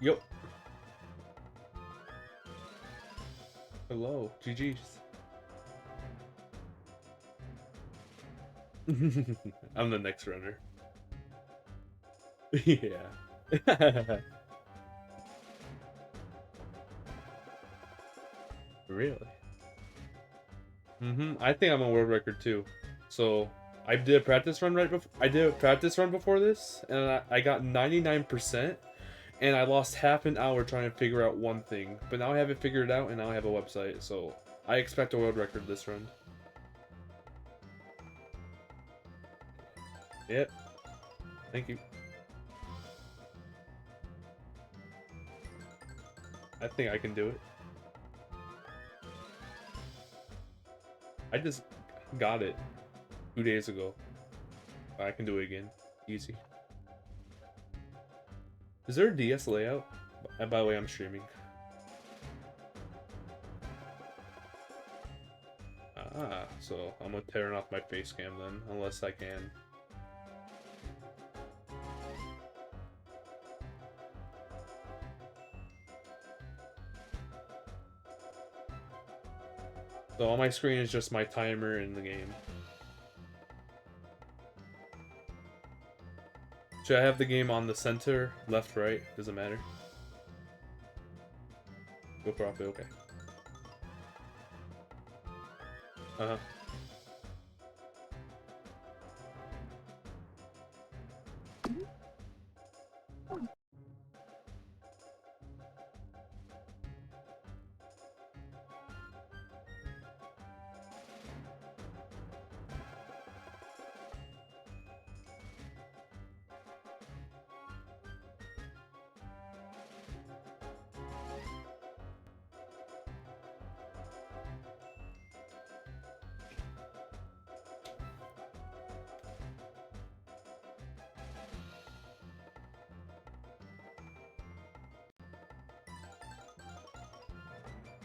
Yup. Hello. GG's. I'm the next runner. Yeah. Really? I think I'm a world record too. So I did a practice run right before. I did a practice run before this, and I got 99%, and I lost half an hour trying to figure out one thing. But now I have it figured out, and now I have a website. So I expect a world record this run. Yep. Thank you. I think I can do it. I just got it 2 days ago. I can do it again. Easy. Is there a DS layout? And by the way, I'm streaming. Ah, so I'm gonna turn off my face cam then, unless I can. So on my screen is just my timer in the game. Should I have the game on the center, left, right? Doesn't matter. Go properly, okay. Uh-huh.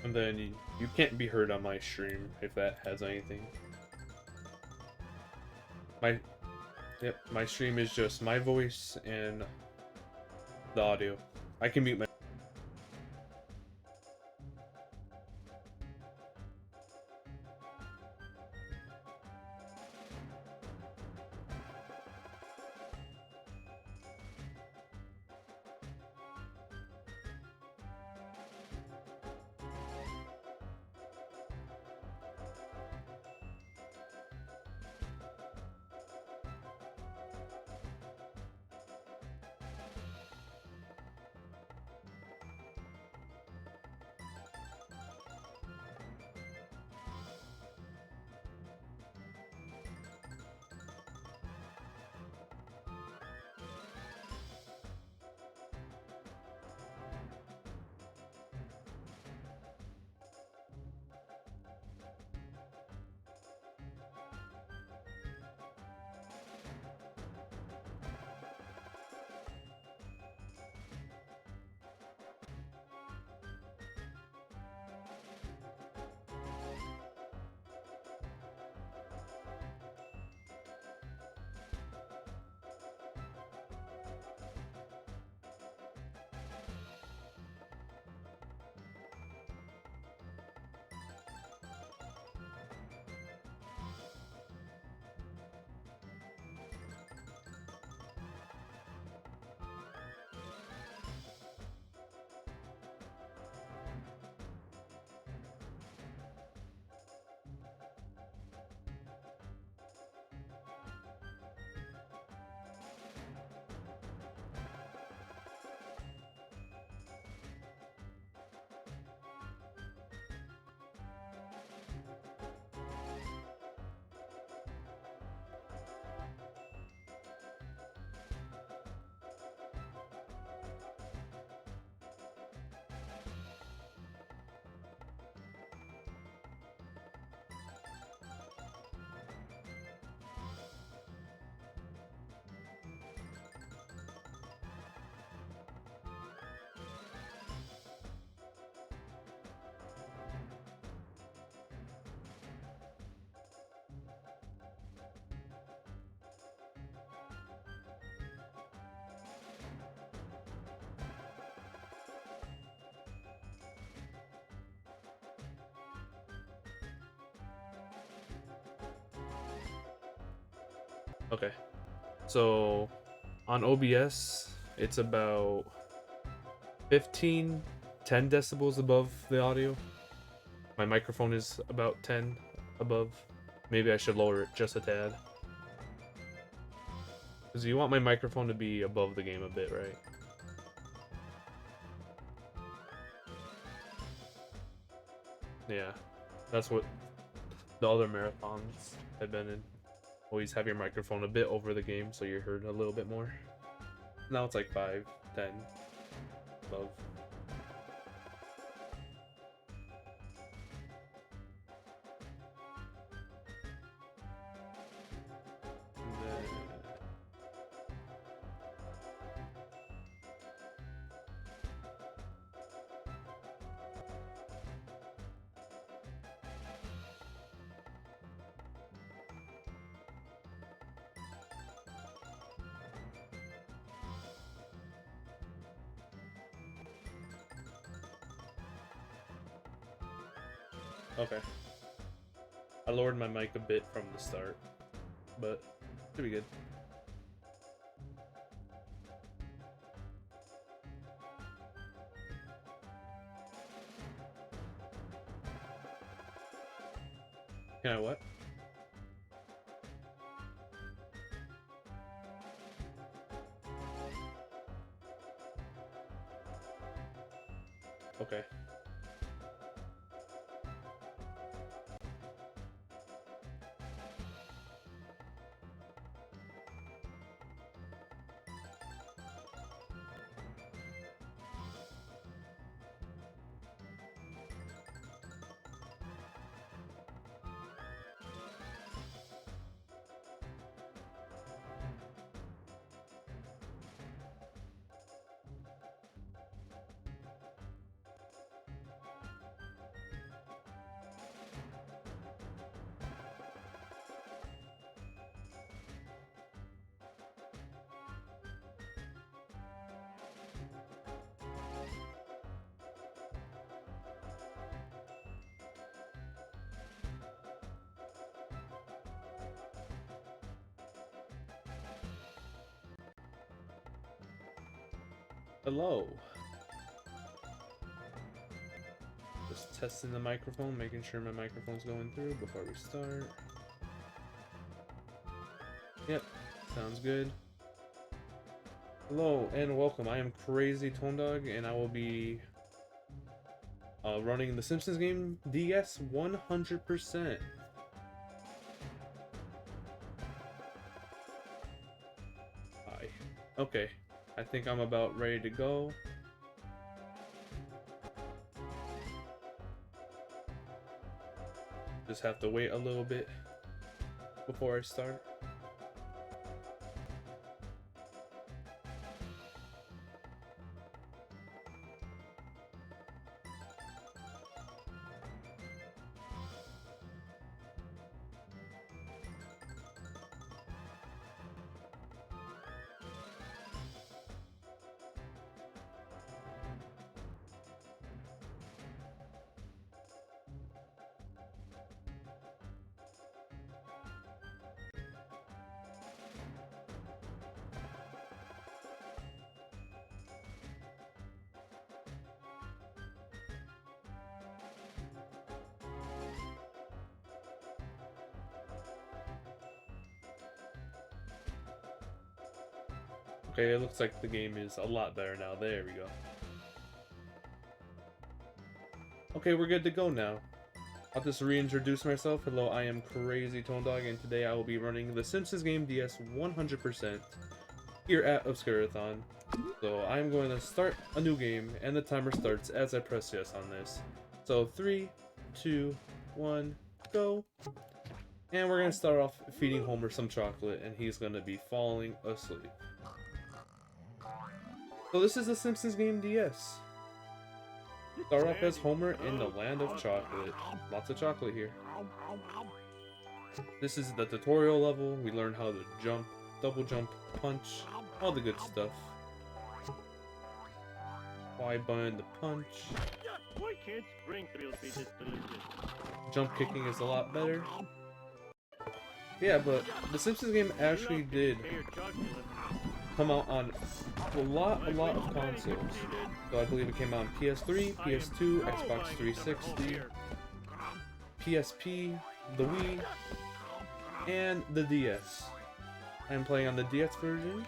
And then you can't be heard on my stream if that has anything. My Yep, my stream is just my voice and the audio. I can mute my Okay. So on OBS, it's about 10 decibels above the audio. My microphone is about 10 above. Maybe I should lower it just a tad. Because you want my microphone to be above the game a bit, right? Yeah. That's what the other marathons I've been in. Always have your microphone a bit over the game so you're heard a little bit more. Now it's like 5, 10 above. Okay. I lowered my mic a bit from the start, but should be good. Can I what? Okay. Hello. Just testing the microphone, making sure my microphone's going through before we start. Yep, sounds good. Hello and welcome. I am Crazy Tone Dog, and I will be running the Simpsons game DS 100%. Hi. Okay, I think I'm about ready to go. Just have to wait a little bit before I start. Okay, it looks like the game is a lot better now. There we go. Okay, we're good to go now. I'll just reintroduce myself. Hello, I am Crazy Tone Dog, and today I will be running the Simpsons game DS 100% here at obscur-a-thon. So I'm going to start a new game, and the timer starts as I press yes on this. So 3, 2, 1, go. And we're going to start off feeding Homer some chocolate, and he's going to be falling asleep. So this is the Simpsons game DS. Start off as Homer in the land of chocolate. Lots of chocolate here. This is the tutorial level. We learn how to jump, double jump, punch, all the good stuff. Y button to punch. Jump kicking is a lot better. Yeah, but the Simpsons game actually did come out on a lot of consoles. So I believe it came out on PS3, PS2, Xbox 360, PSP, the Wii, and the DS. I'm playing on the DS version.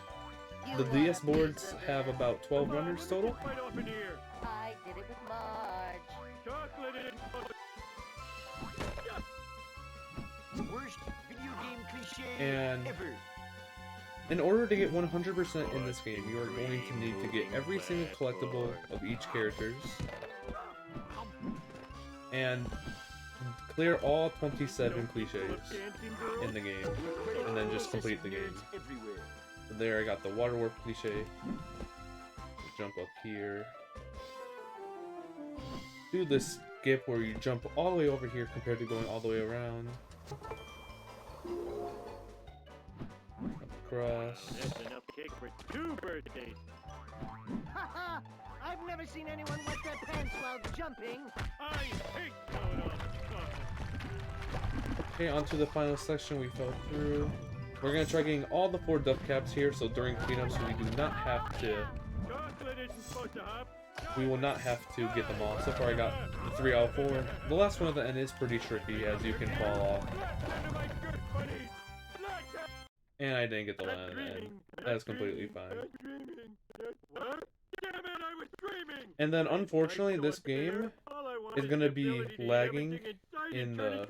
The DS boards have about 12 runners total. I did it with Marge. Worst video game cliche And ever. in order to get 100% in this game, you are going to need to get every single collectible of each characters and clear all 27 cliches in the game, and then just complete the game. So there, I got the water warp cliche. Jump up here. Do this skip where you jump all the way over here compared to going all the way around. Across. That's enough cake for 2 birthdays. Haha! I've never seen anyone wet their pants while jumping. I hate going off the carpet. Okay, on to the final section we fell through. We're gonna try getting all the 4 duck caps here, so during cleanups we do not have to. Chocolate isn't supposed to hop. We will not have to get them all. So far I got the 3 out of 4. The last one at the end is pretty tricky, as you can fall off. And I didn't get the line at the end. That's completely fine. And then unfortunately this game is gonna be lagging in the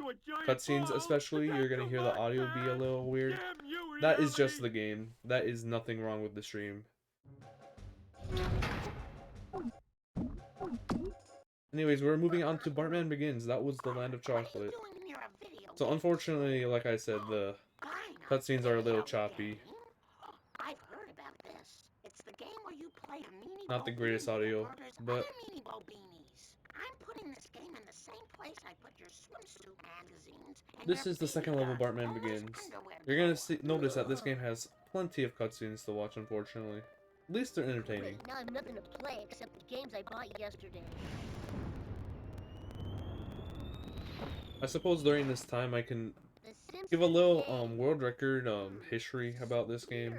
cutscenes especially. You're gonna hear the audio be a little weird. That is just the game. That is nothing wrong with the stream. Anyways, we're moving on to Bartman Begins. That was the land of chocolate. So unfortunately, like I said, the cutscenes are a little choppy. I've heard about this. It's the game where you play a meanie. Not the greatest audio, but I'm putting this game in the same place I put your swimsuit magazines. this is the second level Bartman Begins. You're gonna notice that this game has plenty of cutscenes to watch, unfortunately. At least they're entertaining. Now I have nothing to play except the games I bought yesterday. I suppose during this time I can give a little world record history about this game.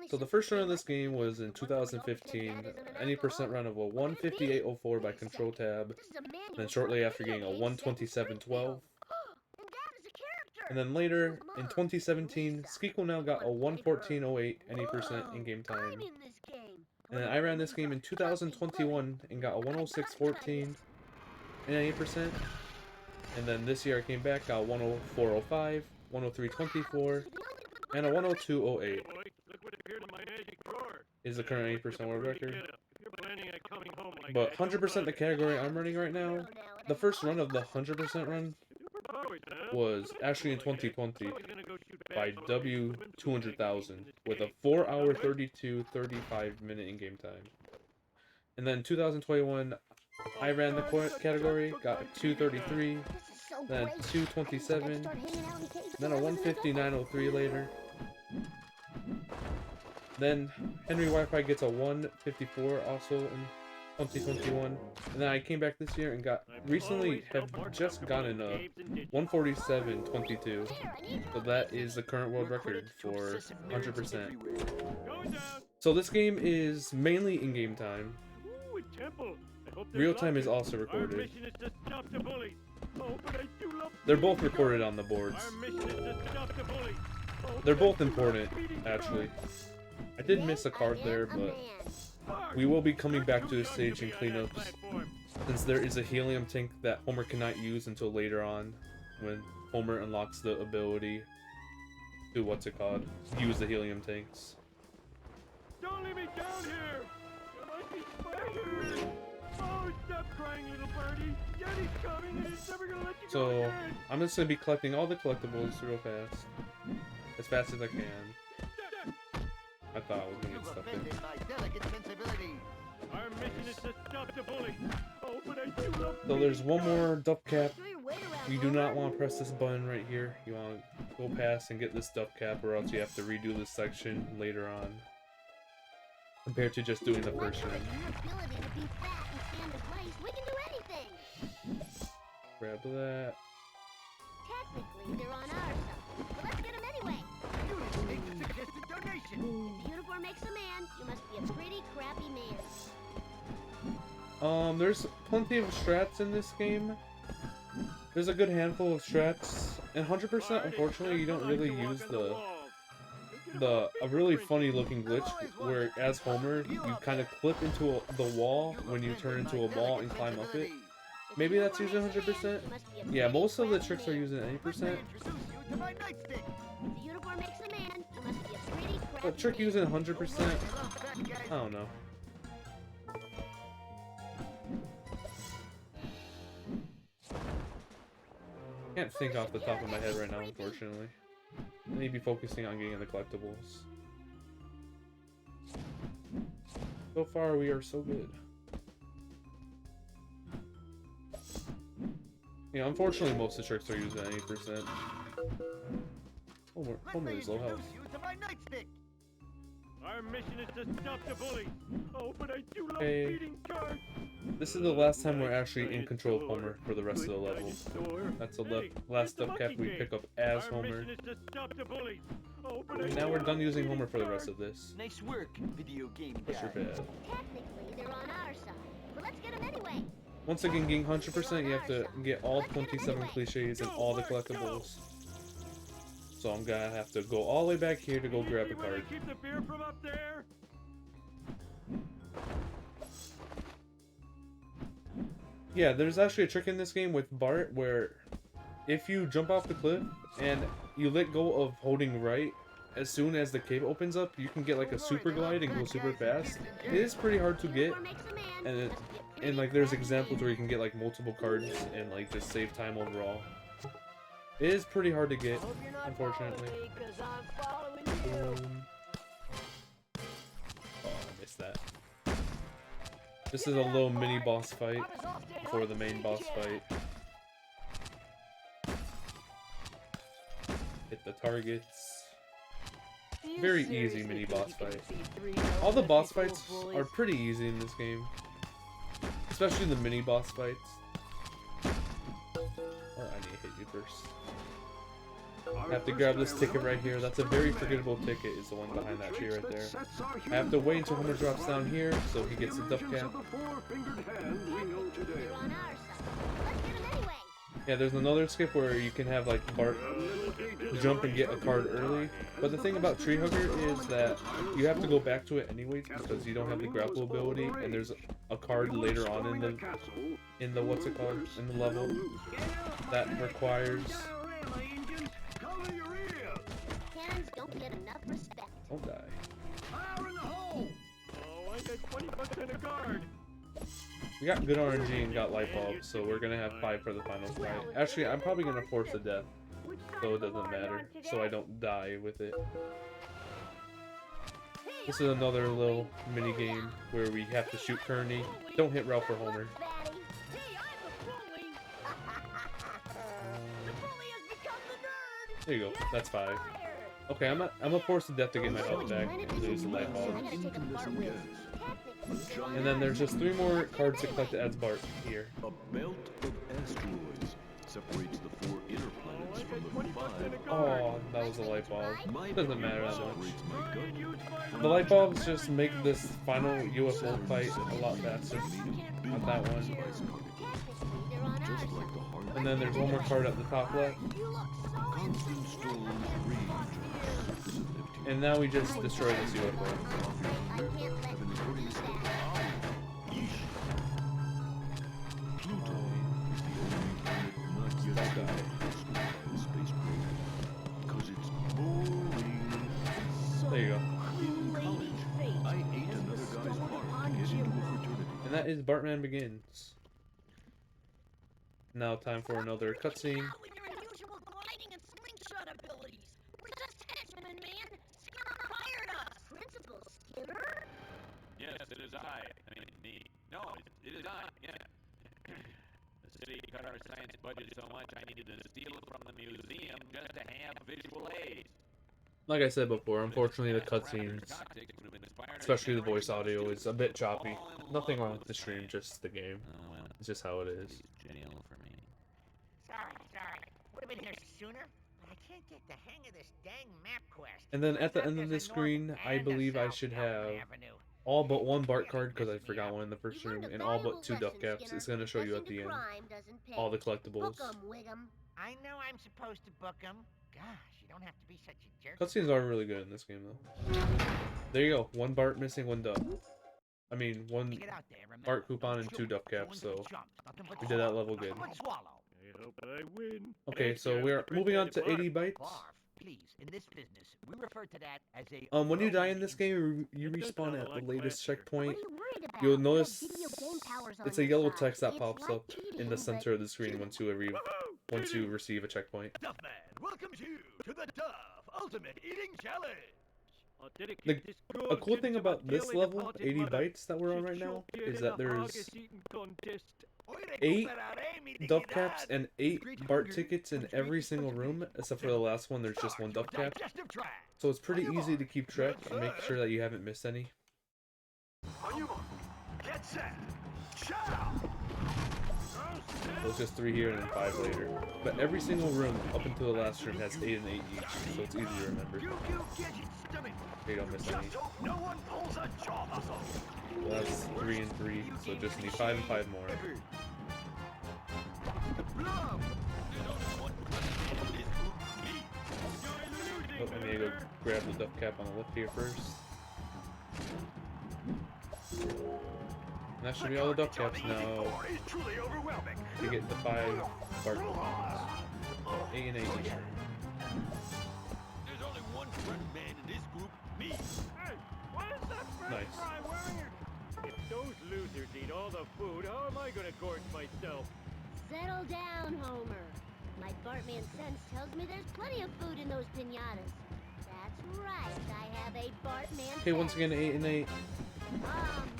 So the first run of this game was in 2015, any percent run of a 158.04 by Control Tab, then shortly after getting a 127.12. And then later, in 2017, Skeekle now got a 114.08 any percent in-game time. And then I ran this game in 2021 and got a 106.14 in any percent. And then this year I came back, got a 104.05, 103.24, and a 102.08. Is the current 80% world record. But 100% the category I'm running right now, the first run of the 100% run was actually in 2020 by W200,000 with a 4 hour 35 minute in-game time. And then 2021 I ran the category, got a 233, then a 227, then a 159.03 later. Then Henry Wi-Fi gets a 154 also in 2021, and then I came back this year and recently have just gotten a 147.22. So that is the current world record for 100%. So this game is mainly in-game time. Real time is also recorded. They're both recorded on the boards. They're both important, actually. I did miss a card there, but we will be coming back to this stage in cleanups, since there is a helium tank that Homer cannot use until later on, when Homer unlocks the ability to, use the helium tanks. Don't leave me down here! There might be spiders! Oh, stop crying, little birdie! Yeti's coming and he's never gonna let you go again! I'm just gonna be collecting all the collectibles real fast. As fast as I can. I thought I was gonna get stuff in. Our mission is to stop the bully! Oh, but I do love So there's one more duff cap. You do not want to press this button right here. You want to go past and get this duff cap, or else you have to redo this section later on. Compared to just doing the first run. Grab that. Technically, they're on our side. But let's get 'em uniform makes a man. You must be a pretty crappy man. There's plenty of strats in this game. There's a good handful of strats, and 100%, unfortunately, you don't really use a really funny looking glitch where, as Homer, you kind of clip into the wall when you turn into a ball and climb up it. Maybe that's using 100%. Yeah, most of the tricks are using 80%. A trick using 100%, I don't know. Can't think off the top of my head right now, unfortunately. I need to be focusing on getting the collectibles. So far, we are so good. Yeah, unfortunately, most of the tricks are using 80%. Homer is low health. Our mission is to stop the bullies. Oh, but I do love Okay. beating cards. This is the last time we're actually in control of Homer for the rest of the level. That's the last step cap we pick up as Our Homer. mission is to stop the bullies. Oh, but I And now we're done using Homer for the rest of this. Nice work, video game Push your guy. bad. Technically, they're on our side. But let's get them anyway. Once again, getting 100%, you have to get all 27 cliches and all the collectibles. So I'm gonna have to go all the way back here to go grab a card. Keep the beer from up there. Yeah, there's actually a trick in this game with Bart where if you jump off the cliff and you let go of holding right, as soon as the cave opens up, you can get like a super glide and go super fast. It is pretty hard to get, and like there's examples where you can get like multiple cards and like just save time overall. It is pretty hard to get, unfortunately. Oh, I missed that. This is a little mini boss fight before the main boss fight. Hit the targets. Very easy mini boss fight. All the boss fights are pretty easy in this game. Especially the mini boss fights. Oh, I need to hit you first. I have to grab this ticket right here. That's a very forgettable ticket, is the one behind that tree right there. I have to wait until Homer drops down here so he gets the duck cap. Yeah, there's another skip where you can have like Bart jump and get a card early. But the thing about Tree Hugger is that you have to go back to it anyways because you don't have the grapple ability, and there's a card later on in the what's it called, in the level that requires. Cannons don't get enough respect. Don't die. Fire in the hole. Oh, I got 20 bucks in a card. We got good RNG and got light bulbs, so we're gonna have 5 for the final fight. Actually, I'm probably gonna force a death, so it doesn't matter, so I don't die with it. This is another little mini game where we have to shoot Kearney. Don't hit Ralph or Homer. There you go. That's 5. Okay, I'm gonna force the death to get my health back and lose the light bulbs. And then there's just 3 more cards to collect as Bart here. A belt of asteroids separates the 4 inner planets from the 5. Oh, that was a light bulb. Doesn't matter that much. Separates my gut. The light bulbs just make this final UFO fight a lot faster. Not that one. Just like the heart. And then there's one more card at the top left. Constant storms rage. And now we just destroy this UFO. Pluto is the only planet not yet studied by a space program. Because it's boring. There you go. In college, I ate another guy's heart to get into a fraternity. And that is Bartman Begins. Now time for another cutscene. With your unusual gliding and slingshot abilities. We're just henchmen, man. Skinner fired us. Principal Skinner? Yes, it is I. I mean, me. No, it is I, yeah. The city cut our science budget so much I needed to steal from the museum just to have visual aids. Like I said before, unfortunately the cutscenes, especially the voice audio, is a bit choppy. Nothing wrong with the stream, just the game. It's just how it is. Genial for me. Sorry. Would have been here sooner. I I can't get the hang of this dang map quest. And then at the Turns out end of the there's a north screen, I and a believe I south should Dalton have Avenue. all but one Bart Really card because I messed me forgot up. one in the first You room, learned a and all but valuable 2 duck lesson, caps. Skinner. It's going to show you at Rushing the to end crime doesn't pay. all the collectibles. Book 'em, Wiggum. I know I'm supposed to book them. Gosh, you don't have to be such a jerk. Cutscenes are really good in this game, though. There you go. 1 Bart missing, 1 duck. I mean, 1 Get out there, remember. Bart coupon No and 2 chewing, duck caps, chewing so jumps, nothing but we did that swallow, level good. nothing but swallow. I hope I win. Okay, so Thanks, we're Mr. moving on to Barf. 80 bytes. Barf, please. In this business, we refer to that as a When you die in rolling this incident. game, you It does respawn sound at the like latest laughter. What are checkpoint. you worried about? You'll You have notice video game powers on it's a your yellow side. text that It's pops like up in the cheating, center of the screen once you receive a checkpoint. Duffman welcomes you to the Duff Ultimate Eating Challenge. I'll dedicate this A gold cool kid thing to my about this dearly level, departed 80 mother. bytes that we're on She right now, choked is in that a there's haggis eating contest. 8 duff caps and 8 Bart tickets in every single room, except for the last one, there's just 1 duff cap. So it's pretty easy to keep track and make sure that you haven't missed any. On your mark, get set, chow! So it's just 3 here and then 5 later. But every single room up until the last room has 8 and 8 each, so it's easy to remember. So you don't miss any. Just hope no one pulls a jaw muscle. So that's 3 and 3, so just need 5 and 5 more. Oh, I need to go grab the duck cap on the left here first. And that should be all the duck caps now. To get the 5 Bart coupons. 8 and 8 each. There's only one front man in this group, me. Hey, what is that French Nice. fry wearing your... If those losers eat all the food, how am I gonna gorge myself? Settle down, Homer. My Bartman sense tells me there's plenty of food in those pinatas. That's right, I have a Bartman Okay, once again, 8 and 8.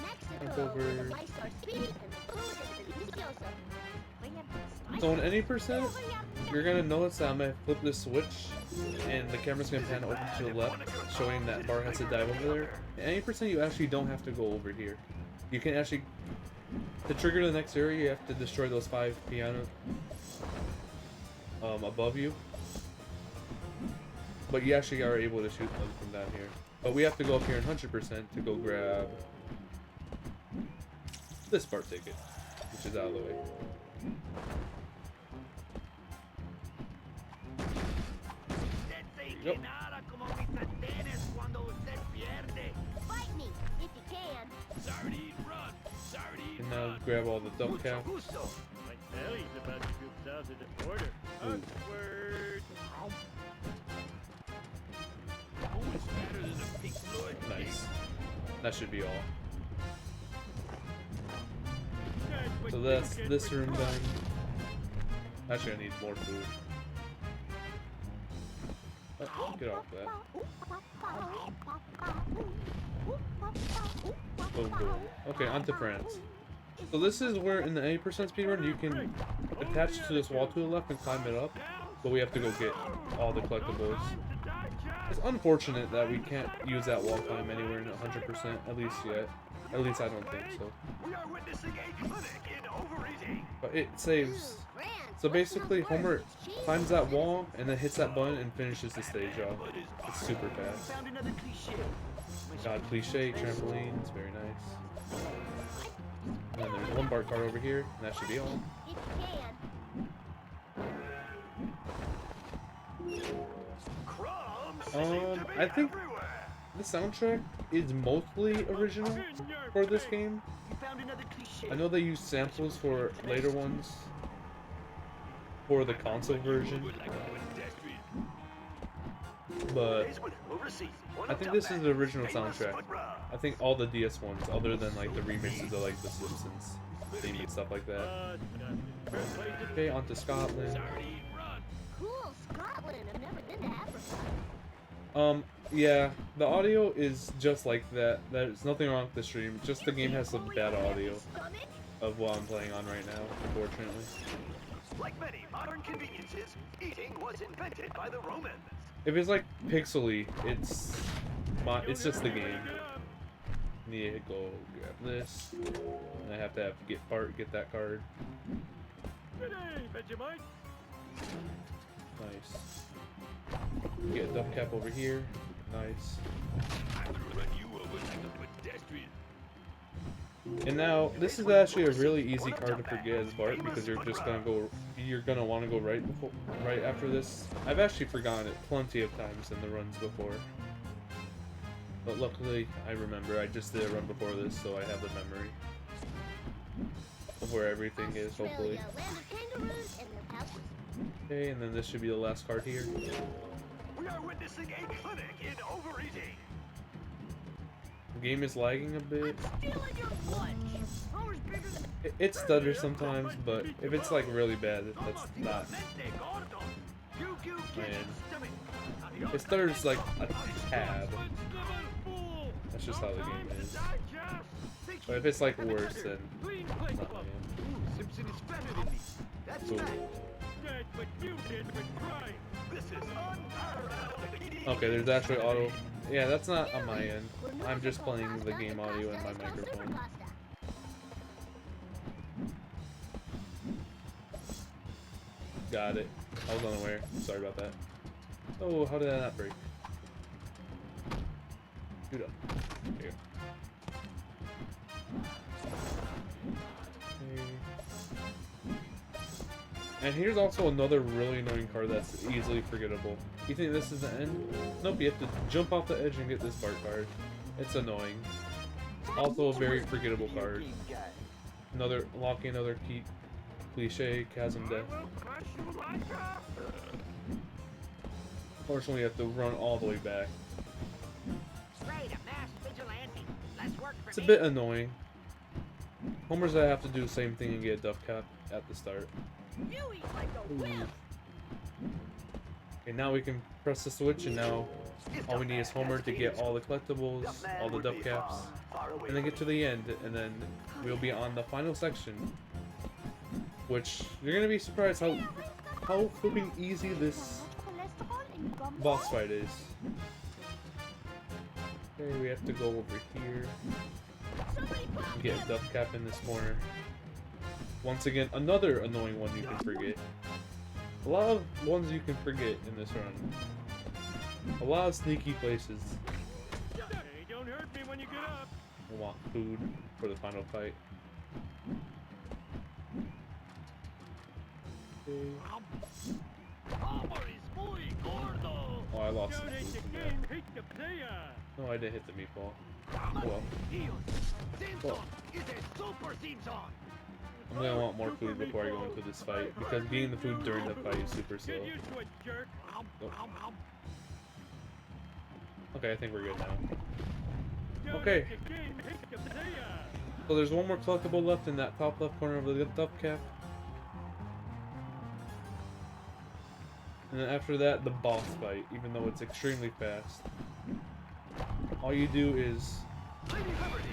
Mexico, over. where the mice are speedy and the food is delicioso. So on any percent, you're gonna notice that I'm gonna flip this switch, and the camera's gonna pan over to the left, showing that Bart has to dive over there. At any percent, you actually don't have to go over here. You can actually, to trigger the next area, you have to destroy those 5 pianos above you. But you actually are able to shoot them from down here. But we have to go up here in 100% to go grab this Bart ticket, which is out of the way. Yep. Fight me, if you can. Sardine run, sardine And now grab all the duck caps. My belly's about to go south of the border. Ooh. Upward. Who is fatter than a pink Floyd? Nice. That should be all. That's what So you that's get this for room crime. done. Actually, I need more food. Oh, get off that. Boom, boom. Okay, on to France. So this is where in the 80% speedrun you can attach to this wall to the left and climb it up, but we have to go get all the collectibles. It's unfortunate that we can't use that wall climb anywhere in 100%, at least yet. At least I don't think so. We are witnessing a clinic in overeating. But it saves. France, So what's basically, the Homer worst? Cheese climbs that wall and then hits that button and finishes the stage off. It's super fast. Found another cliche. God, cliche, trampolines, very nice. And then there's 1 Bart card over here, and that should be all. If you can. Crumbs seem to be I think everywhere. the soundtrack is mostly original for this game. You found another cliche. I know they use samples for later ones for the console version, but I think this is the original soundtrack. I think all the DS ones, other than like the remixes of like the Simpsons Theme and stuff like that. Okay, on to Scotland. Cool, Scotland. I've never been to Africa. Yeah, the audio is just like that. There's nothing wrong with the stream. Just the game has some bad audio of what I'm playing on right now, unfortunately. Like many modern conveniences, eating was invented by the Romans. If it's like pixely, it's just the game. Need to go grab this, and I have to get that card. Good day, Vegemite. Nice. Get a duck cap over here. Nice. I will run you over like a pedestrian. And now this is actually a really easy card to forget as Bart because you're gonna want to go right after this. I've actually forgotten it plenty of times in the runs before. But luckily I remember. I just did a run before this, so I have the memory of where everything is, hopefully. Australia, land of kangaroos and their pouches. Okay, and then this should be the last card here. We are witnessing a clinic in overeating. The game is lagging a bit. Stealing your lunch. Homer's bigger than It stutters sometimes, but if it's like really bad, that's not. Man. It stutters like a tad. That's just how the game is. But if it's like worse, then it's not, man. Simpson is better than me. That's Cool. fact. That's what you did for trying. This is unparalleled. Okay, there's actually auto. Yeah, that's not on my end. I'm just playing the game audio in my microphone. Got it. I was unaware. Sorry about that. Oh, how did that not break? Shoot up. There you go. Okay. And here's also another really annoying card that's easily forgettable. You think this is the end? Nope, you have to jump off the edge and get this Bart card. It's annoying. Also a very forgettable card. Another locking another key cliche chasm death. Fortunately, you have to run all the way back. Great, a masked vigilante. Less work for It's a me. bit annoying. Homer's gonna have to do the same thing and get a duck cap at the start. you eat like a whip. Okay, now we can press the switch, and now all we need is Homer to get all the collectibles, all the duck caps, and then get to the end, and then we'll be on the final section. Which you're gonna be surprised how flipping easy this boss fight is. Okay, we have to go over here and get a duck cap in this corner. Once again, another annoying one you can forget. A lot of ones you can forget in this run. A lot of sneaky places. Hey, don't hurt me when you get up. I want food for the final fight. Okay. Homer is muy gordo. Oh, I lost some Don't hate food the from game, that. hate the player. No, I didn't hit the meatball. Oh well. Simpson is a super Simpson. I'm gonna want more food before I go into this fight, because getting the food during the fight is super slow. Get used to it, jerk. Nope. Okay, I think we're good now. Don't Okay. hate the game, hate the player. So there's one more collectible left in that top left corner of the duck cap. And then after that, the boss fight, even though it's extremely fast. All you do is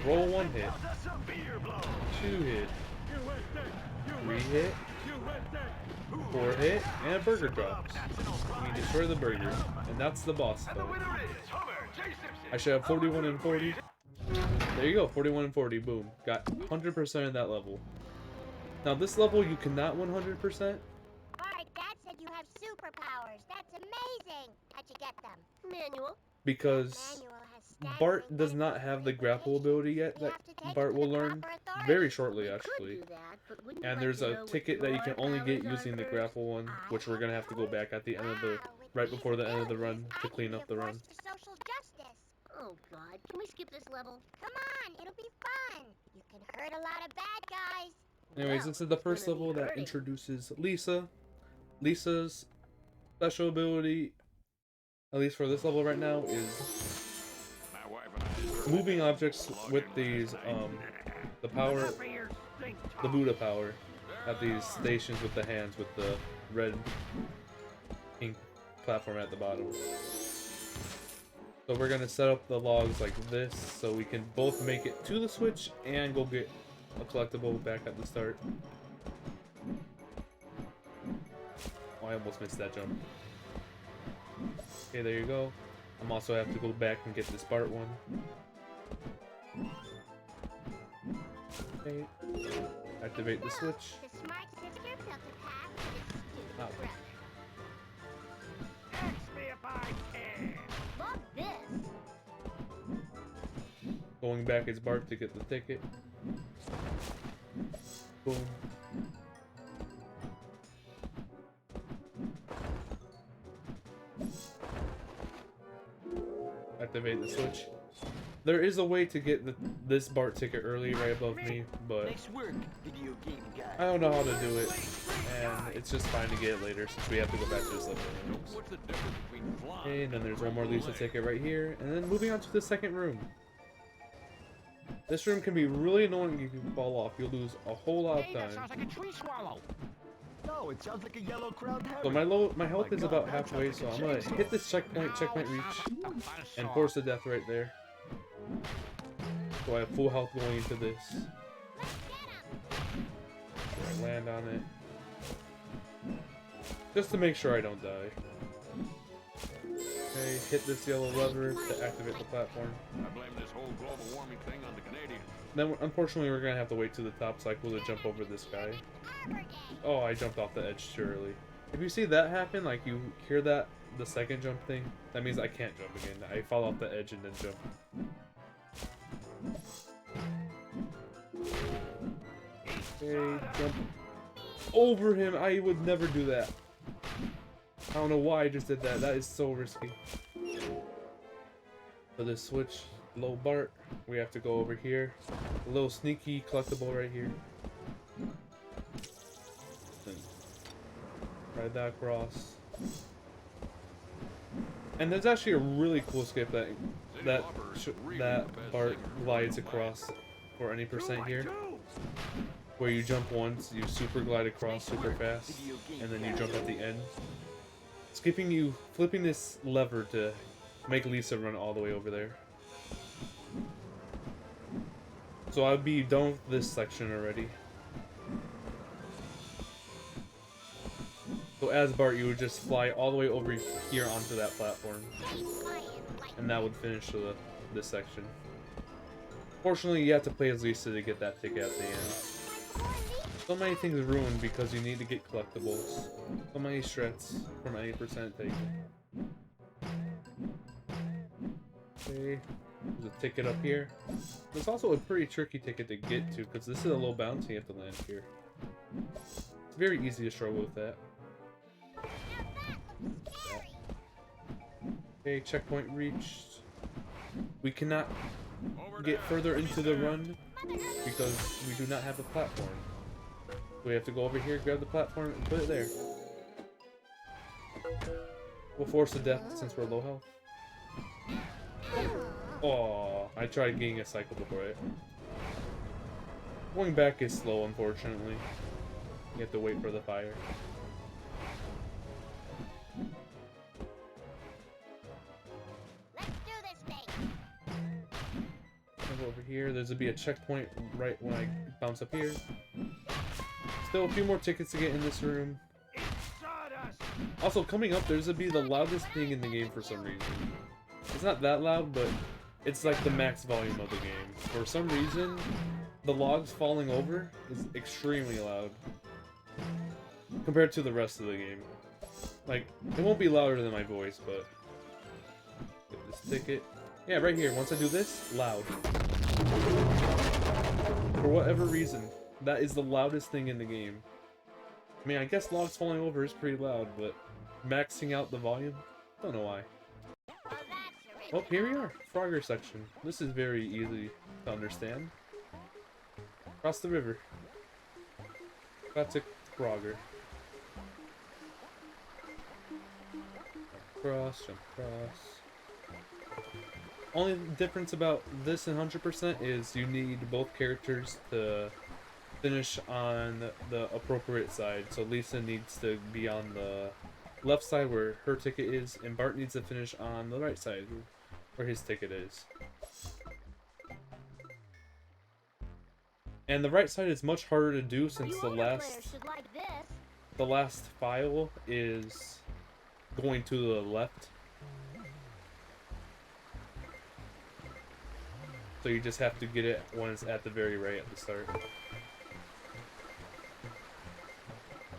roll one hit, two hit, three hit, four hit, and a burger drops. And you destroy the burger, and that's the boss fight. I should have 41 and 40. There you go, 41 and 40, boom. Got 100% of that level. Now this level you cannot 100%. Bart, Dad said you have superpowers. That's amazing. How'd you get them? Manual. Because Manual has staggering Bart does not benefits have for the grapple education. ability yet You that have to take Bart it to will the learn proper authority. very shortly, We could actually. do that, but wouldn't you And like there's to know a what ticket that you your can only get powers using are the first? grapple one, which we're gonna have to go back at the end of the right before the end of the run to clean up the run. Social justice. Oh God, can we skip this level? Come on, it'll be fun. You can hurt a lot of bad guys. Anyways, Well, this is the it's first gonna be level that hurting. introduces Lisa. Lisa's special ability, at least for this level right now, is My wife and I moving objects with these the power, the Buddha power, at these stations with the hands with the red ink platform at the bottom. So we're gonna set up the logs like this so we can both make it to the switch and go get a collectible back at the start. Oh, I almost missed that jump. Okay, there you go. I'm also have to go back and get this Bart one. Okay. Activate the switch. The smart sister built a path to the stupid Ow. brother. Going back is Bart to get the ticket. Boom. Activate the switch. There is a way to get this Bart ticket early right above me, but Nice work, video game guy. I don't know how to do it, and it's just fine to get it later since we have to go back to this level anyways. What's the difference between flying Okay, and then there's one more and Lisa ticket right here, and then moving on to the second room. This room can be really annoying if you fall off. You'll lose a whole lot of Hey, that time. sounds like a tree swallow. No, it sounds like a yellow crowned So herring. my health my is God, about that halfway, sounds so like I'm a gonna chainsaw. hit this checkpoint reach, and force the death right there. So I have full health going into this. So I land on it. Just to make sure I don't die. Okay, hit this yellow lever to activate the platform. I blame this whole global warming thing on the Canadians. Then, unfortunately, we're gonna have to wait to the top cycle to jump over this guy. Oh, I jumped off the edge too early. If you see that happen, like you hear that, the second jump thing, that means I can't jump again. I fall off the edge and then jump. Okay, jump over him. I would never do that. I don't know why I just did that. That is so risky. For this switch, low Bart, we have to go over here. A little sneaky collectible right here. Then ride that across. And there's actually a really cool skip that Bart glides across for any percent here. Where you jump once, you super glide across super fast, and then you jump at the end. Flipping this lever to make Lisa run all the way over there. So I'll be done with this section already. So as Bart, you would just fly all the way over here onto that platform. And that would finish this section. Fortunately, you have to play as Lisa to get that ticket at the end. So many things ruined because you need to get collectibles. So many strats from any percent taken. Okay, there's a ticket up here. There's also a pretty tricky ticket to get to because this is a low bounce, you have to land here. It's very easy to struggle with that. Okay, checkpoint reached. We cannot get further into the run because we do not have a platform. We have to go over here, grab the platform, and put it there. We'll force a death since we're low health. Oh, I tried getting a cycle before it. Going back is slow, unfortunately. You have to wait for the fire. Let's do this thing. Go over here. There's gonna be a checkpoint right when I bounce up here. Still a few more tickets to get in this room. Also, coming up, there's gonna be the loudest thing in the game for some reason. It's not that loud, but it's like the max volume of the game. For some reason, the logs falling over is extremely loud compared to the rest of the game. Like, it won't be louder than my voice, but get this ticket. Yeah, right here. Once I do this, loud. For whatever reason, that is the loudest thing in the game. I mean, I guess logs falling over is pretty loud, but maxing out the volume? Don't know why. Oh, here we are. Frogger section. This is very easy to understand. Cross the river. Got to Frogger. Cross, jump across. Only difference about this and 100% is you need both characters to finish on the appropriate side. So Lisa needs to be on the left side where her ticket is, and Bart needs to finish on the right side where his ticket is. And the right side is much harder to do since the last file is going to the left. So you just have to get it when it's at the very right at the start.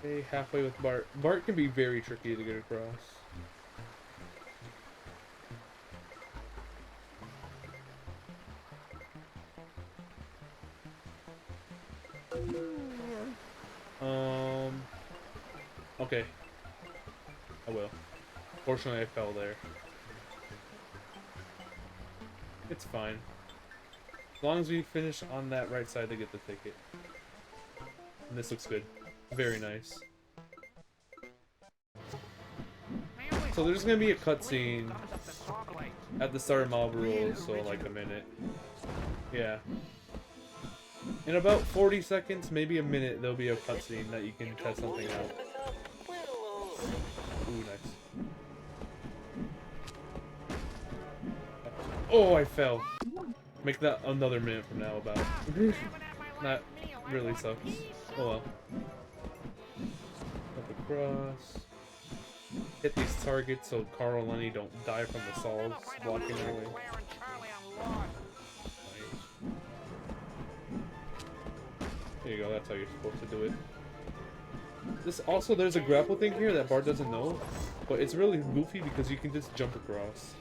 Okay, halfway with Bart. Bart can be very tricky to get across. Okay. I will. Fortunately, I fell there. It's fine. As long as we finish on that right side to get the ticket. And this looks good. Very nice. So there's gonna be a cutscene at the start of Mob Rules, so like a minute. Yeah. In about 40 seconds, maybe a minute, there'll be a cutscene that you can test something out. Ooh, nice. Oh, I fell. Make that another minute from now about. That really sucks. Oh well. Up across. Hit these targets so Carl and Lenny don't die from the saws blocking their way. There you go, that's how you're supposed to do it. This also, there's a grapple thing here that Bart doesn't know, but it's really goofy because you can just jump across.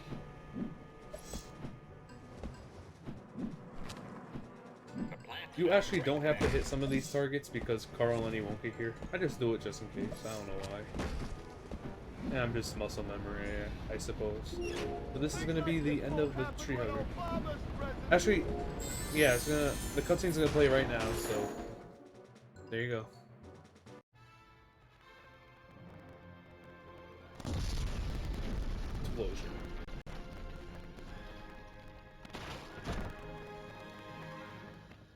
You actually don't have to hit some of these targets because Carl and Lenny won't get here. I just do it just in case, I don't know why. And I'm just muscle memory, I suppose. But this is gonna be the end of the tree hugger. Actually, yeah, it's gonna, the cutscene's gonna play right now, so there you go. Explosion.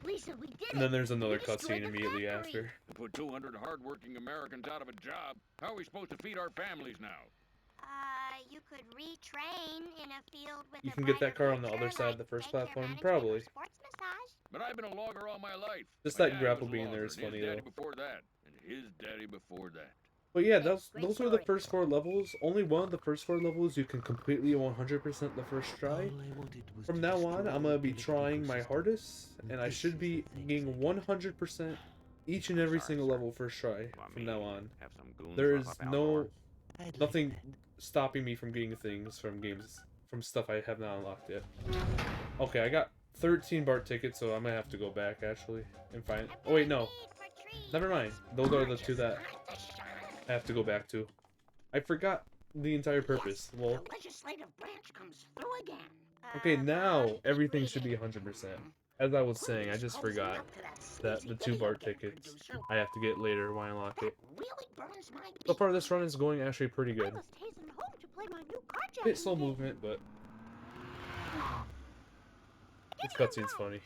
Lisa, we did And then there's another cutscene immediately after. Put 200 hardworking Americans out of a job. How are we supposed to feed our families now? You could retrain in a field with You can get that car on the other side of the first platform, probably. But I've been a logger all my life. Just My that dad grapple was a being there logger, is and funny his daddy though. before that, and his daddy before that. But yeah, those are the first 4 levels. Only one of the first 4 levels you can completely 100% the first try. From now on, I'm gonna be trying my hardest, and I should be getting 100% each and every single level first try from now on. There is nothing stopping me from getting things from stuff I have not unlocked yet. Okay, I got 13 Bart tickets, so I'm gonna have to go back actually and find. Oh wait, no, never mind. Those are the 2 that I have to go back to. I forgot the entire purpose. Well, The legislative branch comes through again. okay, now everything should be 100%. As I was saying, I just forgot that the 2 Bart tickets I have to get later when I unlock it. Really burns my So far, this run is going actually pretty good. I must hasten home to play my new card Bit slow movement, but this cutscene's funny.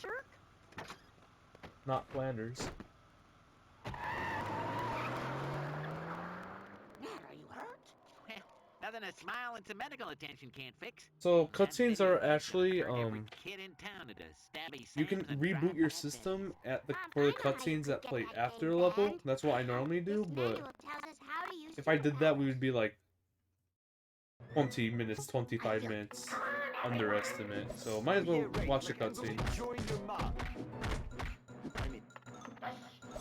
Not Flanders. Nat, are you hurt? Well, nothing a smile and some medical attention can't fix. So cutscenes are actually Every kid in town at a stabby you can Sam's and reboot drive your past system at the for the cutscenes that play after a level. That's what I normally do, but if I did that, we would be like 20 minutes, 25 minutes underestimate. So might as well watch the cutscene.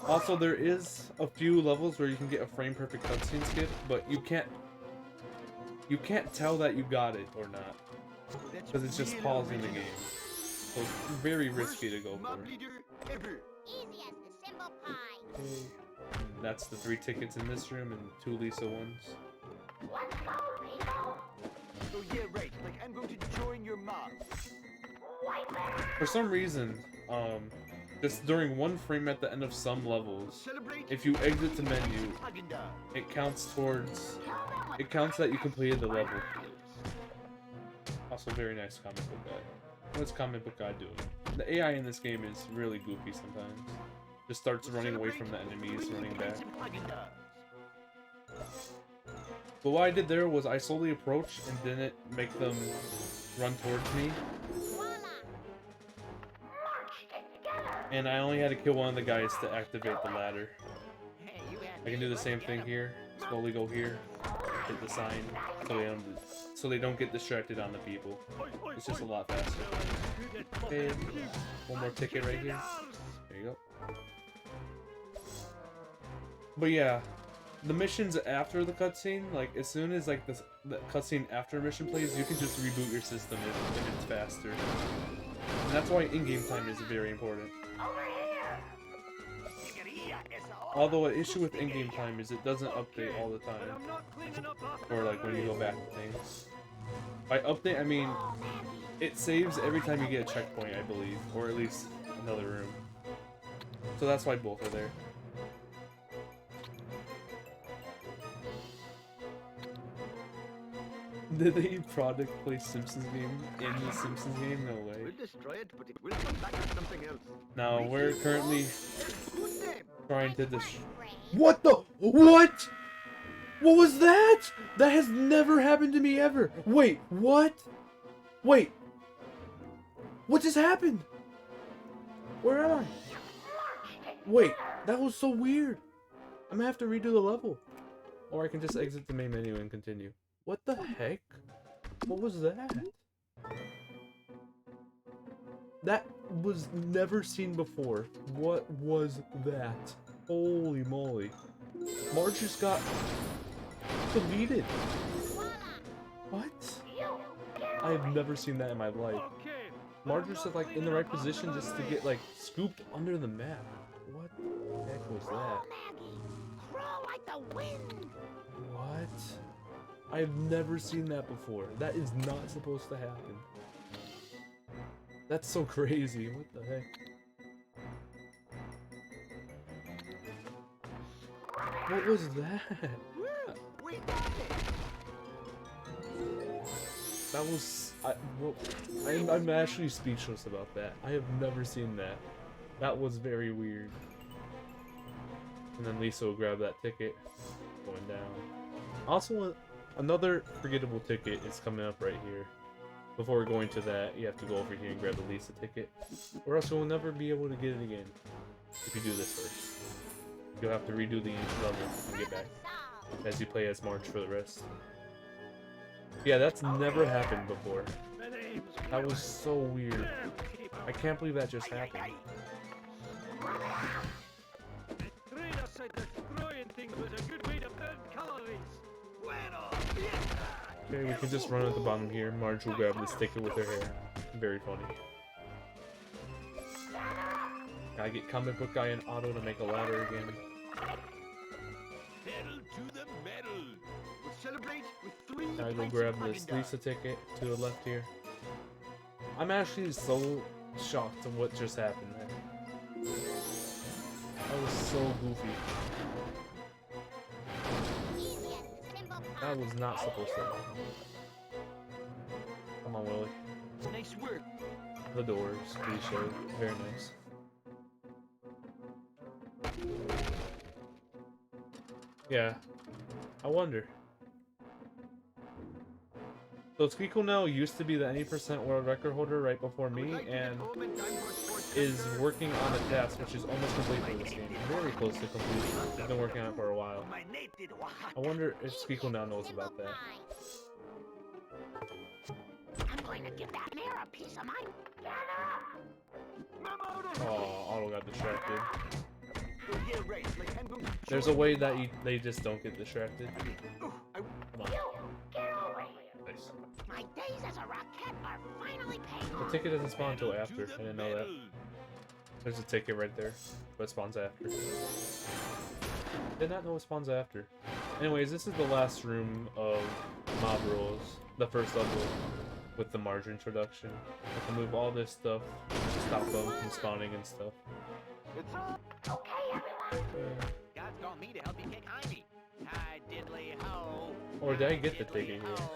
Also, there is a few levels where you can get a frame perfect cutscene skip, but you can't tell that you got it or not because it's just pausing the game. So it's very risky to go for. Easy as the simple pie. Okay. And that's the 3 tickets in this room and 2 Lisa ones. Oh yeah, right. Like I'm going to join your mob. For some reason, just during one frame at the end of some levels, if you exit the menu, it counts that you completed the level. Also, very nice comic book guy. What's comic book guy doing? The AI in this game is really goofy sometimes. Just starts running away from the enemies, running back. But what I did there was I slowly approached and didn't make them run towards me. And I only had to kill one of the guys to activate the ladder. I can do the same thing here. Slowly go here, hit the sign, so they don't get distracted on the people. It's just a lot faster. Okay, one more ticket right here. There you go. But yeah, the missions after the cutscene, like as soon as like the cutscene after mission plays, you can just reboot your system if it's faster. And that's why in-game time is very important. Although an issue with in-game time is it doesn't update all the But time. I'm not cleaning up after Or like when you go everybody. back to things. By update, I mean it saves every time you get a checkpoint, I believe. Or at least another room. So that's why both are there. Did the product play Simpsons game in the Simpsons game? No way. We'll destroy it, but it will come back as something else. Now we're currently Good name. trying to I'm destroy. Brain. What the? What? What was that? That has never happened to me ever. Wait, what? Wait. What just happened? Where am I? Wait, that was so weird. I'm gonna have to redo the level. Or I can just exit the main menu and continue. What the heck? What was that? That was never seen before. What was that? Holy moly. Marge just got deleted. What? I have never seen that in my life. Okay. Marge was like in the right position just to get like scooped under the map. What the heck was Crawl, that? Maggie. Crawl like the wind. What? I have never seen that before. That is not supposed to happen. That's so crazy. What the heck? What was that? We did it. That was... I'm actually speechless about that. I have never seen that. That was very weird. And then Lisa will grab that ticket. Going down. Also, another forgettable ticket is coming up right here. Before going to that, you have to go over here and grab the Lisa ticket. Or else you'll never be able to get it again. If you do this first. You'll have to redo the level and get back. As you play as Marge for the rest. Yeah, that's never happened before. My name's That was so weird. I can't believe that just happened. Rita said destroying things was a good way to burn calories. Okay, we can just run at the bottom here. Marge will grab this ticket with her hair. Very funny. Gotta get comic book guy and Otto to make a ladder again. Pedal to the metal. We'll celebrate with 3 Gotta go pints grab of this Haagen-Dazs. Lisa ticket to the left here. I'm actually so shocked at what just happened there. That was so goofy. That was not supposed to happen. Come on, Willie. Nice work. The doors, cliche, very nice. Yeah, I wonder. So Squeakle now used to be the any % world record holder right before me, and is working on a task which is almost complete for this game. Very close to completion. He's been working on it for a while. My native Oaxaca. I wonder if Squeakle now knows about that. I'm going to give that mayor a piece of my... Oh, Otto got distracted. Yeah, right. Like handgun. There's a way that they just don't get distracted. Oh, I Come on. Nice. My days as a rocket are finally paying The off. ticket doesn't spawn until Pedal after. to I the didn't know that. metal. There's a ticket right there, but it spawns after. Did not know it spawns after. Anyways, this is the last room of Mob Rules, the first level with the Marge introduction. I can move all this stuff to stop them from spawning and stuff. It's on. God's called me to help you kick Ivy. Hi, diddly ho. Or did I get the Diddly ticket here? ho.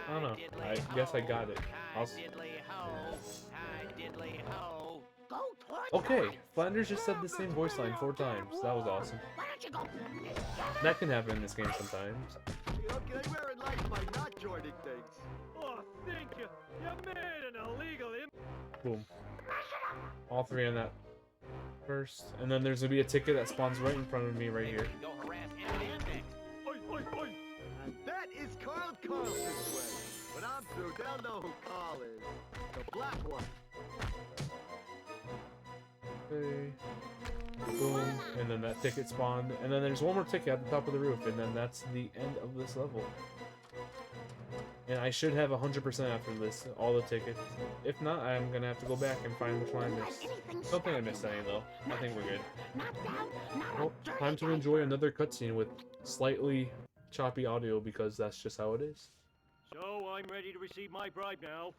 I don't know. Hi, I diddly guess I ho. got it. Hi, I'll diddly ho. Hi, diddly ho. Go towards Okay, the light. Flanders just said the same voice line 4 times. That was awesome. Why don't you go? That can happen in this game sometimes. How can I wear it life by not joining things? Oh, thank you. You made an illegal Boom. All 3 on that first. And then there's gonna be a ticket that spawns right in front of me right here. Go harass Eminem next. Oi, oi, oi. And that is Carl Carlson's way. When I'm through, they'll know who Carl is. The black one. Okay. Boom. And then that ticket spawned. And then there's one more ticket at the top of the roof. And then that's the end of this level. And I should have 100% after this, all the tickets. If not, I'm gonna have to go back and find which one I missed. Don't think I missed any though. I think we're good. Not down, not Nope. a dirt Time to enjoy another cutscene with slightly choppy audio because that's just how it is. So I'm ready to receive my bribe now.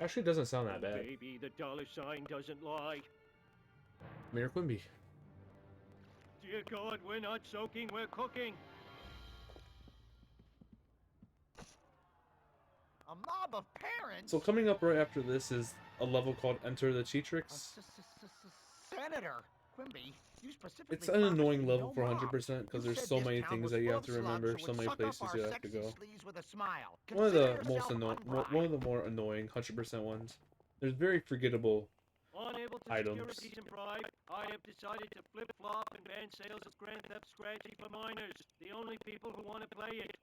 Actually, it doesn't sound that bad. Baby, the dollar sign doesn't lie. Mayor Quimby. Dear God, we're not soaking, we're cooking. A mob of parents? So coming up right after this is a level called Enter the Cheatrix. Senator Quimby, you specifically It's an promised annoying me level no for mob. 100% because You there's said so this many town things was that you full have of to slugs remember, who so would many suck up places our you have to sexy go. sleeves with a smile. One of Consider the yourself unbribed. one of the more annoying 100% ones. There's very forgettable Unable to items. secure a decent bribe, I have decided to flip-flop and ban sales of Grand Theft Scratchy for minors, the only people who want to play it.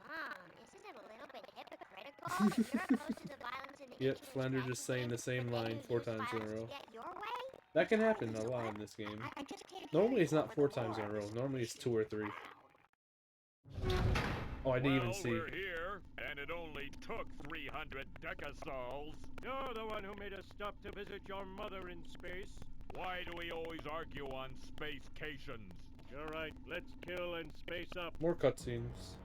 Mom, isn't it a little bit hypocritical that you're opposed to the violence in the Yet ancient Flanders Scratchy just saying the games, same but then line you 4 use times in a violence row. to get your way? That can happen a lot in this game. I just can't Normally hear it's you not over 4 the times in a row. chorus. Normally it's 2 or 3. Oh, I didn't even see. We're here, and it only took 300 decasols. You're the one who made us stop to visit your mother in space. Why do we always argue on spacecations? You're right, let's kill and space up. More cutscenes.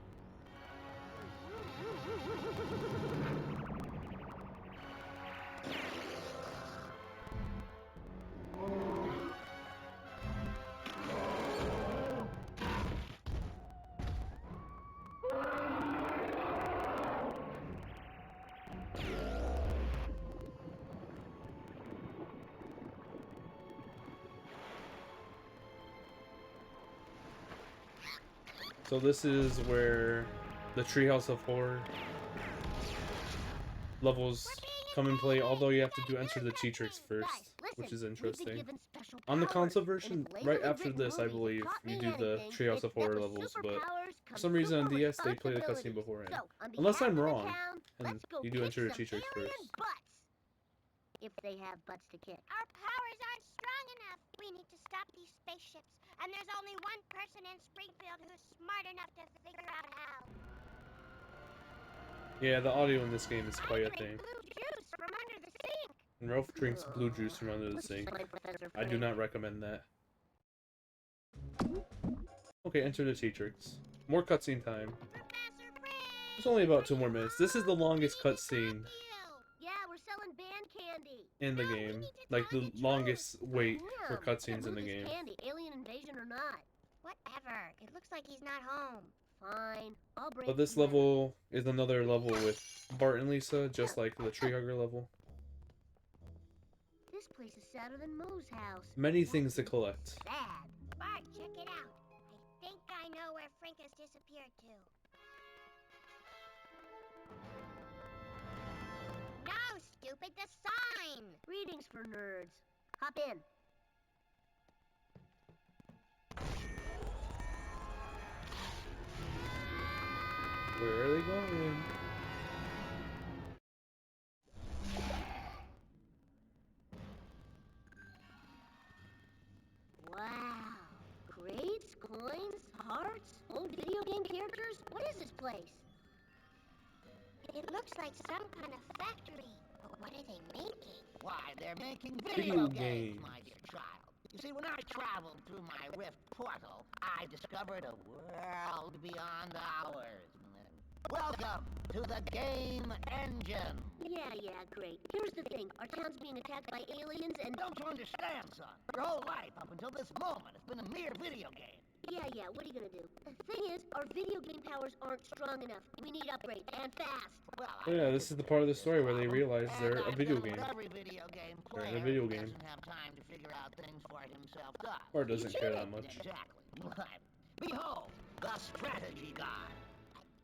So this is where the Treehouse of Horror levels come and play, although you have to do Enter the Cheatrix first, which is interesting. On the console version, right after this, I believe, you do the Treehouse of Horror levels, but for some reason on DS, they play the cutscene beforehand. Unless I'm wrong, and you do Enter the Cheatrix first. If they have butts to kick. Our powers aren't strong enough. We need to stop these spaceships. And there's only one person in Springfield who's smart enough to figure out how. Yeah, the audio in this game is quite a thing. Blue juice from under the sink. And Ralph drinks blue juice from under the sink. I do not recommend that. Okay, Enter the Cheatrix. More cutscene time. Professor Fringe! It's only about 2 more minutes. This is the longest cutscene Yeah, we're selling band candy. in the game. Like, the longest wait for cutscenes in the game. Candy, alien invasion or not. Whatever. It looks like he's not home. Fine, I'll break. But this level is another level with Bart and Lisa, just like the Tree Hugger level. This place is sadder than Moe's house. Many things to collect. Sad. Bart, check it out. I think I know where Frank has disappeared to. No, stupid, the sign! Readings for nerds. Hop in. Where are they going? Wow. Crates, coins, hearts, old video game characters? What is this place? It looks like some kind of factory. But what are they making? Why, they're making Video video games, games. my dear child. You see, when I traveled through my Rift portal, I discovered a world beyond ours. Welcome to the game engine. Yeah, great. Here's the thing. Our town's being attacked by aliens and... Don't you understand, son? Your whole life up until this moment has been a mere video game. Yeah, what are you gonna do? The thing is, our video game powers aren't strong enough. We need upgrades, and fast. Well, Oh yeah, this is the part of the story where they realize they're a video game. Every video game They're player in a video game. doesn't have time to figure out things for himself. Does. Or doesn't care that much. Exactly. Behold, the strategy guide.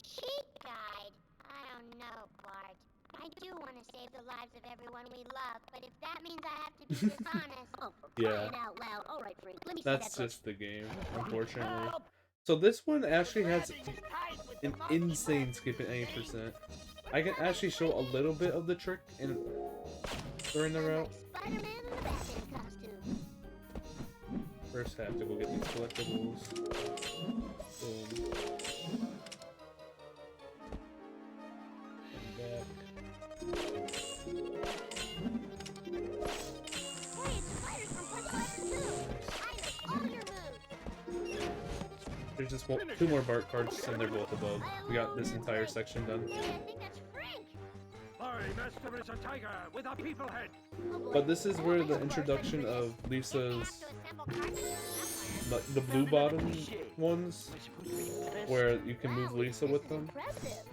Cheat guide? I don't know, Bart. I do want to save the lives of everyone we love, but if that means I have to be dishonest... Oh, for Yeah. crying out loud. All right, Frank, let me see That's that just the game, unfortunately. So this one actually has an insane skip in 80%. I can actually show a little bit of the trick during the route. Spider-Man in the Batman costume. First, I have to go get these collectibles. Boom. And back. There's just two more Bart cards, and they're both above. We got this entire section done. Hey, I think that's Frank. My master is a tiger with a people head. But this is where the introduction of Lisa's, the blue bottom ones, where you can move Lisa with them, Impressive.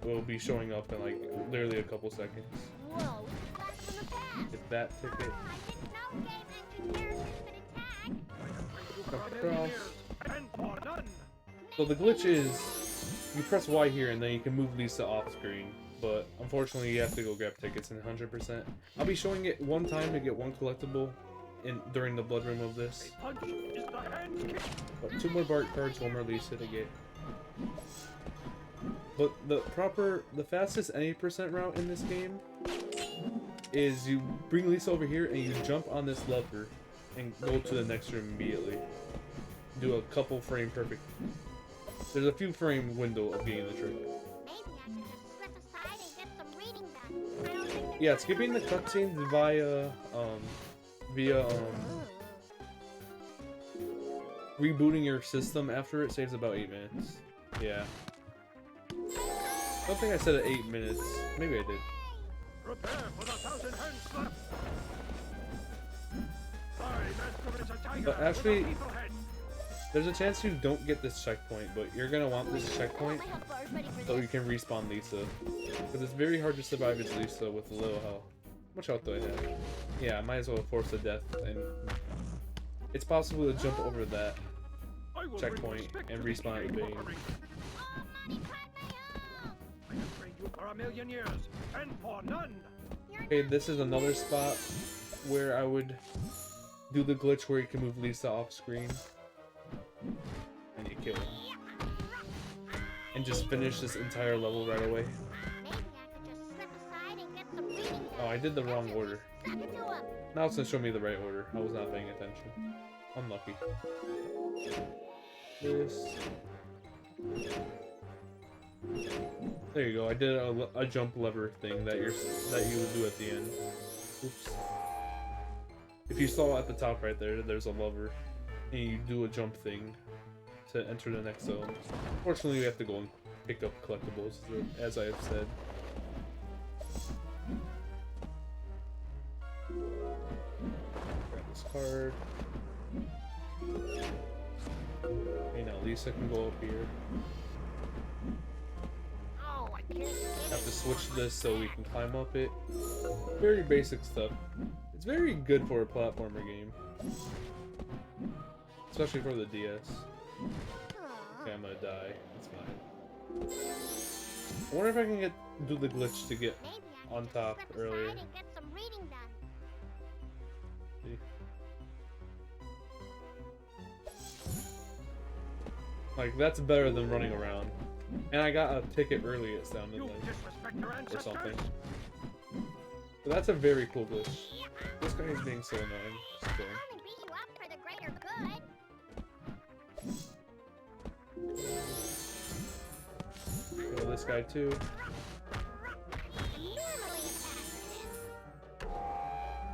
will be showing up in like literally a couple seconds. Whoa, it's a blast from the past. Get that ticket. I didn't know game engine characters could attack. Up across. And for none. So the glitch is, you press Y here and then you can move Lisa off screen. But unfortunately, you have to go grab tickets in 100%. I'll be showing it one time to get one collectible during the blood room of this. Punch is the hand kick. But two more Bart cards, one more Lisa to get. But the fastest any percent route in this game is you bring Lisa over here and you jump on this lever and go to the next room immediately. Do a couple frame perfect. There's a few frame window of getting the trick. Yeah, skipping the cutscenes via rebooting your system after it saves about 8 minutes. Yeah. I don't think I said 8 minutes. Maybe I did. Prepare for the 1,000 hand slap. My master is a tiger But actually, with a people head. there's a chance you don't get this checkpoint, but you're gonna want this checkpoint so you can respawn Lisa. Because it's very hard to survive as Lisa with a little health. How much health do I have? Yeah, I might as well force a death, and it's possible to jump over that I will checkpoint bring and respect to respawn at the the game beginning. I have trained you for 1,000,000 years, and for none. Okay, this is another spot where I would do the glitch where you can move Lisa off screen. And you kill her. And just finish this entire level right away. Oh, I did the wrong order. Now it's gonna show me the right order. I was not paying attention. Unlucky. This. There you go. I did a jump lever thing that you would do at the end. Oops. If you saw at the top right there, there's a lever, and you do a jump thing to enter the next zone. Fortunately, we have to go and pick up collectibles, as I have said. Grab this card. Okay, now Lisa can go up here. Have to switch this so we can climb up it. Very basic stuff. It's very good for a platformer game. Especially for the DS. Okay, I'm gonna die. It's fine. I wonder if I can do the glitch to get on top earlier. See? Like, that's better than running around. And I got a ticket early, it sounded You like. disrespect your Or ancestors. something. So that's a very cool glitch. This guy is being so annoying. Just kill him. Only beat you up for the greater good. Kill this guy too.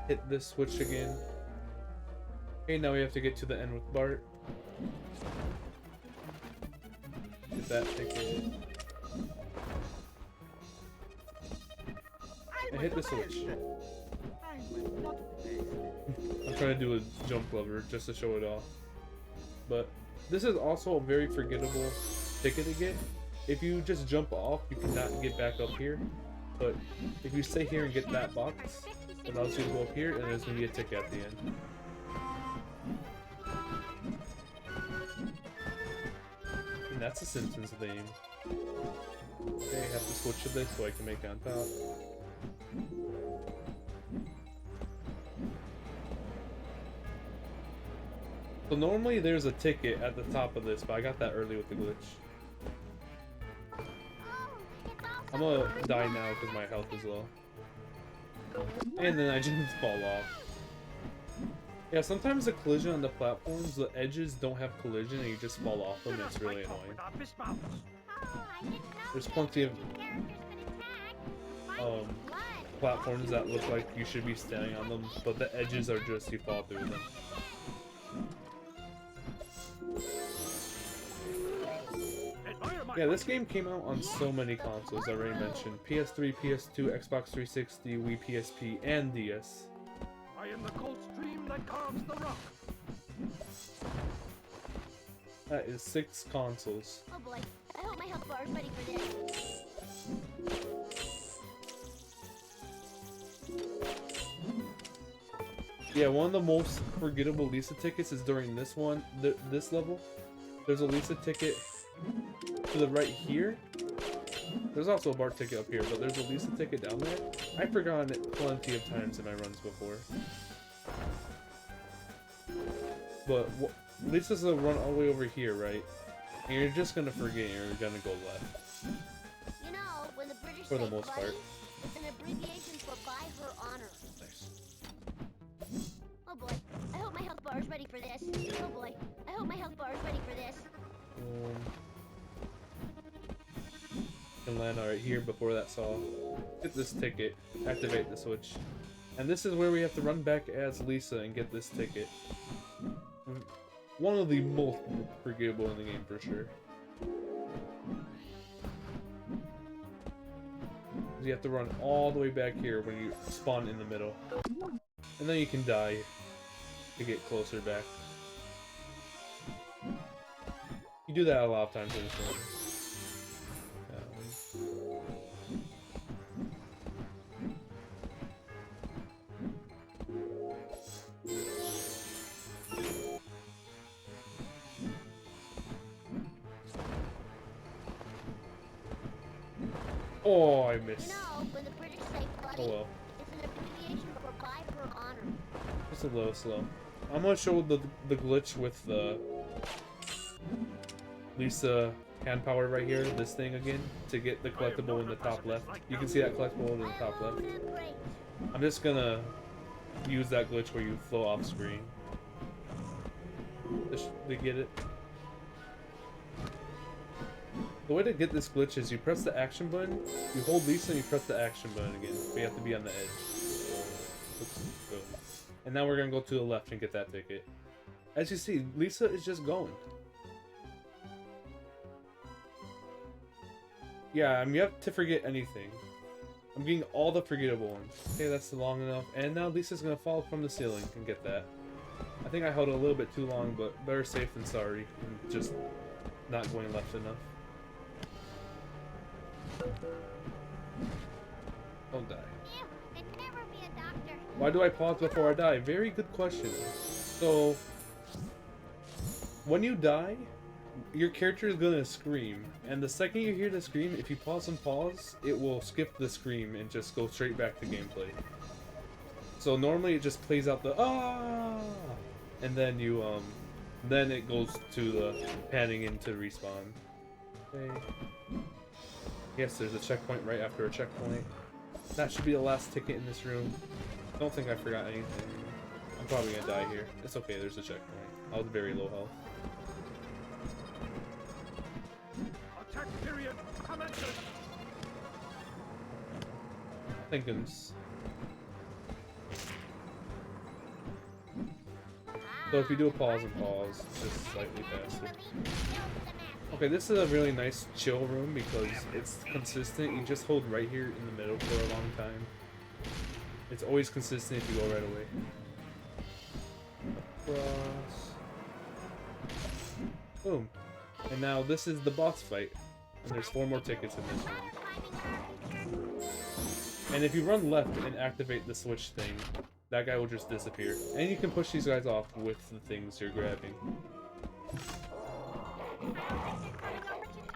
Hit this switch again. Okay, now we have to get to the end with Bart. Get that ticket. And hit the switch. I'm trying to do a jump lever just to show it off. But this is also a very forgettable ticket to get. If you just jump off, you cannot get back up here. But if you stay here and get that box, it allows you to go up here, and there's going to be a ticket at the end. And that's a Simpsons theme. Okay, I have to switch to this so I can make it on top. So normally there's a ticket at the top of this, but I got that early with the glitch. I'm gonna die now because my health is low. And then I just fall off. Yeah, sometimes the collision on the platforms, the edges don't have collision and you just fall off them, and it's really annoying. There's plenty of platforms that look like you should be standing on them, but the edges are just you fall through them. Yeah, this game came out on so many consoles, I already mentioned. PS3, PS2, Xbox 360, Wii PSP, and DS. I am the cold stream that carves the rock. That is 6 consoles. Oh boy, I hope my health bar is ready for this. Yeah, one of the most forgettable Lisa tickets is during this one, this level. There's a Lisa ticket to the right here. There's also a Bart ticket up here, but there's a Lisa ticket down there. I've forgotten it plenty of times in my runs before. But Lisa's gonna run all the way over here, right? And you're just gonna forget and you're gonna go left. You know, when the British For the say most buddy, part. it's an abbreviation for by her honor. Nice. Oh boy, I hope my health bar is ready for this. Oh boy, I hope my health bar is ready for this. Can land right here before that saw. Get this ticket, activate the switch. And this is where we have to run back as Lisa and get this ticket. One of the most forgettable in the game for sure. You have to run all the way back here when you spawn in the middle. And then you can die to get closer back. You do that a lot of times in this game. Oh, I missed. You know, when the British say buddy, Oh well. it's an abbreviation for by her honor. Just a little slow. I'm gonna show the glitch with the Lisa hand power right here, this thing again, to get the collectible in the top left. You can see that collectible in the top left. Great. I'm just gonna use that glitch where you flow off screen. To get it. The way to get this glitch is you press the action button, you hold Lisa and you press the action button again, but you have to be on the edge. Oops, go. And now we're gonna go to the left and get that ticket. As you see, Lisa is just going. Yeah, you have to forget anything. I'm getting all the forgettable ones. Okay, that's long enough. And now Lisa's gonna fall from the ceiling and get that. I think I held it a little bit too long, but better safe than sorry. And just not going left enough. Don't die. Ew, I'd never be a doctor. Why do I pause before I die? Very good question. So, when you die, your character is gonna scream, and the second you hear the scream, if you pause and pause, it will skip the scream and just go straight back to gameplay. So normally it just plays out the ah, and then you then it goes to the panning into respawn. Okay. Yes, there's a checkpoint right after a checkpoint. That should be the last ticket in this room. Don't think I forgot anything. I'm probably gonna die here. It's okay, there's a checkpoint. I was very low health. Attack period commences. Thinkins. So if you do a pause and pause, it's just slightly faster. Okay, this is a really nice chill room because it's consistent. You just hold right here in the middle for a long time. It's always consistent if you go right away. Across. Boom. And now this is the boss fight. And there's 4 more tickets in this room. And if you run left and activate the switch thing, that guy will just disappear. And you can push these guys off with the things you're grabbing.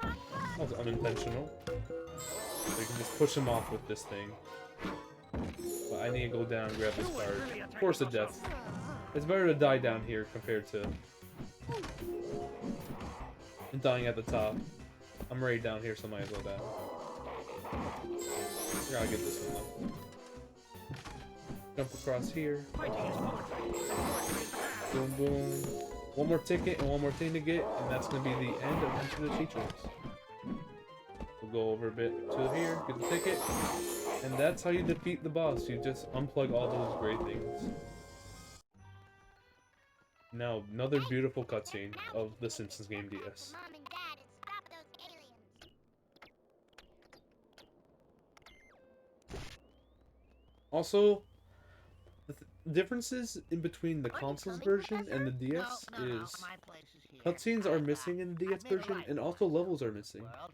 That was unintentional. So you can just push them off with this thing. But I need to go down and grab this card. Force of death. It's better to die down here compared to dying at the top. I'm already down here, so I might as well die. I gotta get this one though. Jump across here. Boom, boom. One more ticket and one more thing to get, and that's gonna be the end of each of the teachers. We'll go over a bit to here, get the ticket, and that's how you defeat the boss. You just unplug all those great things. Now, another beautiful cutscene of the Simpsons game DS. Mom and Dad and stop those aliens. Also, the differences in between the consoles version and the DS is My place is here. cutscenes are missing in the DS I've made a version, life and for also myself levels are in this missing. world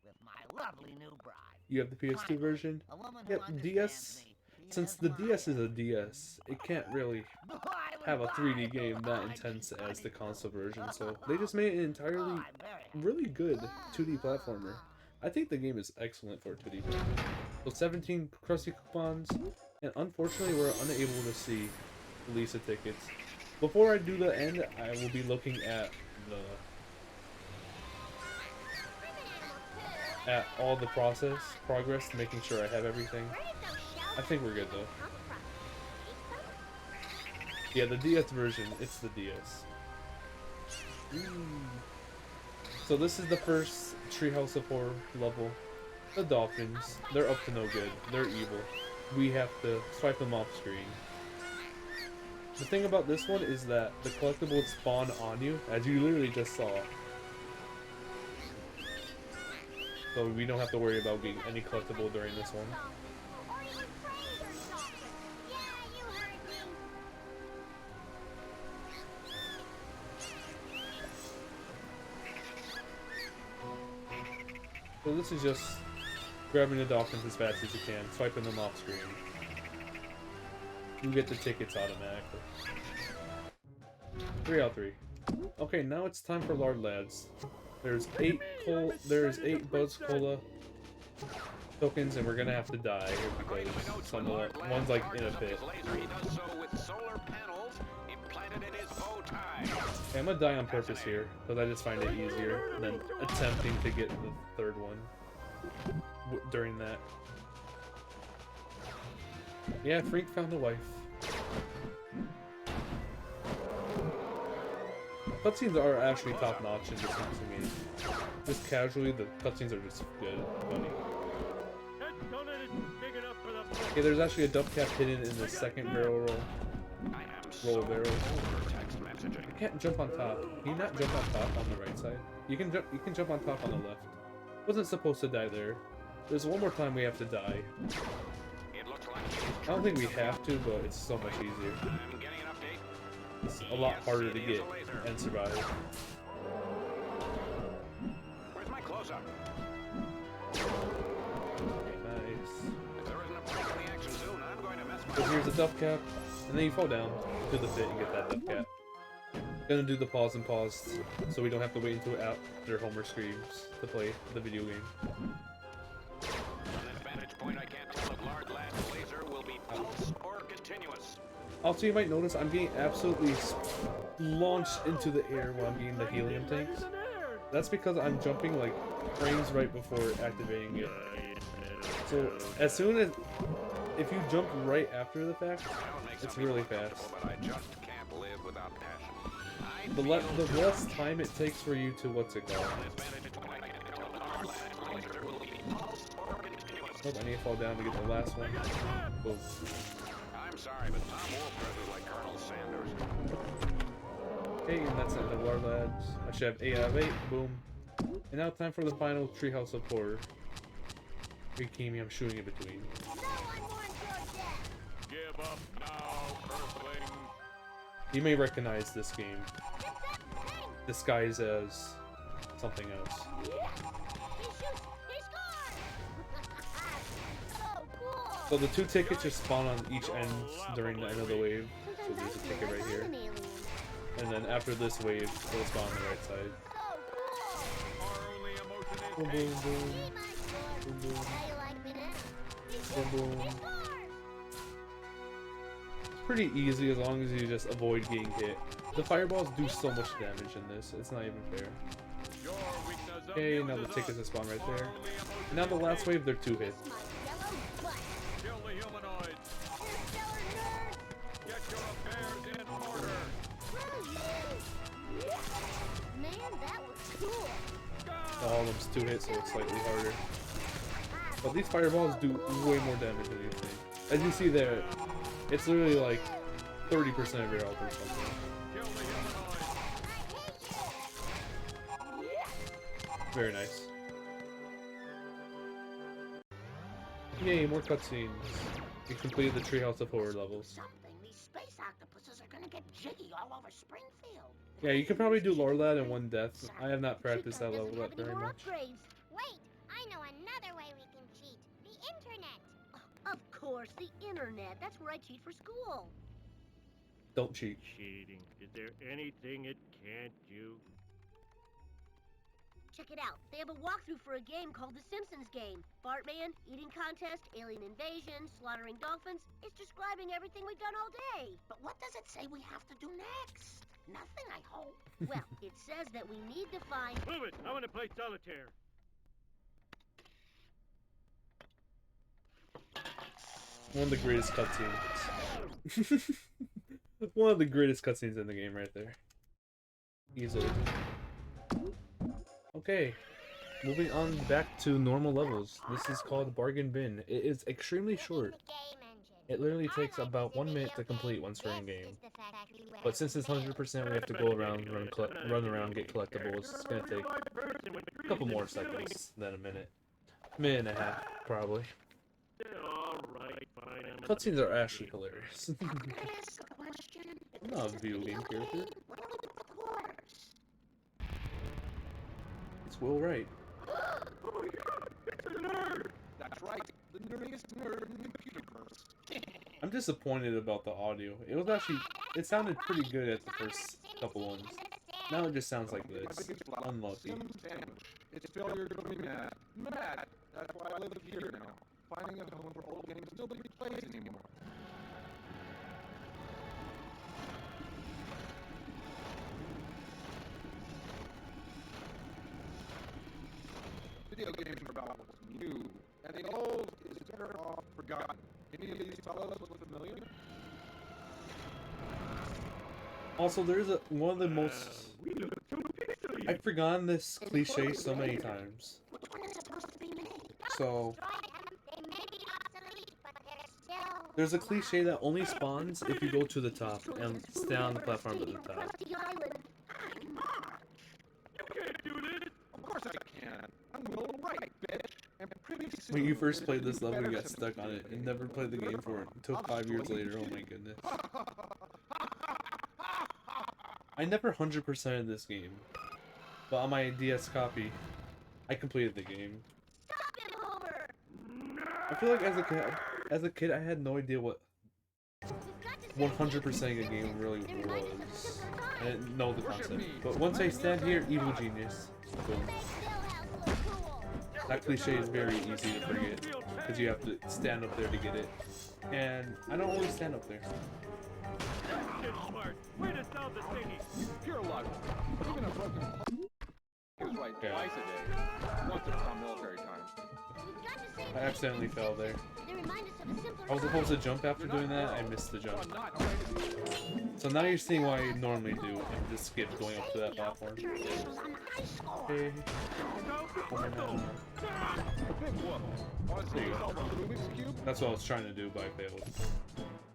with my lovely new bride. You have the PS2 Finally, version. a woman who Yep, understands DS. me. Since Yes, the my DS is a DS, it can't really Boy, I was have a 3D blind. game that Oh, intense she's as the funny, console too. version, so they just made an entirely I'm very happy. really good 2D platformer. I think the game is excellent for a 2D platformer. So 17 crusty coupons, and unfortunately we're unable to see Lisa tickets. Before I do the end, I will be looking at all the progress, making sure I have everything. I think we're good though. Yeah, the DS version, it's the DS. So this is the first Treehouse of Horror level. The dolphins, they're up to no good. They're evil. We have to swipe them off screen. The thing about this one is that the collectibles spawn on you, as you literally just saw. So we don't have to worry about getting any collectible during this one. Or even praise or something. Yeah, you heard me. So this is just grabbing the dolphins as fast as you can, swiping them off screen. You get the tickets automatically. 3 out of 3. Okay, now it's time for Lard Lads. There's 8 Buzz Cola tokens, and we're gonna have to die because some of the one's like in a pit. He does so with solar panels implanted in his bow tie. Okay, I'm gonna die on purpose here because I just find it easier than attempting to get the third one during that. Yeah, Freak found a wife. Cutscenes are actually top notch in this Simpsons game. Just casually, the cutscenes are just good, funny. Don't let it big enough for the Okay, there's actually a dub cap hidden in the second barrel roll. I am Roll so barrel. over text messaging. You can't jump on top. Can you not jump on top on the right side? You can jump on top on the left. Wasn't supposed to die there. There's one more time we have to die. It looks like I don't think we have to, but it's so much easier. I'm getting an update. It's a lot harder to get and survive. Where's my close-up? Okay, nice. If there isn't a break in the action soon, I'm going to mess So my here's a dub cap, and then you fall down to the pit and get that dub cap. Gonna do the pause and pause, so we don't have to wait until after Homer screams to play the video game. From this vantage point, I can't tell if Lard Lad's laser will be pulse or continuous. Also, you might notice I'm being absolutely launched into the air while I'm getting the helium tanks. That's because I'm jumping like frames right before activating it. So as soon as, if you jump right after the fact, it's really fast. But I just can't live without passion. The less time it takes for you to, what's it called? Oh, I need to fall down to get the last one. Boom. I'm sorry, but Tom Wolf dresses like Colonel Sanders. Okay, and that's it, the War Lads. I should have 8 out of 8. Boom. And now time for the final Treehouse of Horror. Bikini, I'm shooting in between. Give up now, Earthling. You may recognize this game, disguised as something else. So the 2 tickets just spawn on each end during the end of the wave. So there's a ticket right here. And then after this wave, it'll spawn on the right side. Our only emotion is Boom, boom, boom. Boom, boom. Boom, boom. It's pretty easy as long as you just avoid getting hit. The fireballs do so much damage in this, it's not even fair. your weakness. Okay, now the tickets are spawned right there. And now the last wave, they're 2 hits. Kill the humanoids. Get your affairs in order. Man, that was cool. All of them's 2 hits, so it's slightly harder. But these fireballs do way more damage than you think. As you see there, it's literally like 30% of your health or something. Kill the humanoids. Very nice. Yay, more cutscenes. You completed the Treehouse of Horror levels. Something. These space octopuses are gonna get jiggy all over Springfield. Yeah, you could probably do Lore Lad in one death. I have not practiced that Doesn't level have that any very more much. upgrades. Wait, I know another way we can cheat. The internet. Of course, the internet. That's where I cheat for school. Don't cheat. Cheating. Is there anything it can't do? Check it out. They have a walkthrough for a game called the Simpsons game. Bartman, eating contest, alien invasion, slaughtering dolphins. It's describing everything we've done all day. But what does it say we have to do next? Nothing, I hope. Well, it says that we need to find... Move it! I want to play solitaire. One of the greatest cutscenes. One of the greatest cutscenes in the game right there. Easily. Okay. Moving on back to normal levels. This is called Bargain Bin. It is extremely short. It literally takes about 1 minute to complete once we're in game. But since it's 100%, we have to go around, run around, get collectibles. It's gonna take a couple more seconds than a minute. Minute and a half, probably. Alright, fine. Cutscenes are actually hilarious. Can I ask a question? I'm not a video game character. Where do we put the quarters? It's Will Wright. Oh my god! It's a nerd! That's right, the nerdiest nerd in the computerverse. I'm disappointed about the audio. It was actually, it sounded pretty good at the first couple ones. Now it just sounds like this. Unlucky. Sims sandwich. Its failure to be mad. Mad! That's why I live here now. Finding a home for old games nobody plays anymore. Video games are about what's new, and the old is better off forgotten. Any of these fellows look familiar? Also, there's one of the most... We look so pixely. I've forgotten this cliche so many times. Which one is supposed to be me? So, They may be obsolete, but they're still... there's a cliche that only spawns if you go to the top and stay on the platform at the top. I'm Mark. You can't do this! Of course I can. I'm Will Wright, bitch. And pretty soon, When you first played this level, you better got stuck on it and never played the game for it until 5 years later. Oh my goodness. I never 100%ed this game, but on my DS copy, I completed the game. Stop it, Homer! I feel like as a kid, I had no idea what We've got to 100%ing a game really was. I didn't know the concept. But once I stand here, evil genius. Boom. That cliche is very easy to forget because you have to stand up there to get it, and I don't always stand up there. Get smart. Way to solve the thingy. pure luck. Even a broken is right Yeah. twice a day. Once it's on military time. I accidentally fell there. They remind us of a simpler I was supposed to jump after doing that, I missed the I'm jump. not ready. So now you're seeing why I normally do and just skip going up to that platform. Hey. Oh, no. A big whoop. Want to see yourself a Rubik's Cube? That's what I was trying to do, but I failed.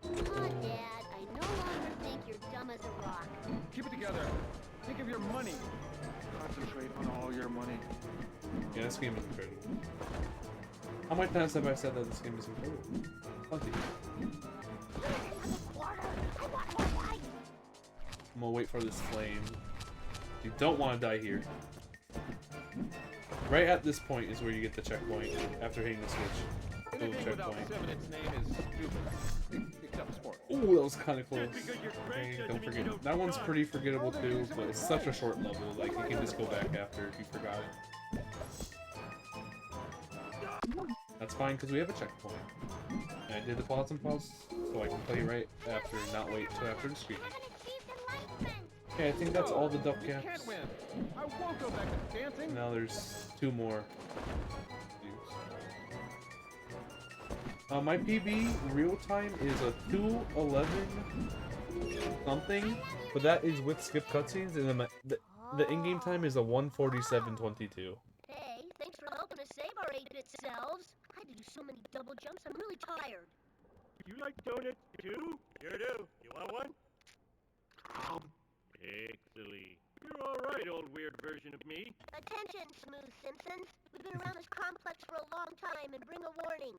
Come on, Dad. I no longer think you're dumb as a rock. Keep it together. Think of your money. Concentrate on all your money. Yeah, this game is incredible. How many times have I said that this game is incredible? Plenty. I'm gonna wait for this flame. You don't want to die here. Right at this point is where you get the checkpoint after hitting the switch. Boom, Anything without checkpoint. 7, its name is stupid. Except sport. Ooh, that was kind of close. Just because you're great Hey, doesn't don't mean you forget. don't That one's suck. pretty forgettable too, but it's such a short level. Like you can just go back after if you forgot it. That's fine because we have a checkpoint. And I did the pause and pause so I can play right after, not wait till after the screen. Okay, I think that's all the duck You caps. can't win. I won't go back to dancing. Now there's 2 more. My PB real time is a 2:11 something, but that is with skip cutscenes, and then the in-game time is a 1:47:22. Hey, thanks for helping us save our 8-bit selves. I had to do so many double jumps, I'm really tired. You like donuts too? Sure do. You want one? Pixely. You're alright, old weird version of me. Attention, Smooth Simpsons. We've been around this complex for a long time and bring a warning.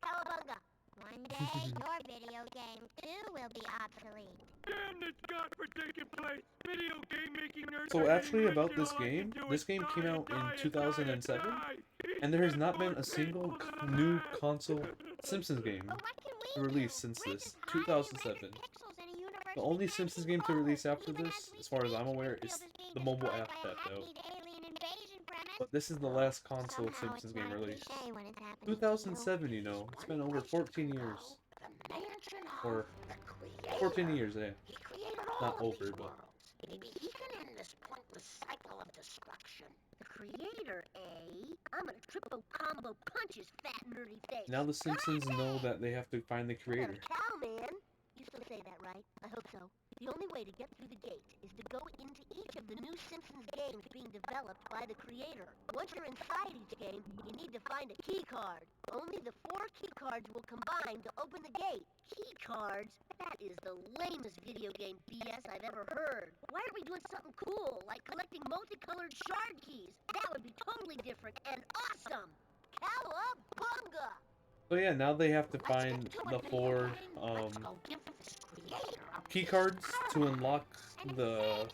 Cowabunga. One day, your video game too will be obsolete. Damn this godforsaken place! Video game making nerds So are actually getting about rich and this all I can game, do this is game came die out and in die and 2007, die and die. and there has not been More a single faithful to the new last. console Simpsons game But what can we released do? since We're this, just highly rendered 2007. pixels in a universe The only we can't Simpsons game to decode, release after even this, we as far as I'm spaceships aware, feel is this being the mobile destroyed app by a tapped out. hackneyed alien invasion premise. But this is the last console Somehow Simpsons it's game not a released. cliche when it's happening to you. 2007, you know, it's been over 14 years. The mansion of Or the creator. 14 years, eh? He created all Not of over, these but... worlds. Maybe he can end this pointless cycle of destruction. The creator, eh? I'm gonna triple combo punch his fat nerdy face. Now the Simpsons know that they have to find the creator. Cow, man. You still say that, right? I hope so. The only way to get through the gate is to go into each of the new Simpsons games being developed by the creator. Once you're inside each game, you need to find a key card. Only the 4 key cards will combine to open the gate. Key cards? That is the lamest video game BS I've ever heard. Why aren't we doing something cool, like collecting multicolored shard keys? That would be totally different and awesome! Cowabunga! So yeah, now they have to find the 4 Let's go give this creator a key cards to unlock And the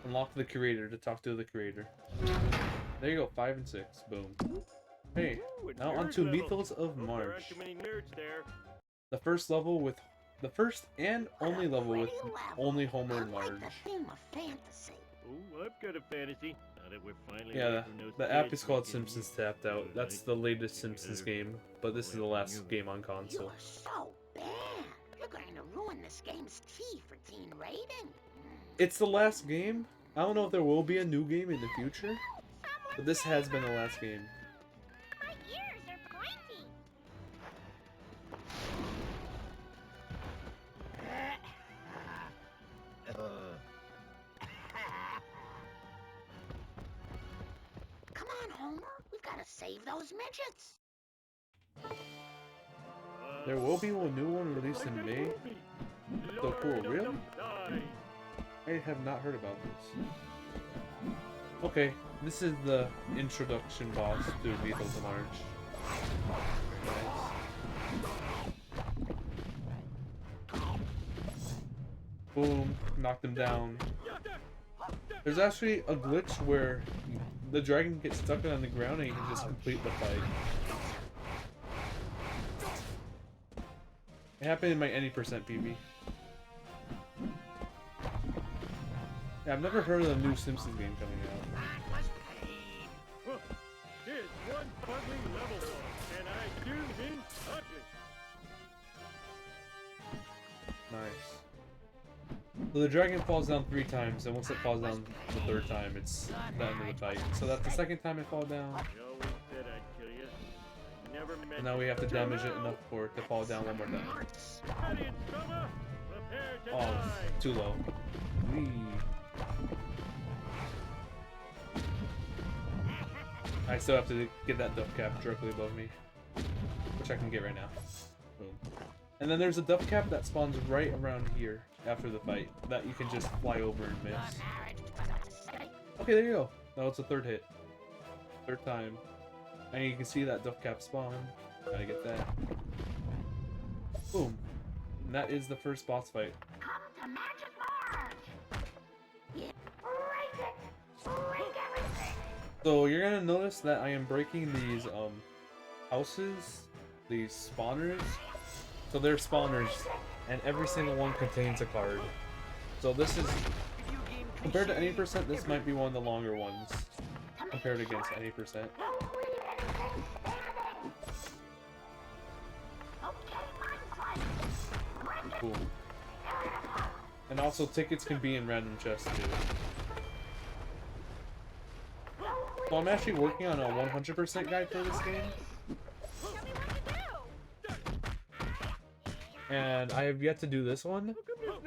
Springfield. creator, to talk to the creator. There you go, 5 and 6, boom. Hey, Ooh, it's now nerd onto level. Mythos of Hope there March. aren't too many nerds there. The first and only level with only Homer and Marge. The theme of fantasy. Oh, I've got a fantasy. Now that we're finally Yeah, away from those the app kids, is called we can Simpsons Tapped Out. That's the latest Simpsons game, but this is the last game on console. You're so bad. You're going to ruin this game's T for teen rating. It's the last game. I don't know if there will be a new game in the future, but this has been the last game. My ears are pointy. Come on, Homer. We've got to save those midgets. There will be a new one released in May. So cool, really? I have not heard about this. Okay, this is the introduction boss to Mythos of March. Nice. Boom, knocked him down. There's actually a glitch where the dragon gets stuck on the ground and you can just complete the fight. It happened in my any percent PB. Yeah, I've never heard of the new Simpsons game coming out. Huh. Here's one ugly level one, and I do mean ugly. Nice. So the dragon falls down 3 times, and once it falls down the 3rd time, it's the end of the fight. So that's the 2nd time it falls down, I always said I'd kill you. I never meant and now we have to damage it enough for it to fall down one more time. Ready in summer, prepare to Oh, die. it's too low. Whee. I still have to get that duff cap directly above me, which I can get right now. Boom. And then there's a duff cap that spawns right around here after the fight that you can just fly over and miss. Okay, there you go. That was the 3rd hit. 3rd time. And you can see that duff cap spawn. Gotta get that. Boom. And that is the first boss fight. Come to Magic Marge. Yeah, break it. Break everything. So you're gonna notice that I am breaking these houses, these spawners. So they're spawners, and every single one contains a card. So this is, compared to any percent, this might be one of the longer ones compared against any percent. Cool. And also tickets can be in random chests too. So I'm actually working on a 100% guide for this game. And I have yet to do this one,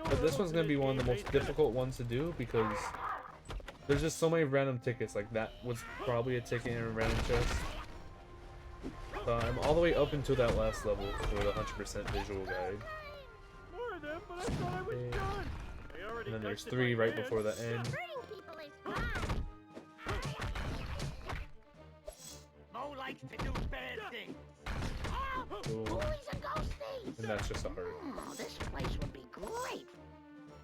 but this one's going to be one of the most difficult ones to do because there's just so many random tickets. Like that was probably a ticket in a random chest. So I'm all the way up into that last level with a 100% visual guide. More of them, but I thought I was done. I already And then there's touched it 3 by right hand. before the end. Hurting people is fun. Mo likes to do bad things. Help Boom. Ghoulies and ghosties! And that's just a heart. Oh, this place would be great.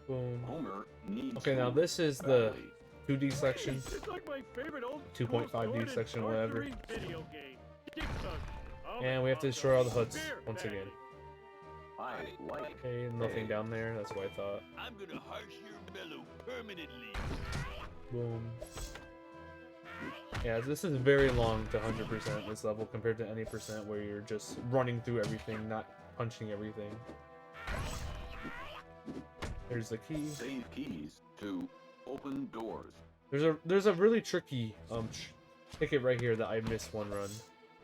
Boom. Homer needs Okay, now food this is the badly. 2D section. It's like my favorite old 2.5D section, whatever. video game. Dig Dug. And we have to destroy all the huts once again. I like Okay, nothing down there. That's what I thought. I'm gonna harsh your mellow permanently. Boom. Yeah, this is very long to 100% this level compared to any percent where you're just running through everything, not punching everything. There's the key. save keys to open doors. There's a really tricky ticket right here that I missed one run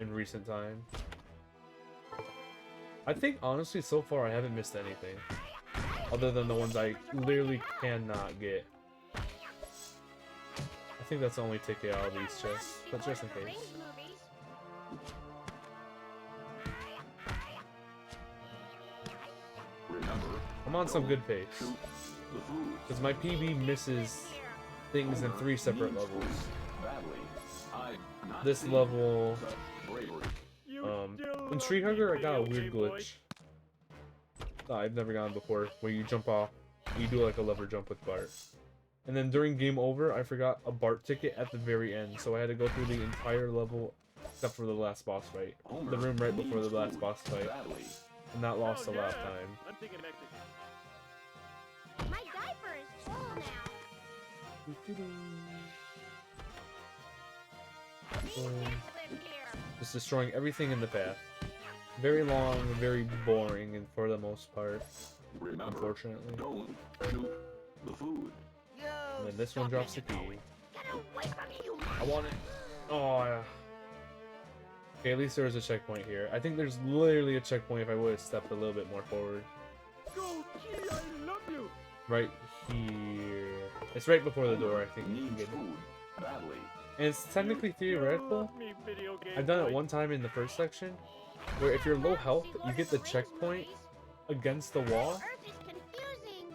in recent time. I think honestly so far I haven't missed anything other than the ones I literally cannot get. I think that's the only ticket out of these chests, but just in case. Remember, I'm on some good pace shoot the food because my PB misses things in 3 separate levels. badly. I've not This seen level, such bravery. in Tree Hugger, I got a weird glitch. I've never gotten before, where you jump off, you do like a lever jump with Bart. And then during Game Over, I forgot a Bart ticket at the very end, so I had to go through the entire level except for the last boss fight. Homer The room right before the needs last food boss fight, badly. and that lost a Oh, lot of yeah. time. I'm thinking Mexican. My diaper is full now. Boom. Cats live here. Just destroying everything in the path. Very long, very boring, and for the most part, Remember, unfortunately. don't shoot the food. And then this one drops the key. Get away from me, you I want it. Oh, yeah. Okay, at least there was a checkpoint here. I think there's literally a checkpoint if I would have stepped a little bit more forward. Go, Kitty, I love you. Right here. It's right before the door, I think you can Needs get it. food badly. And it's technically You theoretical. love me, video game I've done it boy. one time in the first section, where if you're low health, you get the checkpoint against the wall, Earth is confusing.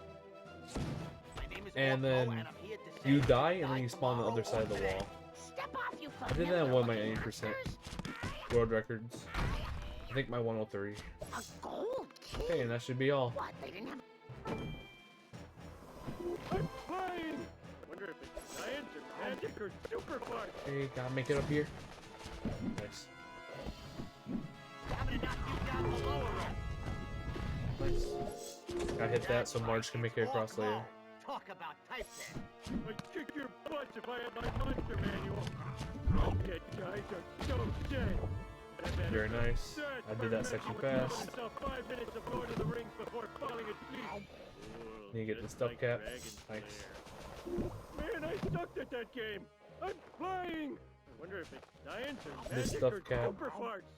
My name is and Orko, then and I'm here to say you that die, you and then you spawn on the other side of the wall. Step off, you I did that in one of my 80% world records. I think my 103. A gold key? Okay, and that should be all. What? They didn't have... I'm flying. I wonder if it's science or magic or super fart. Hey, gotta make it up here. Nice. I'm gonna knock you down below her. Nice. Gotta hit that so Marge can make it across later. Talk about typing. I'd kick your butts if I had my monster manual. You guys are so dead. Very nice. I did that section fast. 5 minutes of Lord of the Rings before falling asleep. Then you get the Just stuff like cap. Dragon's Nice. Lair. Man, I sucked at that game. I'm flying. Wonder if it's science or This magic stuff or cap. super farts.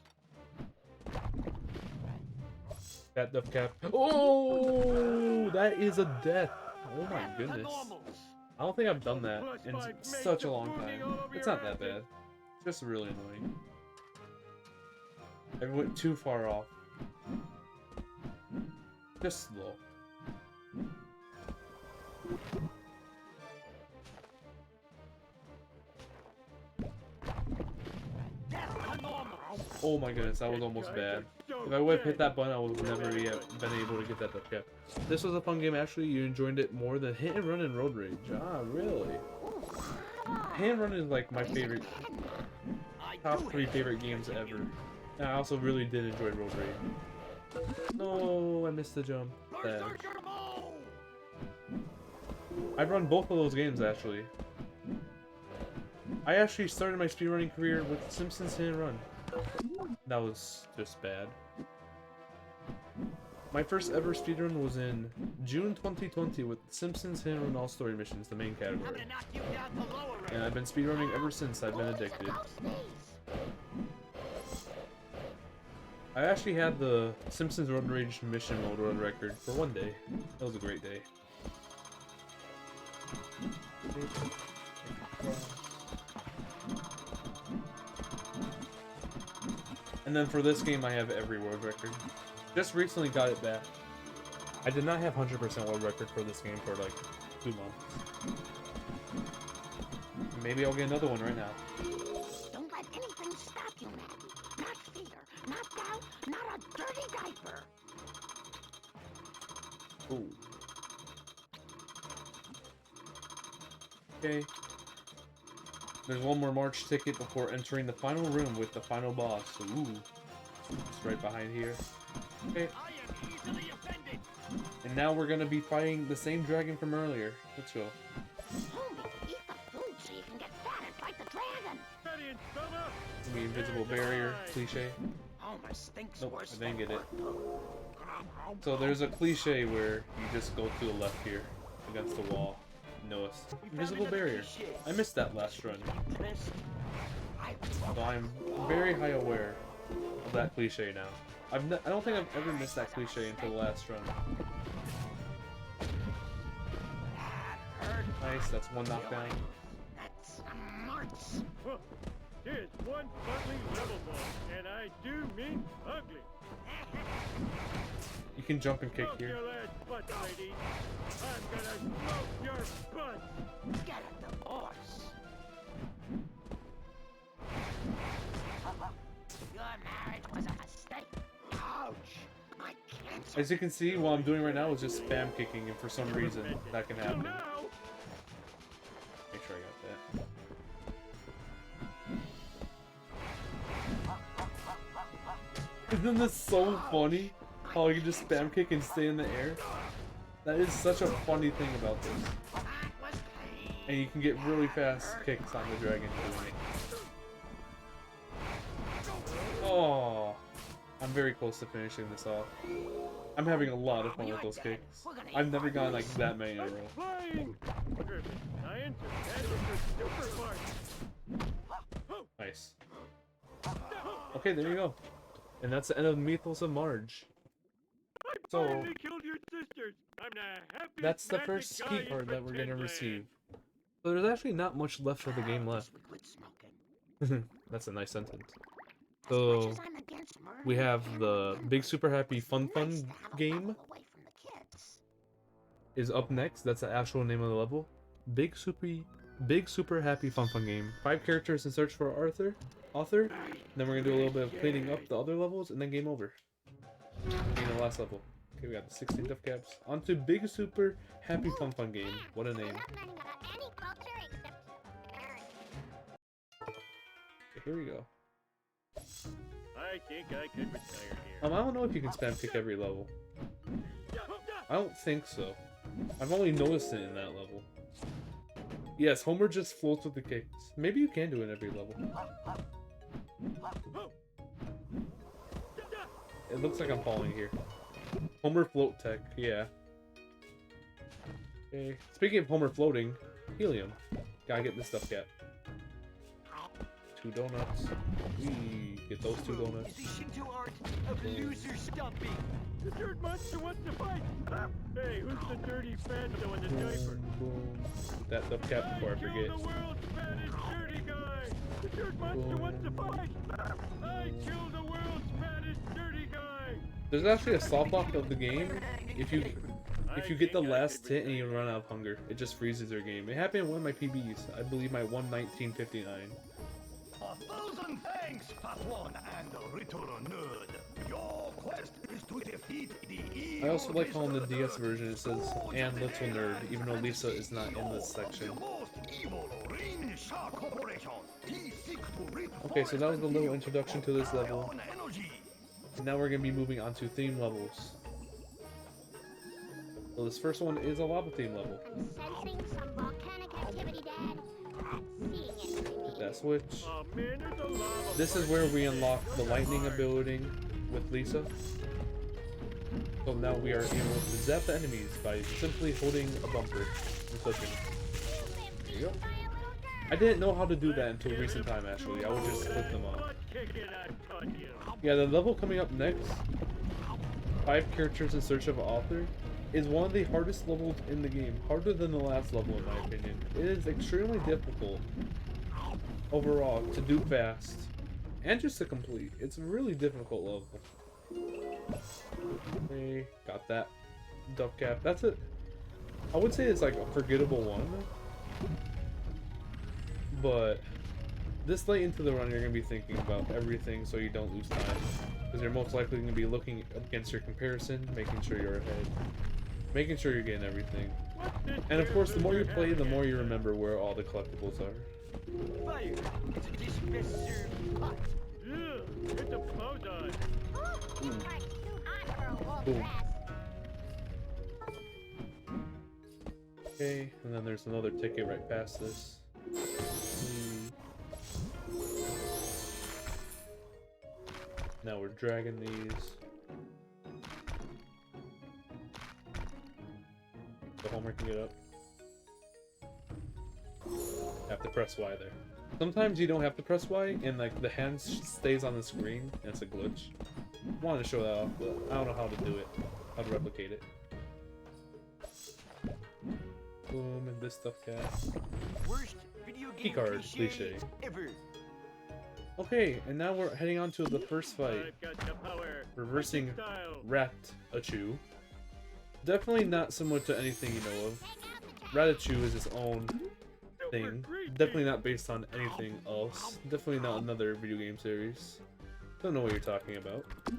That duff cap. Oh, that is a death. Oh my goodness. I don't think I've done that in such a long time. It's not that bad. It's just really annoying. I went too far off. Just slow. Oh my goodness, that was almost bad. If I would have hit that button, I would have never yet been able to get that duck cap. This was a fun game, actually. You enjoyed it more than Hit and Run and Road Rage. Ah, really? Hit and Run is like my favorite, top 3 favorite games ever. And I also really did enjoy Road Rage. No, I missed the jump. Sad. I've run both of those games, actually. I actually started my speedrunning career with Simpsons Hit and Run. That was just bad. My first ever speedrun was in June 2020 with Simpsons Hit and Run All Story Missions, the main category. And I've been speedrunning ever since I've been addicted. I actually had the Simpsons Road Rage mission mode world record for one day. That was a great day. And then for this game, I have every world record. Just recently got it back. I did not have 100% world record for this game for like 2 months. Maybe I'll get another one right now. Don't let anything stop you, man. Not fear, not doubt, not Ooh. Okay. There's one more March ticket before entering the final room with the final boss. Ooh. It's right behind here. Okay. I am easily offended. And now we're gonna be fighting the same dragon from earlier. Let's go. Homie, eat the food so you can get fat and fight the dragon. Ready and summer. The invisible barrier cliche. Homer stinks Nope, worse I didn't than get it. Porto. So there's a cliche where you just go to the left here against the wall. Notice. Invisible barrier. I missed that last run. So I'm very high aware of that cliche now. I don't think I've ever missed that cliche until the last run. Nice, that's one knockdown. That's smarts. Huh. Here's one ugly level boss, and I do mean ugly. You can jump and kick Smoke here. your last butt, lady. I'm gonna smoke your butt. Get at the boss. Your marriage was a mistake. Ouch. My cancer. As you can see, what I'm doing right now is just spam kicking, and for some reason that can Till happen. now, Make sure I got that. Isn't this so funny? How you can just spam kick and stay in the air? That is such a funny thing about this. That was pain. And you can get really fast kicks on the dragon doing it. Oh, I'm very close to finishing this off. I'm having a lot of fun with those kicks. I've never gone like that many in a row. flying. Perfect. Science and magic are super smart. Nice. Okay, there you go. And that's the end of Mythos of Marge. I So, finally killed your sisters. I'm the happiest that's the magic first guy ski in card that we're Pretend gonna Land. receive. So there's actually not much left of the game left. We quit smoking. That's a nice sentence. As much So as I'm against murder, we have and the remember, Big Super Happy it's Fun nice Fun to have a game level away from the kids. is up next. That's the actual name of the level. Big Super Happy Fun Fun game. 5 characters in search for author. Then we're gonna do a little bit of cleaning up the other levels, and then game over. Being the last level. Okay, we got the 16 duff caps. On to Big Super Happy Fun Fun game. What a I name. love learning about any culture except American. Okay, here we go. I think I could retire here. I don't know if you can spam kick every level. I don't think so. I've only noticed it in that level. Yes, Homer just floats with the kicks. Maybe you can do it in every level. It looks like I'm falling here. Homer float tech, yeah. Okay. Speaking of Homer floating, helium. Gotta get this stuff cap. 2 donuts. Get those 2 donuts. The Shinto art of loser stomping. The dirt monster wants to fight. Hey, who's the dirty Fando in the diaper? Boom, boom. Get that stuff cap before I Kill forget. the world's fattest dirty guy. The dirt monster wants to fight. I killed the world's fattest dirty guy. There's actually a soft lock of the game. If you get the last hit and you run out of hunger, it just freezes your game. It happened in one of my PBs. I believe my 1:19:59. 1,000 thanks, Fat One and Return Nerd. Your quest is to defeat the evil I also like how in the DS version it says "and Little Nerd," even though Lisa is not in this section. Okay, so that was the little introduction to this level. And now we're gonna be moving on to theme levels. So this first one is a lava theme level. I'm sensing some volcanic activity, Dad. That's seeing it. Hit that switch. Oh man, there's a lava. This is where we unlock the lightning ability with Lisa. So now we are able to zap the enemies by simply holding a bumper and clicking. There you go. I didn't know how to do that until recent time actually. I would just click them off. Butt kicking, I taught you. Yeah, the level coming up next, 5 characters in search of author, is one of the hardest levels in the game. Harder than the last level in my opinion. It is extremely difficult overall to do fast and just to complete. It's a really difficult level. Okay, got that duff cap. That's it. I would say it's like a forgettable one, but this late into the run you're going to be thinking about everything so you don't lose time, because you're most likely going to be looking against your comparison, making sure you're ahead. Making sure you're getting everything. What's this And of here course, the more you loser play, the having more here? you remember where all the collectibles are. Fire! It's a dish best served hot. Yeah, it's a boson. Ooh, it's too hot for a wool Boom. dress. Okay, and then there's another ticket right past this. Now we're dragging these. The Homer can get up. Have to press Y there. Sometimes you don't have to press Y, and like the hand stays on the screen, and it's a glitch. Wanted to show that off, but I don't know how to do it. How to replicate it. Boom, and this stuff cast. Worst video game Keycard cliche. ever. Okay, and now we're heading on to the first fight. I've got the power. Reversing Style. Rat-a-Chew. Definitely not similar to anything you know of. Rat-a-Chew is its own thing. Definitely not based on anything else. Definitely not another video game series. Don't know what you're talking about. Take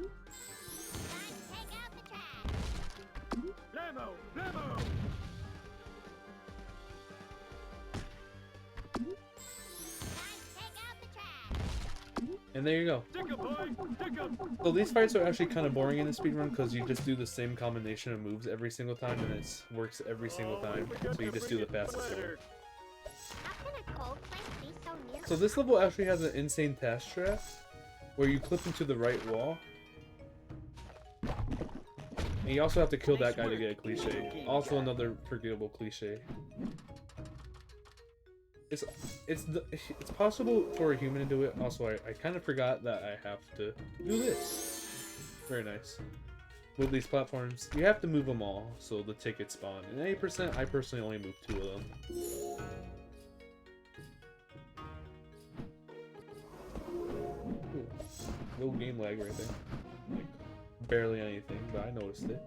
out the trash. Blammo! Blammo! Take out the trash. And there you go. Stick 'em, boy! Stick 'em! So these fights are actually kind of boring in the speedrun because you just do the same combination of moves every single time and it works every single time. So you just do the fastest one. How can a cold place be so near? So this level actually has an insane task trap where you clip into the right wall. And you also have to kill that guy to get a cliche. Also another forgettable cliche. It's possible for a human to do it. Also, I kind of forgot that I have to do this. Very nice. Move these platforms. You have to move them all so the tickets spawn. And 80%, I personally only move 2 of them. Ooh, little game lag right there. Like, barely anything, but I noticed it.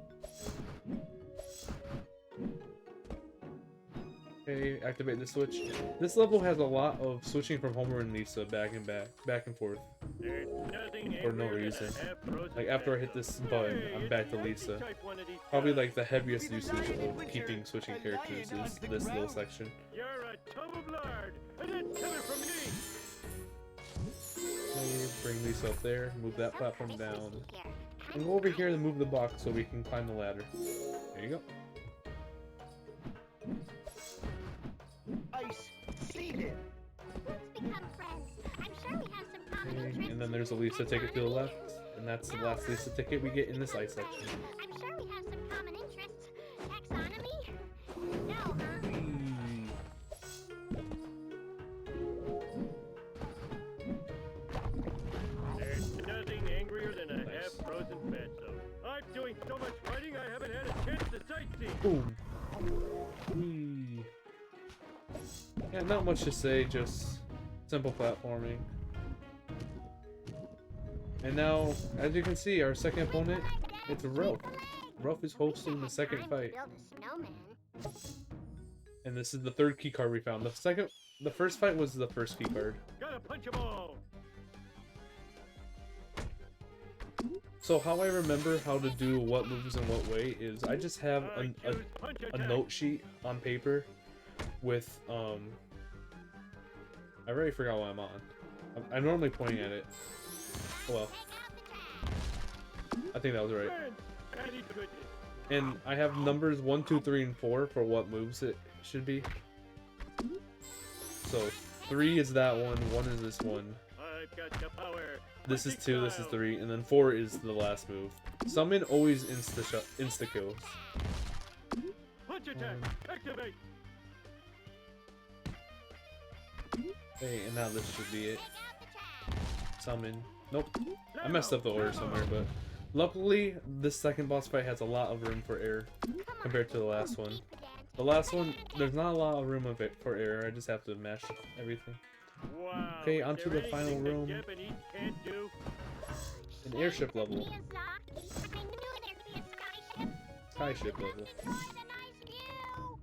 Okay, activate the switch. This level has a lot of switching from Homer and Lisa back and forth. There's nothing For no angrier than a reason. half-frozen Like after I hit pencil. this button, Hey, I'm it's back to the Lisa. anti-type one of these Probably guys. like the heaviest usage of keeping switching characters is this little section. You're a tub of lard, and it's coming from me. Okay, bring Lisa up there, move that platform down. Here. And go over here and move the box so we can climb the ladder. There you go. Ice seeded. Let's become friends. I'm sure we have some common Okay, interests. and then there's a Lisa ticket to the left. And that's the last Lisa ticket we get in this ice section. I'm sure we have some common interests. Taxonomy? No, huh? There's nothing angrier than a Nice. half-frozen pencil. I'm doing so much fighting I haven't had a chance to sightsee. Boom. Whee. Yeah, not much to say, just simple platforming. And now, as you can see, our second opponent, it's Ralph. Ralph is hosting the second fight. Build a snowman. And this is the third key card we found. The first fight was the first key card. Gotta punch 'em all. So how I remember how to do what moves in what way is I just have I choose punch a attack. note sheet on paper with I already forgot what I'm on. I'm normally pointing at it. Oh well, I think that was right. Friends, I need to witness. And I have numbers 1, 2, 3, and 4 for what moves it should be. So 3 is that one, 1 is this one, I've got the power. this is 2, this is Projectile. 3, and then 4 is the last move. Summon always insta kills. Punch attack. Activate. Okay, and now this should be it. Summon. Nope. I messed up the order somewhere, but luckily this second boss fight has a lot of room for error compared to the last one. The last one, there's not a lot of room for error. I just have to mash everything. Wow. Okay, is onto there the final anything that room. Japanese can't do? An airship level. Miyazaki, I knew there'd be a skyship. Skyship level. What a nice view.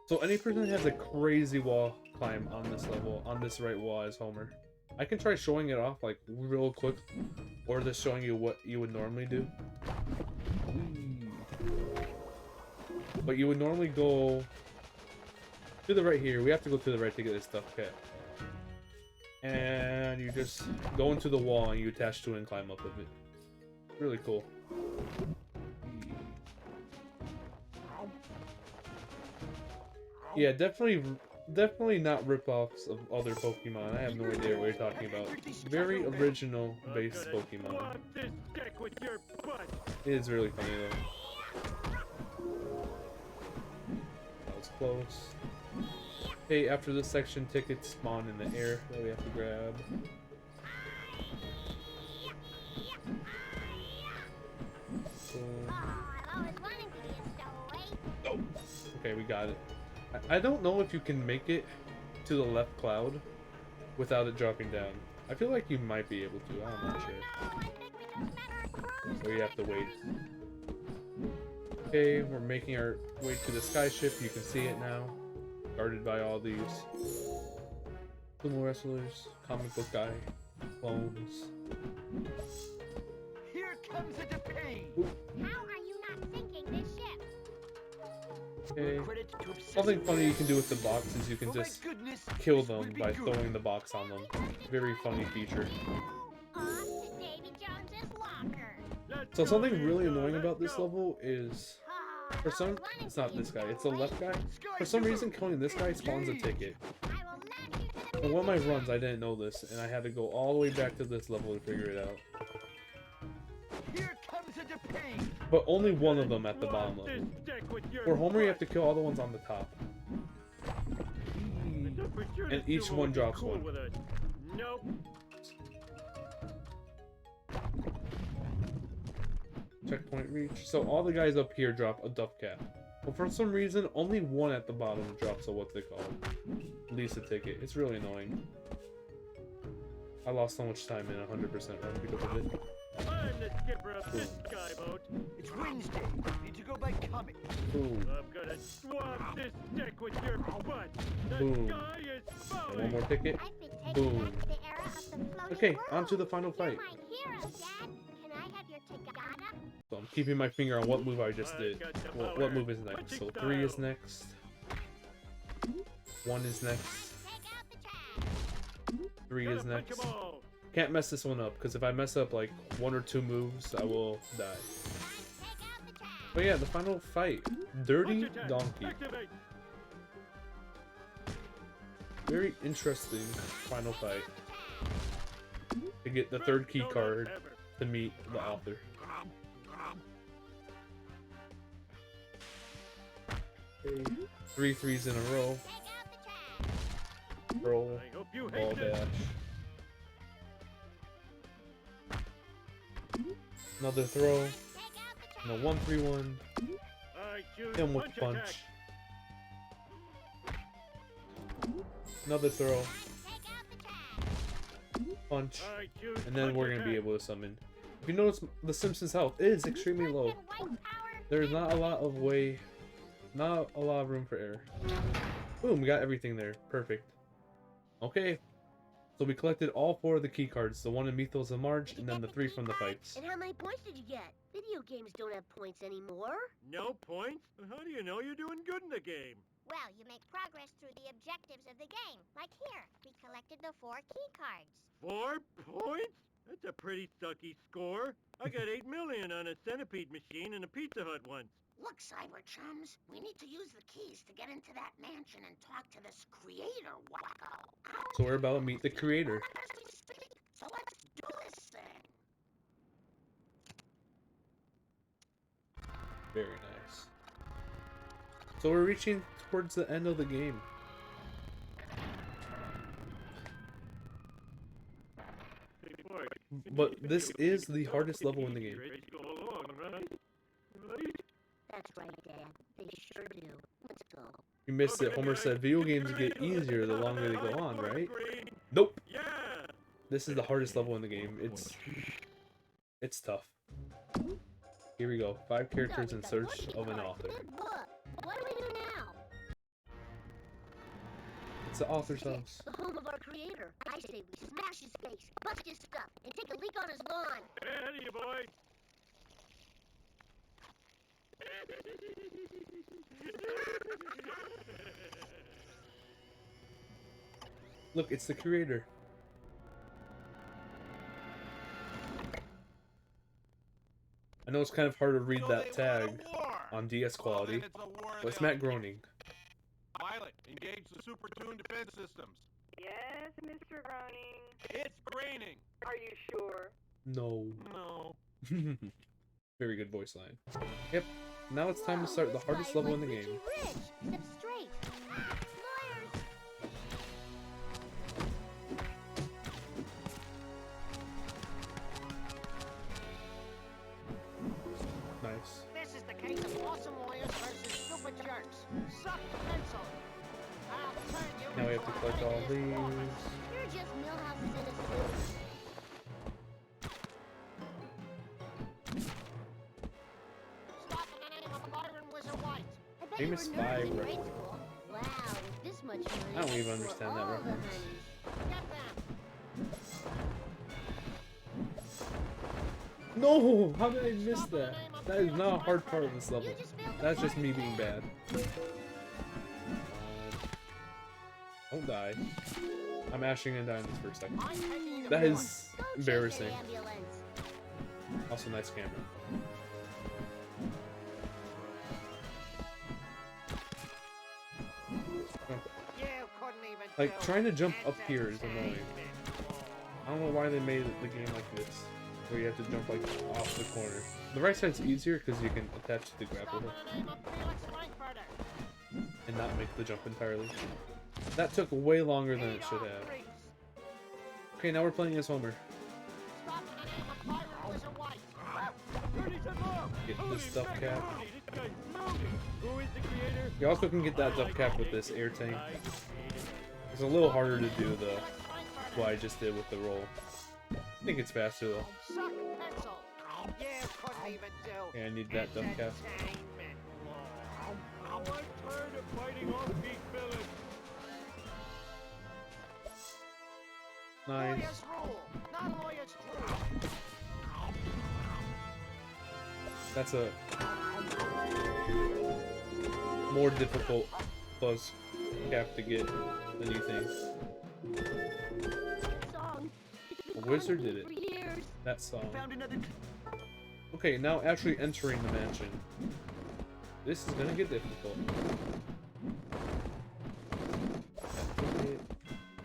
So any person has a crazy wall climb on this level, on this right wall as Homer. I can try showing it off like real quick, or just showing you what you would normally do. Whee. But you would normally go to the right here. We have to go to the right to get this stuff cat. And you just go into the wall and you attach to it and climb up of it. Really cool. Yeah, definitely not rip-offs of other Pokemon. I have no idea what you're talking about. Very original based Pokemon. Swap this deck with your butt. It is really funny though. That was close. Hey, after this section, tickets spawn in the air that we have to grab. Boom. I've always wanted to be a stowaway. Oh. Okay, we got it. I don't know if you can make it to the left cloud without it dropping down. I feel like you might be able to. I'm not sure. No, I think we just met our crows. So you have to wait. Okay, we're making our way to the sky ship. You can see it now. Guarded by all these sumo wrestlers, comic book guy, clones. Here comes a pain. How are you not sinking this ship? Okay. Something funny you can do with the box is you can just kill them by throwing the box on them. Very funny feature. Off to Davy Jones's locker. So something really annoying about this level is, for some, it's not this guy, it's the left guy. For some reason, killing this guy spawns a ticket. I will match you to the In one of my runs, I didn't know this, and I had to go all the way back to this level to figure it out. Here comes a pain. But only one of them at the bottom level. For Homer, you have to kill all the ones on the top. And each one drops one. Nope. Checkpoint reach. So all the guys up here drop a duff cap. But for some reason, only one at the bottom drops a what they call Lisa ticket. It's really annoying. I lost so much time in a 100% run because of it. I'm the skipper of this skyboat. It's Wednesday. Need to go by comic. Boom. I'm gonna swap this deck with your butt. The Boom. sky is And falling. one more ticket. I've been taken Boom. back to the era of the floating Okay, world. on to the final fight. You're my hero, Dad. Can I have your Tagada? So I'm keeping my finger on what move I just did. What move is next? So 3 is next. 1 is next. Take out the trash. 3 Gotta is punch next. 'em all. Can't mess this one up, because if I mess up like 1 or 2 moves, I will die. Take out the trash. But yeah, the final fight. Dirty Punch attack. Donkey. Activate. Very interesting final fight. To get the 3rd key Don't card ever. to meet the author. Okay. 3 threes in a row. Take out the trash. Roll. I hope you Ball hate this. dash. Another throw. Take out the trash. And a 1-3-1. I choose And with punch punch. attack. Another throw. Take out the trash. Punch. I choose And then punch we're gonna be attack. able to summon. If you notice, the Simpsons' health is extremely low. White power. There's not a lot of room for error. Boom, we got everything there. Perfect. Okay. So we collected all 4 of the key cards, the 1 in Mythos and Marge, and then the 3 from the fights. And how many points did you get? Video games don't have points anymore. No points? How do you know you're doing good in the game? Well, you make progress through the objectives of the game. Like here, we collected the 4 key cards. 4 points? That's a pretty sucky score. I got 8 million on a centipede machine in a Pizza Hut once. Look, Cyber Chums, we need to use the keys to get into that mansion and talk to this creator wacko. So we're about to meet the creator. As we speak, so let's do this thing. Very nice. So we're reaching towards the end of the game. Hey, boy, But this is the hardest level in the game. race go along, right? Right? That's right, Dad. They sure do. Let's go. You missed it. Homer said video games get easier the longer they go on, right? Green. Nope. Yeah. This is the hardest level in the game. It's tough. Here we go. 5 characters in search of an author. What do we do now? It's the author's house. The home of our creator. I say we smash his face, bust his stuff, and take a leak on his lawn. Ahead of you, boy. Look, it's the creator. I know it's kind of hard to read that tag on DS quality, but it's Matt Groening. Pilot, engage the super tuned defense systems. Yes, Mr. Groening. It's raining. Are you sure? No. No. Very good voice line. Yep. Now it's time to start the hardest level in the game. Step straight. Lawyers. Nice. This is the case of awesome lawyers versus stupid jerks. Suck pencil. I'll turn you Now we have to collect all these. You're just Millhouses in a suit. Stop in the name of Byron Wizard White. I bet Famous you were nerds five in grade reference. school. Wow, with this much money. I don't even for understand that all the reference. honeys. Get them. No! How did I miss that? That is not a hard part of this level. You just failed the That's just part me being bad. Don't die. I'm actually gonna die in this for a second. I'm taking you to That court. is Go chase embarrassing. the ambulance. Also, nice camera. You couldn't even Like, do trying to jump it. up here is annoying. I don't know why they made the game like this, where you have to jump like off the corner. The right side's easier because you can attach to the grapple Stop hook in the name of Felix Frankfurter. and not make the jump entirely. That took way longer than it should have. Creeps. Okay, now we're playing as Homer. Stop in the name of Byron Wizard White. Bernie said no. Get Holy this stuff cap. macaroni, this guy's moving. Who is the creator? You also can get that duck cap with this air tank. It's a little harder to do though, what I just did with the roll. I think it's faster though. Suck pencil. You couldn't even do Yeah, I need that duck cap. entertainment. I'm tired of fighting off-beat villains. Nice. Lawyers rule, not lawyers rule. That's a more difficult buzz cap to get than you think. Song. It's been A wizard calling did me it. for years. That song. Found another. Okay, now actually entering the mansion. This is gonna get difficult.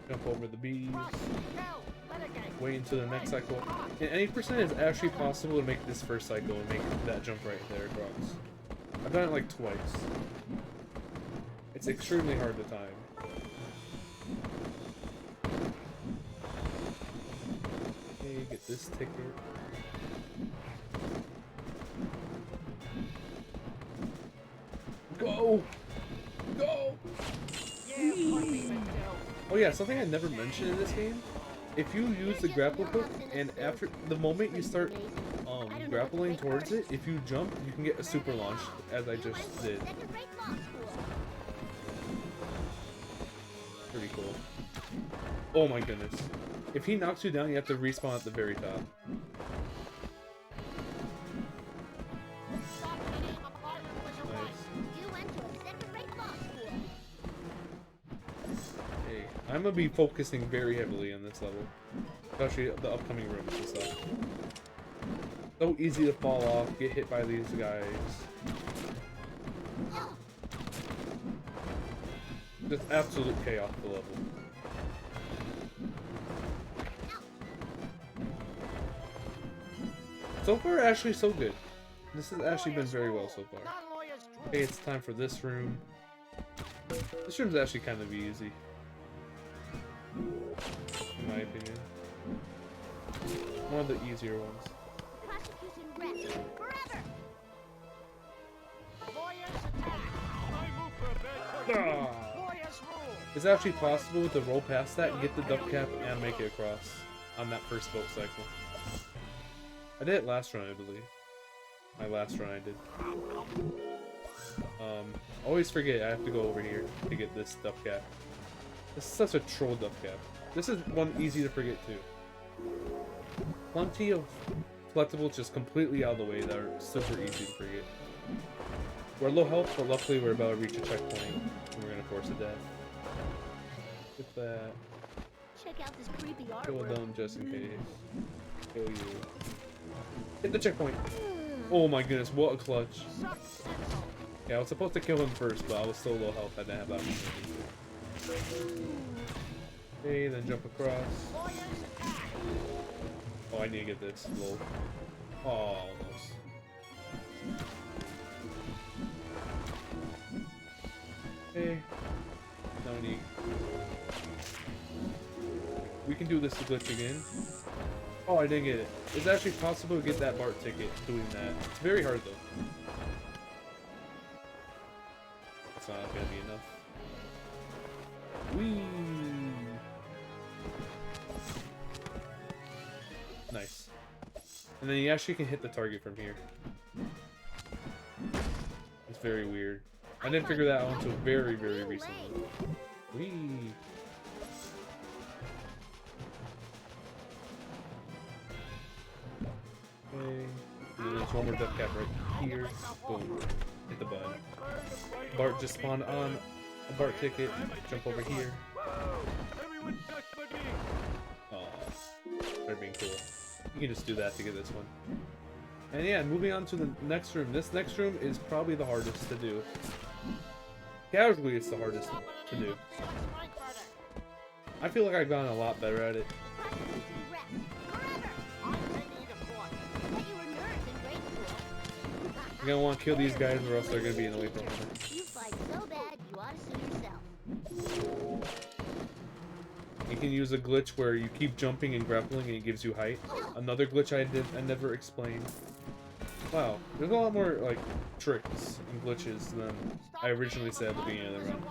Jump over the bees. Cross, go, litigate. Wait until the next cycle. In any percent, it's actually possible to make this first cycle and make that jump right there across. I've done it like twice. It's extremely hard to time. Okay, get this ticket. Go! Go! You couldn't even do. Oh yeah, something I never mentioned in this game. If you use the grapple hook, and after the moment you start grappling towards it, if you jump, you can get a super launch, as I just did. Second-rate law school. Pretty cool. Oh my goodness. If he knocks you down, you have to respawn at the very top. Stop in the name of Byron Wizard White. Nice. You went to a second-rate law school. Hey, I'm gonna be focusing very heavily on this level. Especially the upcoming rooms and stuff. So easy to fall off, get hit by these guys. Just absolute chaos the level. So far, actually so good. This has actually been very well so far. Not lawyers rule. Okay, it's time for this room. This room's actually kind of easy. In my opinion. One of the easier ones. Prosecution rests forever. Lawyers attack. I move for a bad coach. Ah! Lawyers rule. It's actually possible to roll past that, get the duck cap, and make it across on that first boat cycle. I did it last run, I believe. My last run I did. Always forget I have to go over here to get this duck cap. This is such a troll duck cap. This is one easy to forget too. Plenty of collectibles just completely out of the way that are super easy to forget. We're low health, but luckily we're about to reach a checkpoint and we're gonna force a death. Get that. check out this creepy Kill artwork. them just in case. Kill you. Hit the checkpoint. Oh my goodness, what a clutch. Yeah, I was supposed to kill him first, but I was so low health I didn't have that opportunity. Okay, then jump across. Oh, I need to get this. Low. Oh, almost. Okay. Now we need... We can do this glitch again. Oh, I didn't get it. It's actually possible to get that BART ticket doing that. It's very hard though. It's not gonna be enough. Whee! Nice. And then you actually can hit the target from here. It's very weird. I didn't figure that out until very, very recently. Whee! Okay. And then there's one more death cap right here. Boom. Hit the button. Bart just spawned on a BART ticket. Jump over here. Everyone duck but me. Aw. They're being cool. You can just do that to get this one. And yeah, moving on to the next room. This next room is probably the hardest to do. Casually, it's the hardest to do. I feel like I've gotten a lot better at it. You're gonna want to kill these guys or else they're gonna be in the way from me. You fight so bad, you ought to sue yourself. You can use a glitch where you keep jumping and grappling and it gives you height. Another glitch I never explained. Wow, there's a lot more like tricks and glitches than I originally said at the beginning of the run.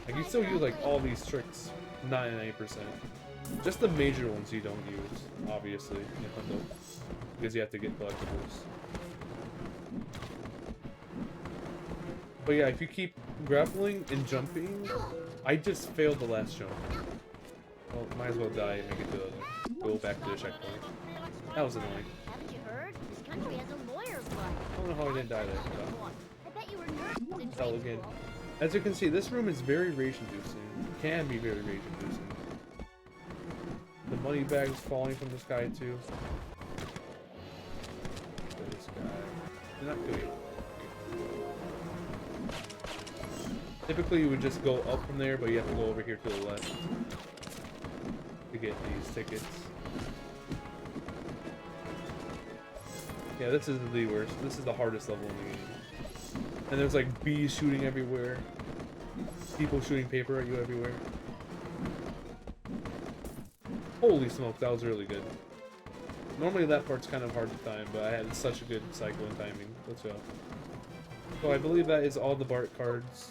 Like you still use like all these tricks, 99%. Just the major ones you don't use, obviously, because you have to get collectibles. But yeah, if you keep grappling and jumping, I just failed the last jump. Well, might as well die and make it to go back to the checkpoint. That was annoying. Haven't you heard? This country has a lawyer's life. I don't know how I didn't die there. I bet you were nervous in Tell grade again. school. As you can see, this room is very rage-inducing. Can be very rage-inducing. The money bag is falling from the sky too. This guy. They're not doing. Typically, you would just go up from there, but you have to go over here to the left to get these tickets. Yeah, this is the worst. This is the hardest level in the game. And there's like bees shooting everywhere. People shooting paper at you everywhere. Holy smoke, that was really good. Normally that part's kind of hard to time, but I had such a good cycle and timing. Let's go. So I believe that is all the BART cards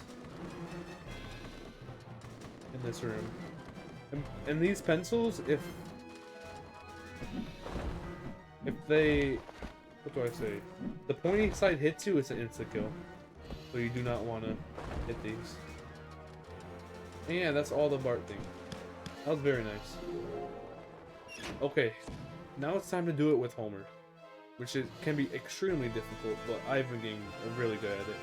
in this room. And these pencils, if they, what do I say? The pointy side hits you, it's an insta kill. So you do not want to hit these. And yeah, that's all the BART thing. That was very nice. Okay, now it's time to do it with Homer, which can be extremely difficult, but I've been getting really good at it.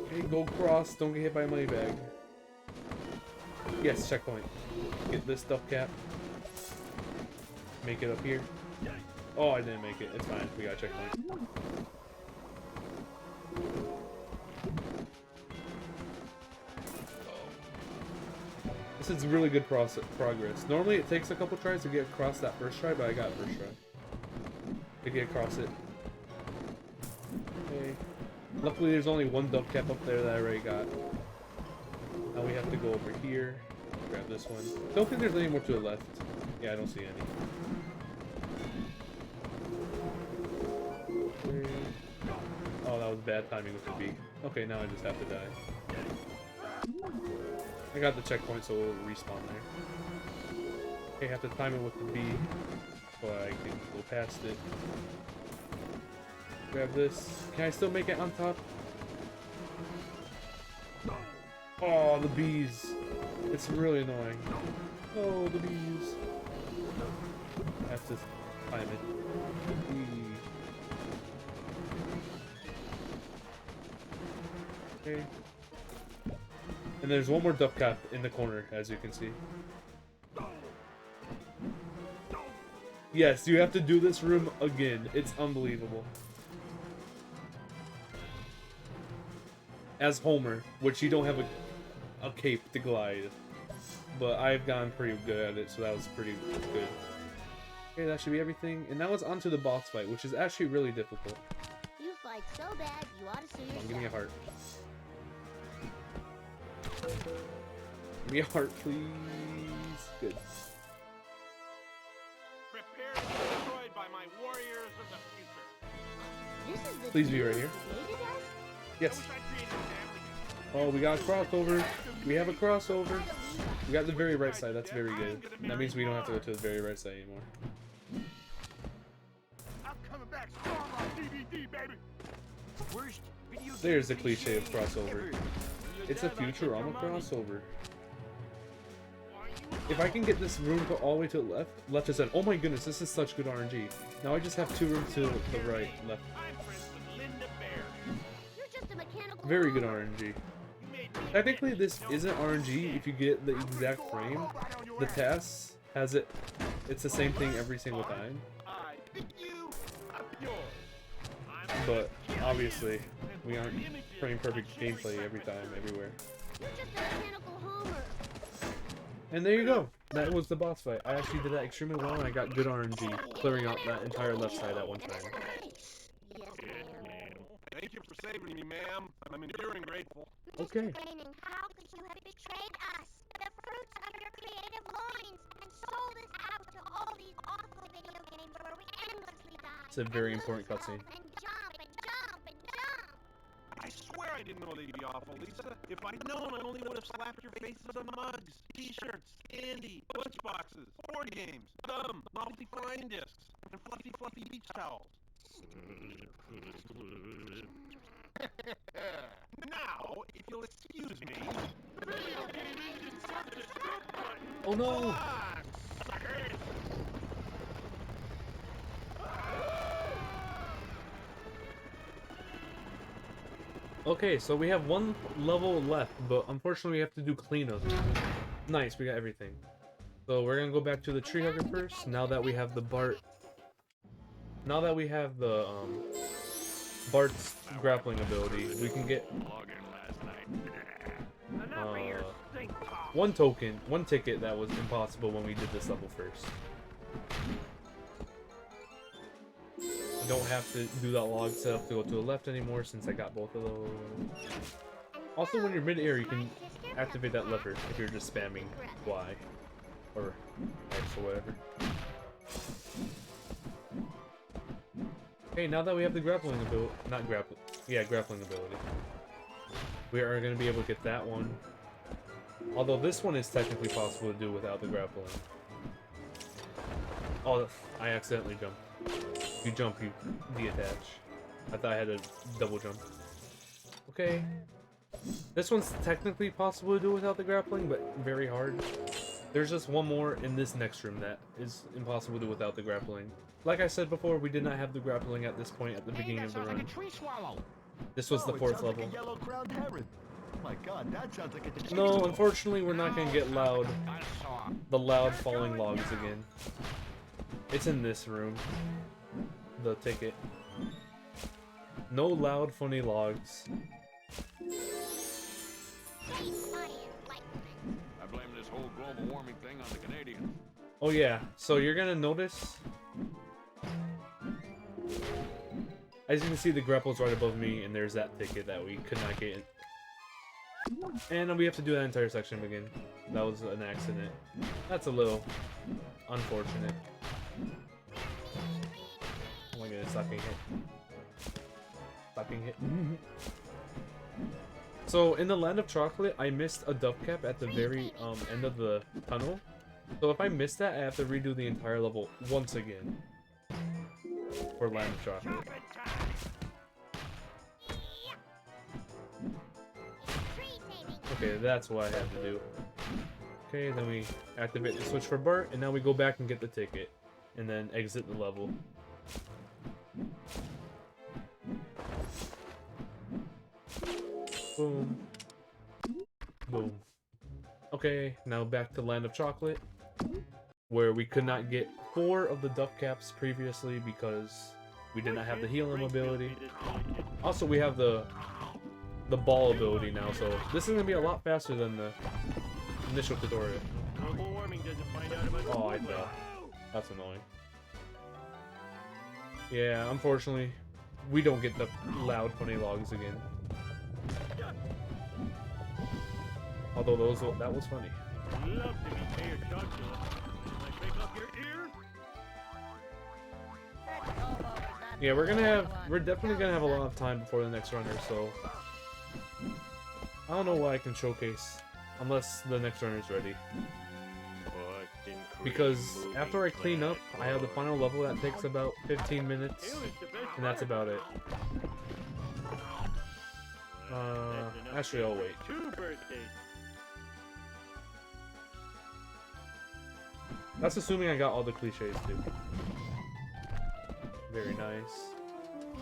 Okay, go cross, don't get hit by a money bag. Yes, checkpoint. Get this stuff cap. Make it up here. Oh, I didn't make it. It's fine. We got a checkpoint. This is really good progress. Normally it takes a couple tries to get across that first try, but I got first try to get across it. Okay. Luckily there's only one dub cap up there that I already got. Now we have to go over here. Grab this one. Don't think there's any more to the left. Yeah, I don't see any. Okay. Oh, that was bad timing with the B. Okay, now I just have to die. I got the checkpoint, so we'll respawn there. Okay, have to time it with the B so I can go past it. Grab this. Can I still make it on top? Oh, the bees. It's really annoying. Oh, the bees. I have to time it. Okay. And there's one more duck cap in the corner, as you can see. Yes, you have to do this room again. It's unbelievable. As Homer, which you don't have a cape to glide. But I've gotten pretty good at it, so that was pretty good. Okay, that should be everything. And now it's on to the boss fight, which is actually really difficult. You fight so bad, you ought to sue yourself. Give me a heart. Give me a heart, please. Good. Prepare to be destroyed by my warriors of the future. This is the Please be dude right here. who created us? Yes. I created a family. Oh, we got a crossover. We have a crossover. We got the very right side. That's very good. That means we don't have to go to the very right side anymore. I'm coming back strong on DVD, baby. Worst video game There's the cliche of crossover. ever. It's a Futurama crossover. If I can get this room to all the way to the left is at. Oh my goodness, this is such good RNG. Now I just have 2 rooms to the right, left. I'm friends with Linda Bear. You're just a mechanical Very good robot. RNG. You made me Technically, this isn't RNG if you get the exact frame. The TAS has it. It's the same thing every single time. I pick you up yours. But obviously, we aren't frame perfect gameplay every time, everywhere. You're just a mechanical homer. And there you go. That was the boss fight. I actually did that extremely well, and I got good RNG, clearing out that entire left side at one time. Nice. Yes, ma'am. Thank you for saving me, ma'am. I'm enduring grateful. Okay. Mr. Groening, how could you have betrayed us, the fruits of your creative loins, and sold us out to all these awful video games where we endlessly die? It's a very and important lose cutscene. hope And jump and jump and jump. I swear I didn't know they'd be awful, Lisa. If I'd known, I only would have slapped your faces on mugs, t-shirts, candy, lunchboxes, board games, novelty flying discs, and fluffy beach towels. Now, if you'll excuse me. Oh no! Ah, suckers! Okay, so we have 1 level left, but unfortunately we have to do cleanup. Nice, we got everything. So we're gonna go back to the tree hugger first, now that we have the Bart... Now that we have the, Bart's grappling ability, we can get, one ticket that was impossible when we did this level first. I don't have to do that log setup to go to the left anymore since I got both of those. Also, when you're mid-air, you can activate that lever if you're just spamming Y or X or whatever. Okay, now that we have the grappling ability, grappling ability, we are going to be able to get that one. Although this one is technically possible to do without the grappling. Oh, I accidentally jumped. You jump, you detach. I thought I had a double jump. Okay. This one's technically possible to do without the grappling, but very hard. There's just one more in this next room that is impossible to do without the grappling. Like I said before, we did not have the grappling at this point at the beginning of the run. tree swallow. This was the 4th level. Yellow-crowned heron. Oh my god, that sounds like a No, unfortunately, we're not gonna get the loud falling logs again. It's in this room. The ticket. No loud, funny logs. I blame this whole global warming thing on the Canadians. Oh yeah, so you're gonna notice... As you can see, the grapple's right above me, and there's that ticket that we could not get in. And we have to do that entire section again. That was an accident. That's a little unfortunate. Oh my goodness, stop being hit. Stop being hit. So, in the Land of Chocolate, I missed a dove cap at the very end of the tunnel. So if I miss that, I have to redo the entire level once again. For Land of Chocolate. Okay, that's what I have to do. Okay, then we activate the switch for Bart, and now we go back and get the ticket. And then exit the level. Boom. Boom. Okay, now back to Land of Chocolate, where we could not get 4 of the duck caps previously because we did not have the healing ability. Also, we have the ball ability now, so this is gonna be a lot faster than the initial tutorial. Global warming doesn't find out about Oh, I know. That's annoying. Yeah, unfortunately, we don't get the loud, funny logs again. Although that was funny. Love to be Mayor Chocolate. Can I pick up your ear? Yeah, we're definitely gonna have a lot of time before the next runner, so I don't know what I can showcase unless the next runner is ready. Because after I clean up, I have the final level that takes about 15 minutes, and that's about it. Actually, I'll wait. 2 birthdays. That's assuming I got all the cliches too. Very nice.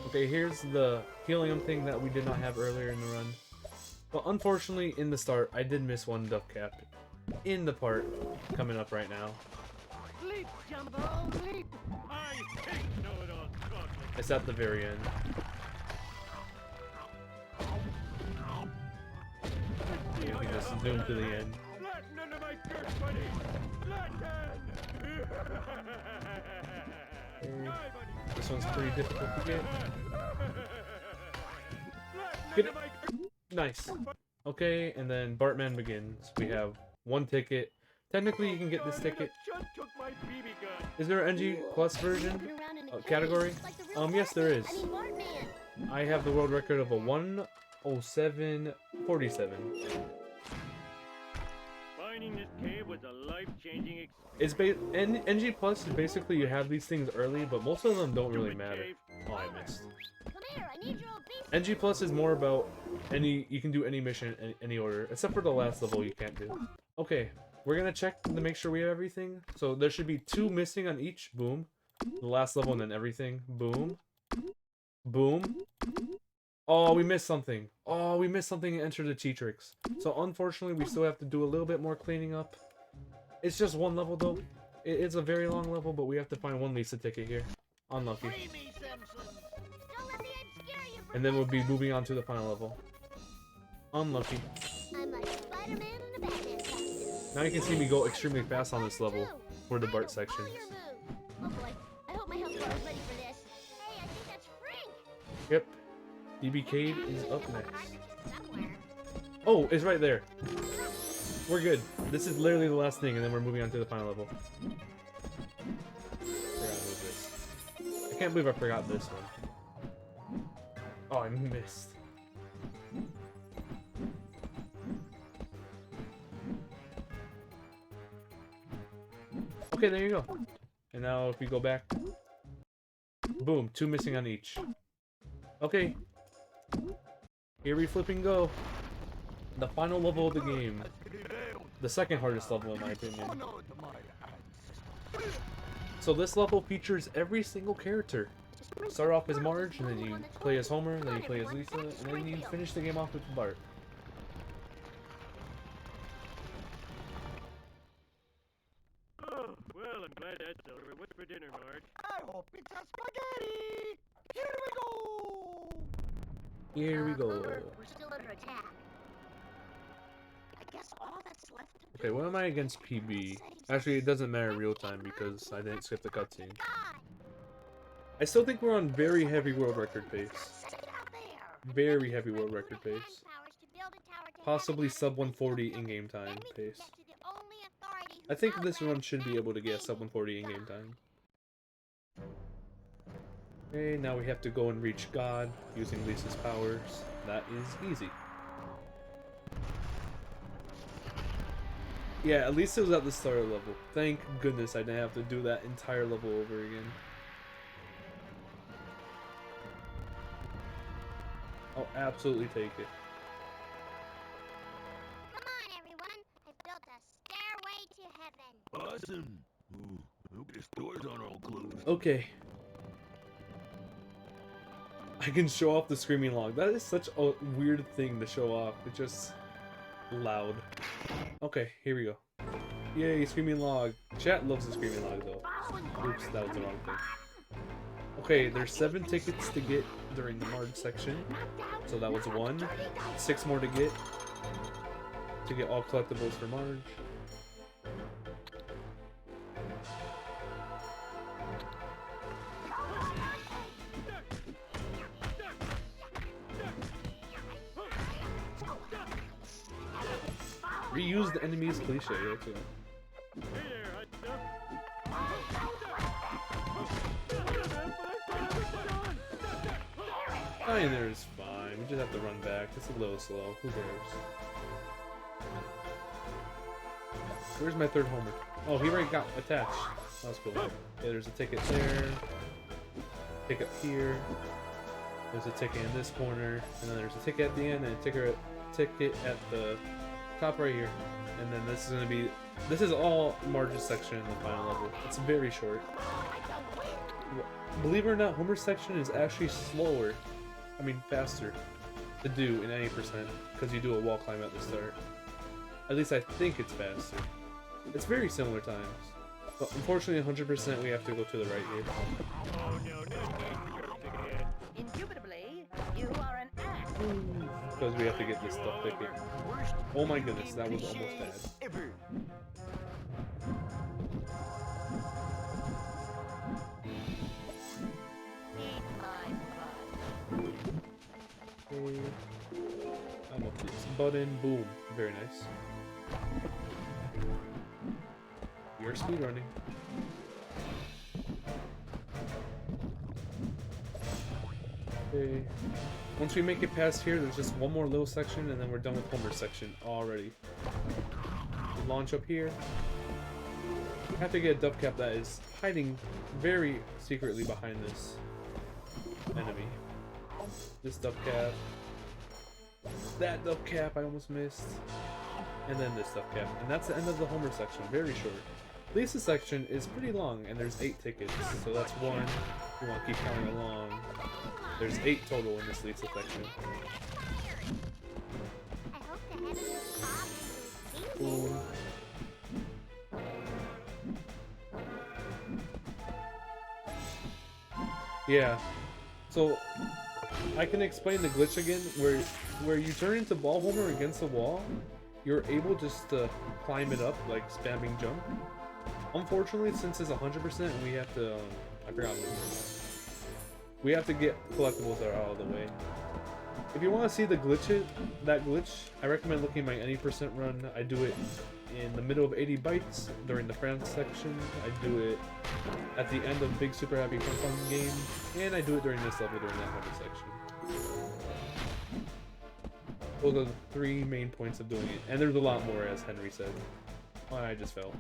Okay, here's the helium thing that we did not have earlier in the run. But unfortunately, in the start, I did miss one duck cap in the part coming up right now. Leap, Jumbo, leap! I hate know-it-all chocolate. It's at the very end. You can just zoom to the end. Flatten under my dirt, buddy! Flatten! Die, buddy! This one's pretty difficult to get. Flatten Get under it. my dirt! Nice. Okay, and then Bartman begins. We have 1 ticket. Technically, you can get this ticket. Just took my BB gun. Is there an NG Plus version category? Yes, there is. I have the world record of a 1:07:47. Finding this cave was a life-changing experience. It's NG Plus is basically you have these things early, but most of them don't really matter. Oh, I missed. Come here, I need your obese. NG Plus is more about you can do any mission in any order, except for the last level you can't do. Okay, we're gonna check to make sure we have everything. So there should be 2 missing on each. Boom. The last level and then everything. Boom. Boom. Oh, we missed something. Oh, we missed something and entered the cheat tricks. So unfortunately, we still have to do a little bit more cleaning up. It's just 1 level though. It's a very long level, but we have to find 1 Lisa ticket here. Unlucky. Free me, Simpsons. Don't let the edge scare you. And then we'll be moving on to the final level. Unlucky. I'm like Spider-Man in a Batman costume. Now you can see me go extremely fast on this level for the Bart sections. Oh boy, I hope my health bar is ready for this. Hey, I think that's Frank. Yep. DB Cade is up next. Somewhere. Oh, it's right there. We're good. This is literally the last thing, and then we're moving on to the final level. Forgot to move this. I can't believe I forgot this one. Oh, I missed. Okay, there you go. And now if we go back, boom, 2 missing on each. Okay, here we flip and go. The final level of the game. The second hardest level in my opinion. So this level features every single character. Start off as Marge, and then you play as Homer, then you play as Lisa, and then you finish the game off with Bart. Oh, well, I'm glad that's over. What's for dinner, Marge? I hope it's a spaghetti. Here we go. Here we go. Homer, we're still under attack. I guess all that's left to Okay, what am I against PB? Actually, it doesn't matter real time because I didn't skip the cutscene. I still think we're on very heavy world record pace. Very heavy world record pace. Possibly sub 140 in-game time pace. I think this run should be able to get sub 140 in-game time. Okay, now we have to go and reach God using Lisa's powers. That is easy. Yeah, at least it was at the starter level. Thank goodness I didn't have to do that entire level over again. I'll absolutely take it. Come on, everyone. I've built a stairway to heaven. Awesome. Ooh, hope this doors aren't all closed. Okay. I can show off the screaming log. That is such a weird thing to show off. It's just loud. Okay, here we go. Yay, screaming log. Chat loves the screaming log though. Oops, that was the wrong thing. Okay, there's 7 tickets to get during the Marge section. So that was 1. 6 more to get all collectibles for Marge. Reuse the enemy's cliche, that's it. Flying there is fine. We just have to run back. It's a little slow. Who cares? Where's my third homer? Oh, he already got attached. That's cool. Yeah, there's a ticket there. Ticket here. There's a ticket in this corner, and then there's a ticket at the end, and a ticket at the top right here. And then this is gonna be. This is all Marge's section in the final level. It's very short. Believe it or not, Homer's section is actually slower. I mean, faster to do in any percent, because you do a wall climb at the start. At least I think it's faster. It's very similar times. But unfortunately, 100% we have to go to the right here. Oh no, indubitably, you are an ass. Because we have to get this stuff ticket. Oh my goodness, that was almost bad. Okay. I'm up to this button. Boom. Very nice. We are speedrunning. Okay. Once we make it past here, there's just one more little section, and then we're done with Homer's section already. We launch up here. We have to get a dove cap that is hiding very secretly behind this enemy. This dove cap. That dove cap I almost missed. And then this dove cap. And that's the end of the Homer section. Very short. Lisa's section is pretty long, and there's 8 tickets. So that's 1. We want to keep counting along. There's 8 total in this Lisa section. Boom. Yeah. So I can explain the glitch again, where you turn into Ball Homer against the wall, you're able just to climb it up, like spamming jump. Unfortunately, since it's 100%, we have to, I forgot what it was. We have to get collectibles that are out of the way. If you want to see the glitch, I recommend looking at my any percent run. I do it in the middle of 80 bytes during the France section. I do it at the end of Big Super Happy Fun Fun game, and I do it during this level during that 100 section. Those are the 3 main points of doing it, and there's a lot more, as Henry said. Oh, I just fell.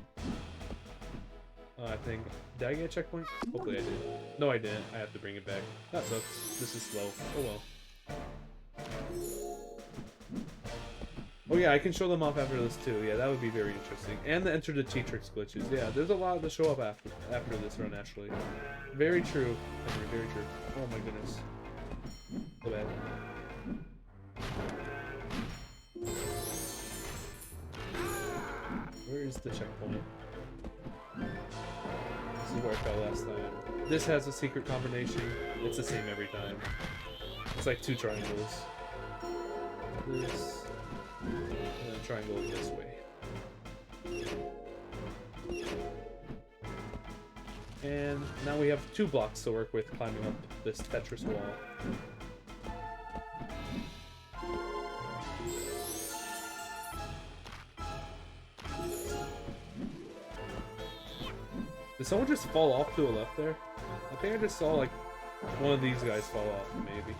I think. Did I get a checkpoint? Hopefully I did. No, I didn't. I have to bring it back. That sucks. This is slow. Oh well. Oh yeah, I can show them off after this too. Yeah, that would be very interesting. And the Enter the T-Tricks glitches. Yeah, there's a lot to show up after this run, actually. Very true. Henry, very true. Oh my goodness. So bad. Where is the checkpoint? This is where I fell last time. This has a secret combination. It's the same every time. It's like 2 triangles. This, and then a triangle this way. And now we have 2 blocks to work with climbing up this Tetris wall. Did someone just fall off to the left there? I think I just saw like one of these guys fall off, maybe.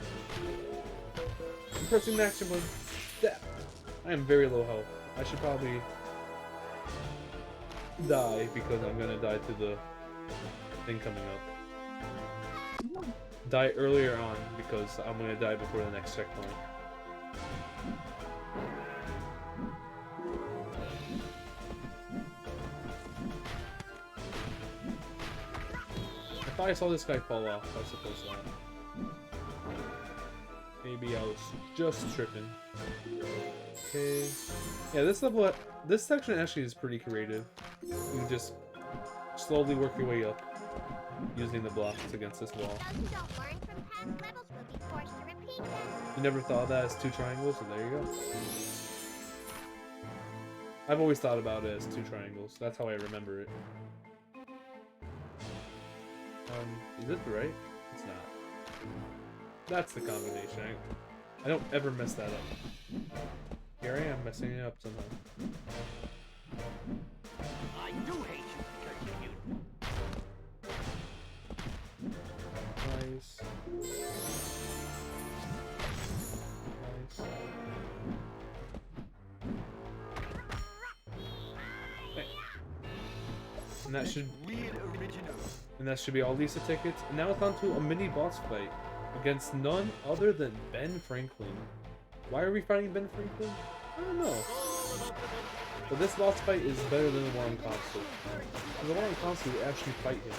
I'm pressing the action button. I am very low health. I should probably die because I'm gonna die to the thing coming up. Die earlier on because I'm gonna die before the next checkpoint. I thought I saw this guy fall off. I suppose not. Maybe I was just tripping. Okay. Yeah, this section actually is pretty creative. You can just slowly work your way up using the blocks against this wall. Those who don't learn from past levels will be forced to repeat them. You never thought of that as 2 triangles, so there you go. I've always thought about it as 2 triangles. That's how I remember it. Is it right? It's not. That's the combination. I don't ever mess that up. Here I am messing it up somehow. I do hate you because you. Nice. Nice. Hey. And that should be all Lisa tickets. And now it's on to a mini boss fight against none other than Ben Franklin. Why are we fighting Ben Franklin? I don't know. But this boss fight is better than the one on console. In the one on console, you actually fight him.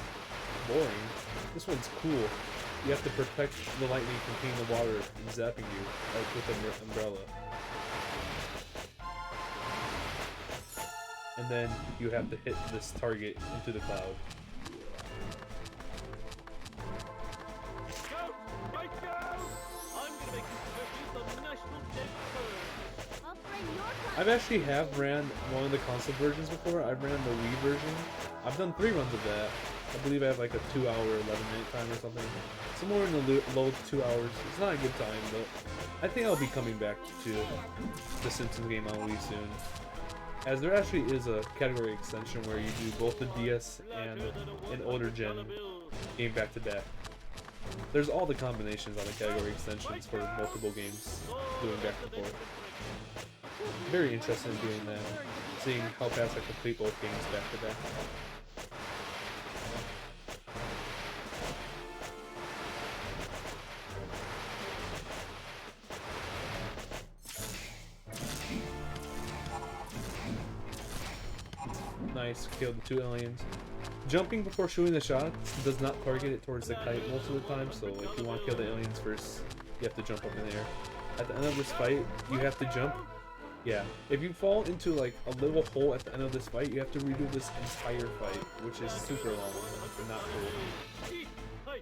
Boring. This one's cool. You have to protect the lightning from hitting the water and zapping you, like with an umbrella. And then you have to hit this target into the cloud. I've actually ran one of the console versions before. I've ran the Wii version. I've done 3 runs of that. I believe I have like a 2-hour, 11-minute time or something. Somewhere in the low 2 hours. It's not a good time, but I think I'll be coming back to the Simpsons game on Wii soon. As there actually is a category extension where you do both the DS and an older gen game back to back. There's all the combinations on the category extensions for multiple games doing back and forth. Very interested in doing that, seeing how fast I complete both games back to back. Nice, killed the 2 aliens. Jumping before shooting the shot does not target it towards the kite most of the time, so if you want to kill the aliens first, you have to jump up in the air. At the end of this fight, you have to jump. Yeah, if you fall into like a little hole at the end of this fight, you have to redo this entire fight, which is super long and not cool.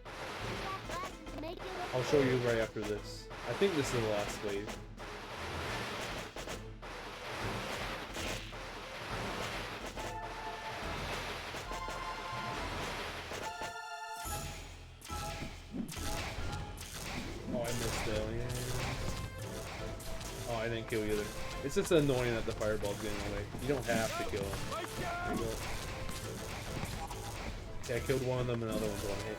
I'll show you right after this. I think this is the last wave. Oh, I missed the alien. Oh, I didn't kill either. It's just annoying that the fireball's getting away. You don't have to kill him. There you go. Okay, I killed one of them and the other one's one hit.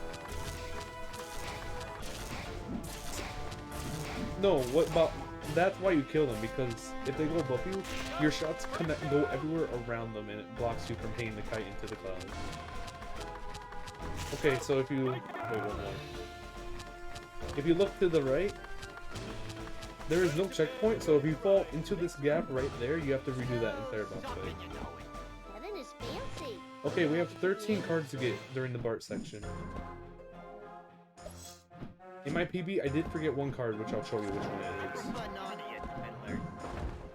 No, what about... That's why you kill them, because if they go above you, your shots go everywhere around them and it blocks you from hitting the kite into the cloud. Okay, so if you... Wait, one more. If you look to the right, there is no checkpoint, so if you fall into this gap right there, you have to redo that entire boss fight. Heaven is fancy. Okay, we have 13 cards to get during the Bart section. In my PB, I did forget one card, which I'll show you which one it is.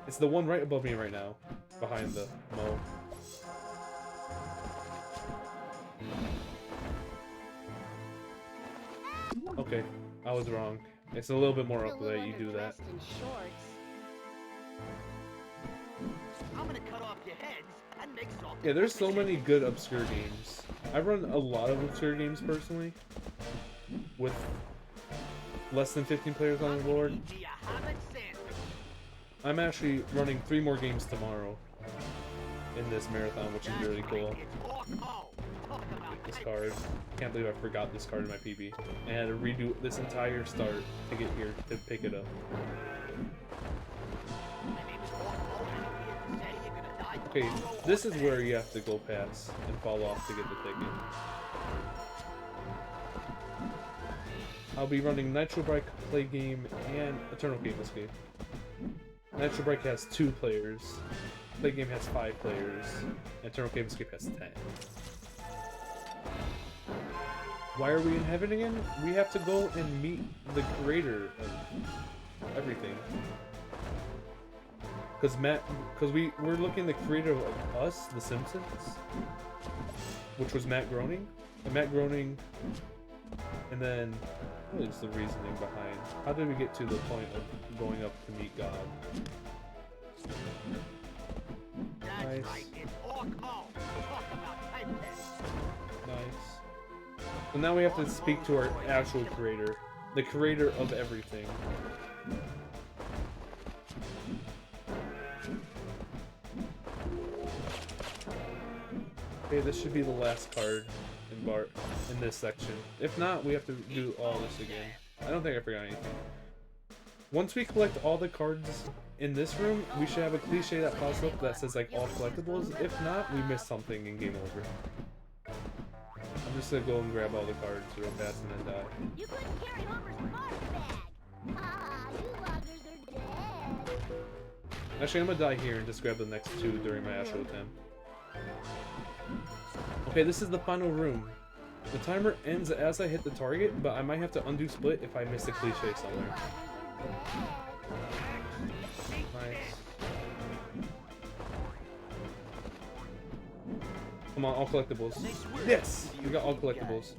It's the one right above me right now, behind the Mo. Okay, I was wrong. It's a little bit more up that you do that. I'm gonna cut off your heads and make salt. Yeah, there's so many good obscure games. I run a lot of obscure games personally, with less than 15 players on the board. I'm actually running 3 more games tomorrow in this marathon, which is really cool. This card. Can't believe I forgot this card in my PB. I had to redo this entire start to get here to pick it up. Okay, this is where you have to go past and fall off to get the ticket. I'll be running Nitro Bike, Play Game, and Eternal Game Escape. Nitro Bike has 2 players, Play Game has 5 players, and Eternal Game Escape has 10. Why are we in heaven again? We have to go and meet the creator of everything. Because we're looking the creator of us, the Simpsons, which was Matt Groening. And Matt Groening, and then what is the reasoning behind? How did we get to the point of going up to meet God? That's Nice. right, it's Orc Hall. Talk about typecast. Nice. So now we have to speak to our actual creator, the creator of everything. Okay, this should be the last card in this section. If not, we have to do all this again. I don't think I forgot anything. Once we collect all the cards in this room, we should have a cliche that pops up that says like all collectibles. If not, we missed something and game over. I'm just gonna go and grab all the cards real fast and then die. You couldn't carry Homer's card bag. Ah, you loggers are dead. Actually, I'm gonna die here and just grab the next two during my actual attempt. Okay, this is the final room. The timer ends as I hit the target, but I might have to undo split if I miss a cliche somewhere. Nice. Come on, all collectibles. Yes! We got all collectibles.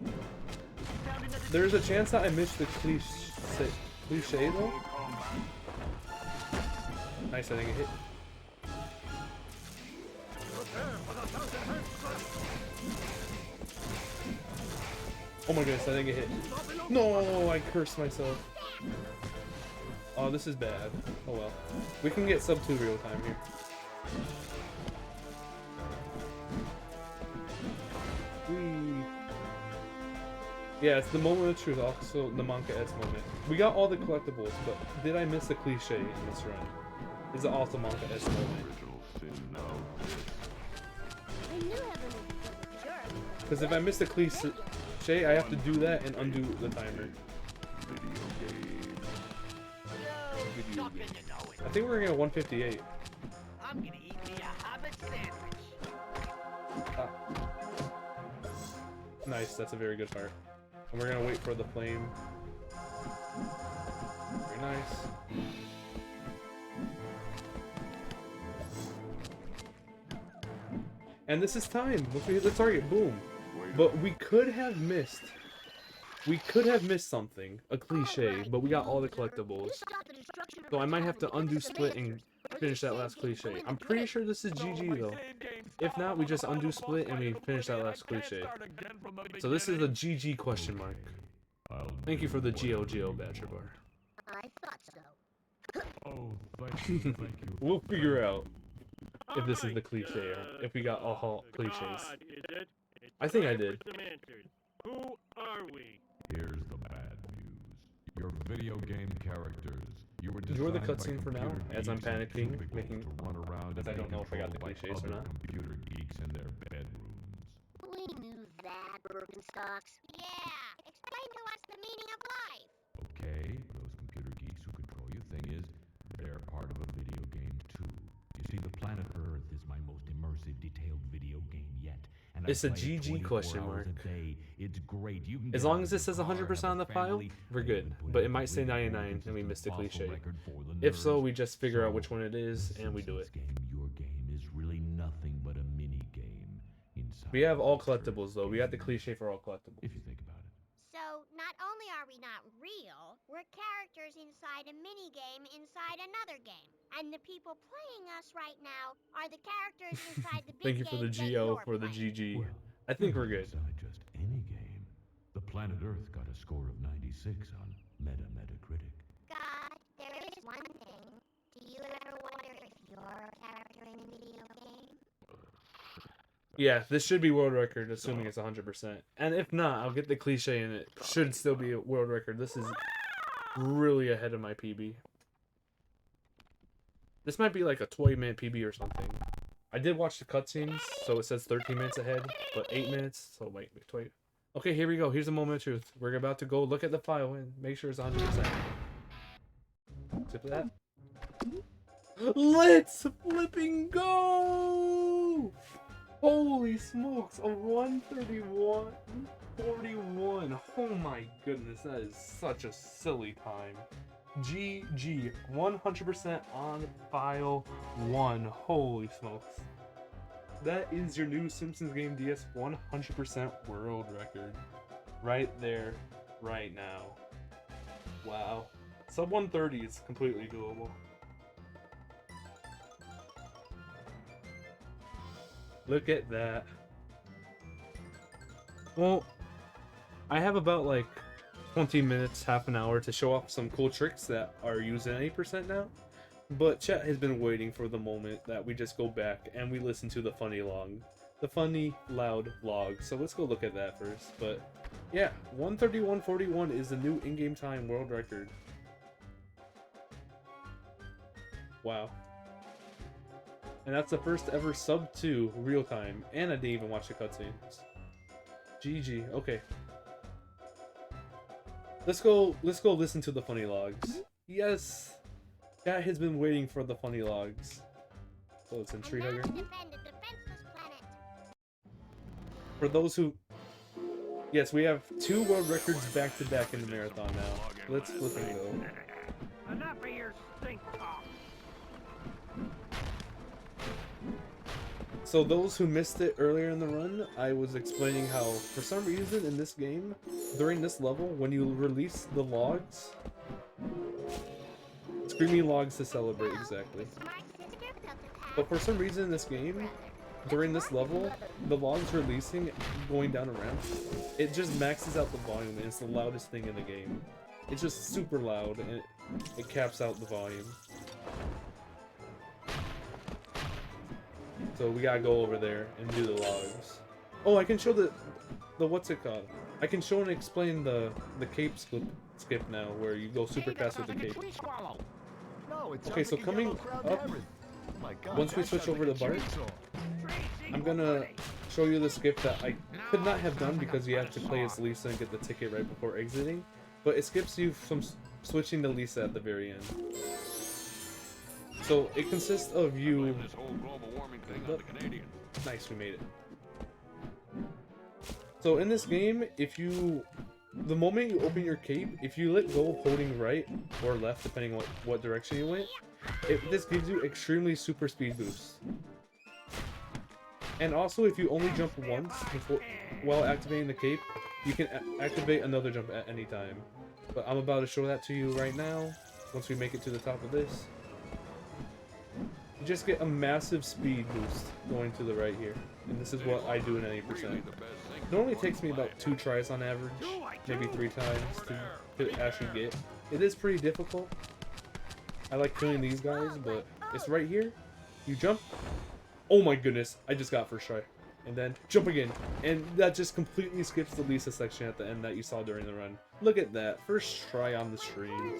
There's a chance that I missed the cliche though. Nice, I didn't get hit. Oh my goodness, I didn't get hit. No, I cursed myself. Oh, this is bad. Oh well. We can get sub 2 real time here. Whee. Yeah, it's the moment of truth, also the Monka S moment. We got all the collectibles, but did I miss a cliche in this run? Is it also Monka S moment? I knew heaven was a jerk. Because if I miss a cliche, I have to do that and undo the timer. I think we're gonna get 158. I'm gonna eat me a Hobbit sandwich. Nice, that's a very good part. And we're gonna wait for the flame. Very nice. And this is time. Once we hit the target, boom. But we could have missed. We could have missed something, a cliche, but we got all the collectibles. So I might have to undo split and finish that last cliche. I'm pretty sure this is GG though. If not, we just undo split and we finish that last cliche. So this is a GG question mark. Thank you for the GLGO Badger Bar. I thought so. Oh, thank you, thank you. We'll figure out if this is the cliche or if we got all cliches. I think I did. Who are we? Here's the bad news. Your video game characters. You were Enjoy the designed by cutscene for now, computer as I'm geeks and panicking, cubicles making- to run around as and I be don't know if I got the controlled by cliches or other not. computer geeks in their bedrooms. We knew that, Birkenstocks. Yeah, explain to us the meaning of life. Okay, those computer geeks who control you, thing is, they're part of a video game too. You see, the planet Earth is my most immersive, detailed video game yet. And I It's a play it GG 24 question hours mark. a day. It's great. You can As get long out as of it says your car, 100% on the have a file, family, we're or good. even put But in it might say the 99 and we missed the fossil cliche. record for the If so, nerds. we just figure out So, which one it is the and we do it. Simpsons game, your game, is really nothing but a mini game inside. We have all this Earth collectibles though. We got the game. cliche for all collectibles. If you think about it. So, not only are we not real, we're characters inside a minigame inside another game. And the people playing us right now are the characters inside the big Thank you for the game that GO you're for the playing. GG. Well, I think you're we're good. Inside just any game. The planet Earth got a score of 96 on Metacritic. God, there is one thing. Do you ever wonder if you're a character in a video game? Yeah, this should be world record, assuming it's 100%. And if not, I'll get the cliche and it should still be a world record. This is really ahead of my PB. This might be like a 20-minute PB or something. I did watch the cutscenes, so it says 13 minutes ahead, but 8 minutes, so wait. Okay, here we go. Here's the moment of truth. We're about to go look at the file and make sure it's 100%. Tip of that. Let's flipping go! Holy smokes, a 131.41. Oh my goodness, that is such a silly time. GG, 100% on file 1. Holy smokes. That is your new Simpsons Game DS 100% world record. Right there, right now. Wow. Sub 130 is completely doable. Look at that. Well, I have about like 20 minutes, half an hour to show off some cool tricks that are using 80% now. But chat has been waiting for the moment that we just go back and we listen to the funny log. The funny, loud log. So let's go look at that first. But yeah, 131.41 is the new in-game time world record. Wow. And that's the first ever sub 2 real time. And I didn't even watch the cutscenes. GG. Okay. Let's go listen to the funny logs. Yes! Cat has been waiting for the funny logs. So it's in Tree Hugger. For those who... Yes, we have 2 world records back to back in the marathon now. Let's flip and go. Enough of your stink talk. So those who missed it earlier in the run, I was explaining how, for some reason in this game, during this level, when you release the logs, screaming logs to celebrate, exactly. But for some reason in this game, during this level, the logs releasing, going down a ramp, it just maxes out the volume and it's the loudest thing in the game. It's just super loud and it caps out the volume. So we gotta go over there and do the logs. Oh, I can show the what's it called? I can show and explain the cape skip now, where you go super fast with the cape. Okay, so coming up, once we switch over to Bart, I'm gonna show you the skip that I could not have done because you have to play as Lisa and get the ticket right before exiting, but it skips you from switching to Lisa at the very end. So it consists of you... Nice, we made it. So in this game, if you... The moment you open your cape, if you let go of holding right or left, depending on what direction you went, this gives you extremely super speed boost. And also, if you only jump once while activating the cape, you can activate another jump at any time. But I'm about to show that to you right now, once we make it to the top of this. You just get a massive speed boost going to the right here. And this is what I do in 80%. It normally takes me about 2 tries on average, maybe 3 times to actually get. It is pretty difficult. I like killing these guys, but it's right here. You jump. Oh my goodness, I just got first try. And then jump again. And that just completely skips the Lisa section at the end that you saw during the run. Look at that. First try on the stream.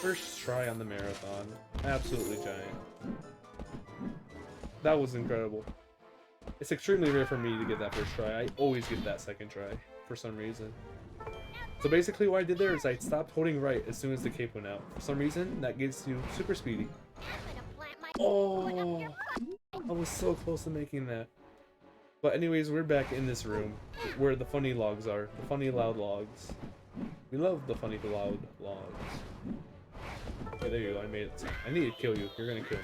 First try on the marathon. Absolutely giant. That was incredible. It's extremely rare for me to get that first try. I always get that second try for some reason. So basically what I did there is I stopped holding right as soon as the cape went out. For some reason, that gets you super speedy. Oh, I was so close to making that. But anyways, we're back in this room where the funny logs are. The funny loud logs. We love the funny loud logs. Okay, there you go. I made it. I need to kill you. You're gonna kill me.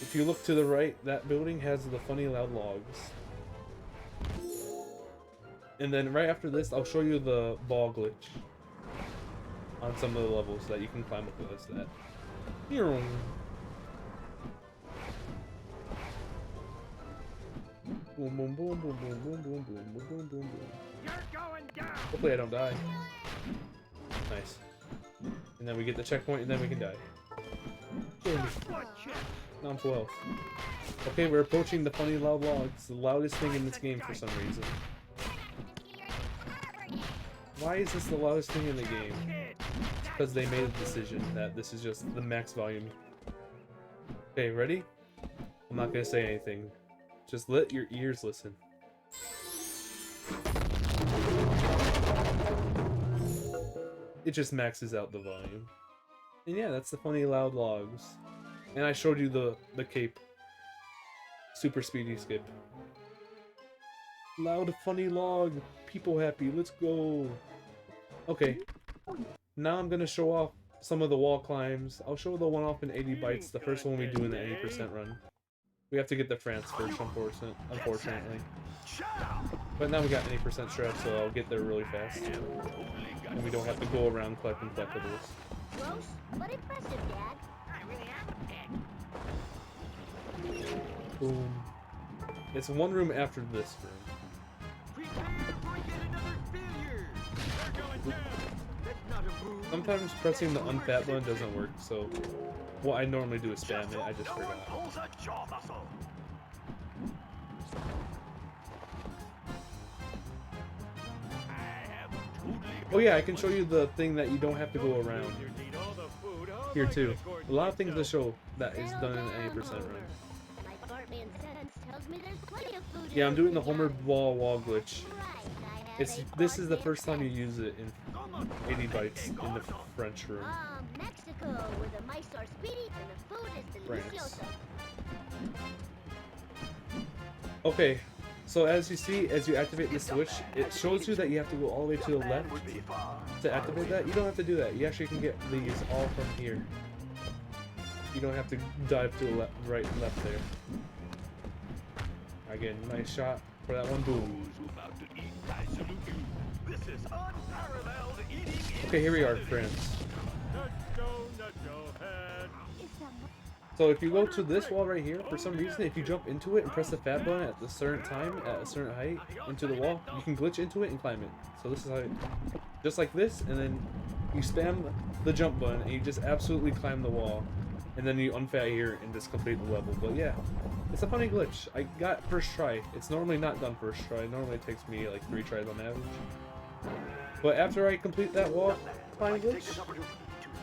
If you look to the right, that building has the funny loud logs. And then right after this, I'll show you the ball glitch on some of the levels that you can climb up with us at. Boom, boom, boom, boom, boom, boom, boom, boom, boom, boom, boom. You're going down. Hopefully I don't die. Nice. And then we get the checkpoint and then we can die. Kill me. Now I'm full health. Okay, we're approaching the funny loud logs, the loudest thing in this game for some reason. Why is this the loudest thing in the game? It's because they made a decision that this is just the max volume. Okay, ready? I'm not gonna say anything. Just let your ears listen. It just maxes out the volume. And yeah, that's the funny loud logs. And I showed you the cape. Super speedy skip. Loud funny log. People happy. Let's go. Okay. Now I'm gonna show off some of the wall climbs. I'll show the one off in 80 bytes, the first one we do in the 80% run. We have to get the France first, unfortunately. But now we got 80% strat, so I'll get there really fast. And we don't have to go around collecting collectibles. Gross, but impressive, Dad. I really am a pig. Boom. It's one room after this room. Sometimes pressing the unfat button doesn't work, so what I normally do is spam it. I just forgot. Oh yeah, I can show you the thing that you don't have to go around. Here too. A lot of things to show that is done in any % run. My Bartman sense tells me there's plenty of food. Yeah, I'm doing the Homer wall glitch. This is the first time you use it in 80 bytes in the French room. Mexico, where the mice are speedy and the food is delicioso. Okay, so as you see, as you activate the switch, it shows you that you have to go all the way to the left to activate that. You don't have to do that. You actually can get these all from here. You don't have to dive to the right and left there. Again, nice shot for that one. Boom. Okay, here we are, friends. So if you go to this wall right here, for some reason, if you jump into it and press the fat button at a certain time, at a certain height, into the wall, you can glitch into it and climb it. So this is how just like this, and then you spam the jump button, and you just absolutely climb the wall. And then you unfat here and just complete the level. But yeah, it's a funny glitch. I got first try. It's normally not done first try. Normally it takes me like 3 tries on average. But after I complete that wall climb glitch,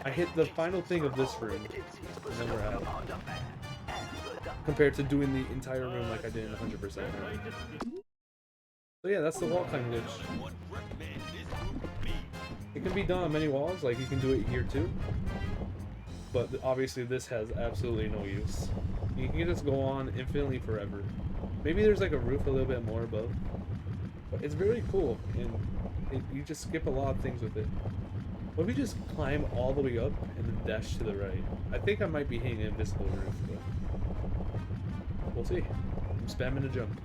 I hit the final thing of this room, and then we're out. Compared to doing the entire room like I did in 100% run. So yeah, that's the wall climb glitch. It can be done on many walls, like you can do it here too. But obviously this has absolutely no use. You can just go on infinitely forever. Maybe there's like a roof a little bit more above. But it's really cool, and you just skip a lot of things with it. What if we just climb all the way up and then dash to the right? I think I might be hitting an invisible roof, but we'll see. I'm spamming the jump.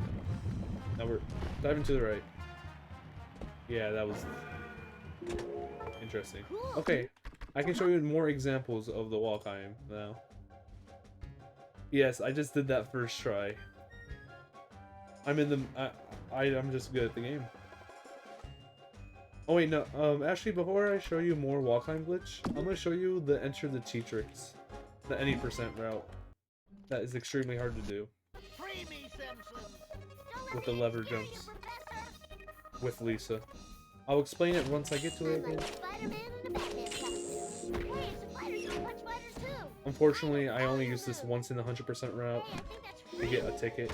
Now we're diving to the right. Yeah, that was interesting. Okay, I can show you more examples of the wall climb now. Yes, I just did that first try. I'm in the... I'm just good at the game. Oh wait, no, actually before I show you more wall climb glitch, I'm gonna show you the enter the cheat tricks. The any % route. That is extremely hard to do. With the lever jumps. With Lisa. I'll explain it once I get to it again. Unfortunately, I only use this once in the 100% route to get a ticket,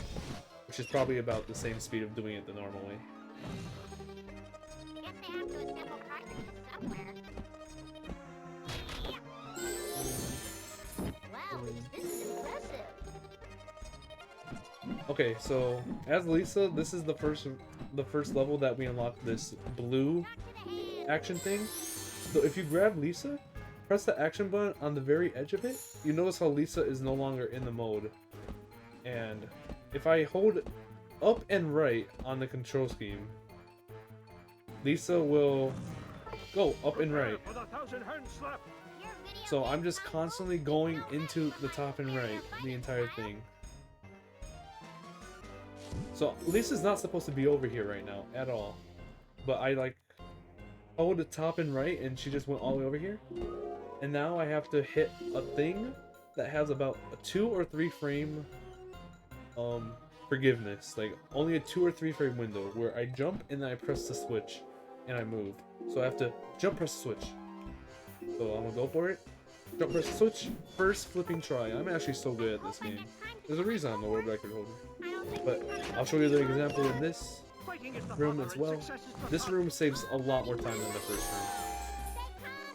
which is probably about the same speed of doing it the normal way. Okay, so as Lisa, this is the first level that we unlock this blue action thing. So if you grab Lisa, press the action button on the very edge of it, you notice how Lisa is no longer in the mode. And if I hold up and right on the control scheme, Lisa will go up and right. So I'm just constantly going into the top and right the entire thing. So Lisa's not supposed to be over here right now at all, but I like hold the top and right and she just went all the way over here. And now I have to hit a thing that has about a 2 or 3 frame forgiveness, like only a 2 or 3 frame window where I jump and then I press the switch and I move. So I have to jump, press the switch. So I'm gonna go for it. Jump, press the switch. First flipping try. I'm actually so good at this game. There's a reason I'm the world record holder. But I'll show you the example in this room as well. This room saves a lot more time than the first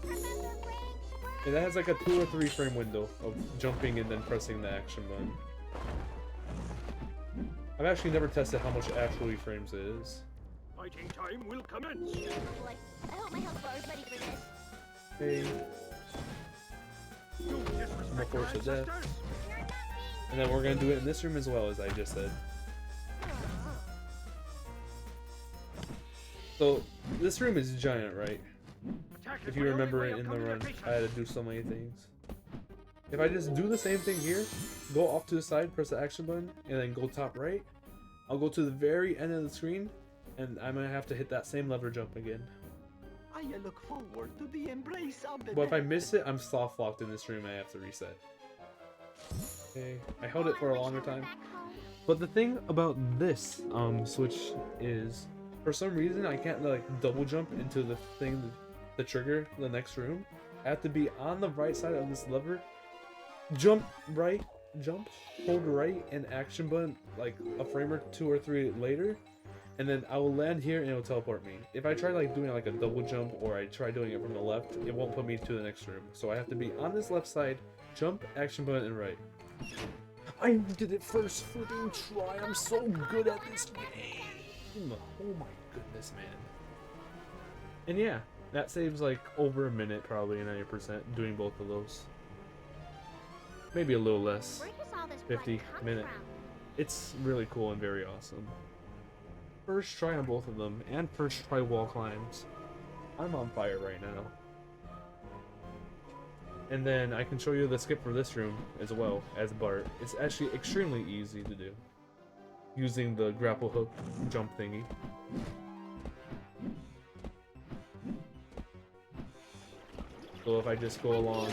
room. And that has like a 2 or 3 frame window of jumping and then pressing the action button. I've actually never tested how much actually frames it is. Fighting time will commence. Oh boy, I hope my health bar is ready for this. Hey, You disrespect force your of death. ancestors. and then we're gonna do it in this room as well, as I just said. So this room is giant, right? Attack is If you my only remember way it of in the coming to run, patience. I had to do so many things. If I just do the same thing here, go off to the side, press the action button, and then go top right, I'll go to the very end of the screen, and I'm gonna have to hit that same lever jump again. I look forward to the embrace of the But if I miss it, I'm soft locked in this room and I have to reset. Okay, I held it for a longer time. But the thing about this switch is, for some reason, I can't like double jump into the thing, the trigger, the next room. I have to be on the right side of this lever, jump right, hold right, and action button like a frame or 2 or 3 later, and then I will land here and it'll teleport me. If I try like doing like a double jump or I try doing it from the left, it won't put me to the next room. So I have to be on this left side, jump, action button, and right. I did it first freaking try. I'm so good at this game. Oh my goodness, man. And yeah, that saves like over a minute, probably 90% doing both of those. Maybe a little less. Where does all this 50 blood come minute. from? It's really cool and very awesome. First try on both of them, and first try wall climbs. I'm on fire right now. And then I can show you the skip for this room as well as Bart. It's actually extremely easy to do, using the grapple hook jump thingy. So if I just go along,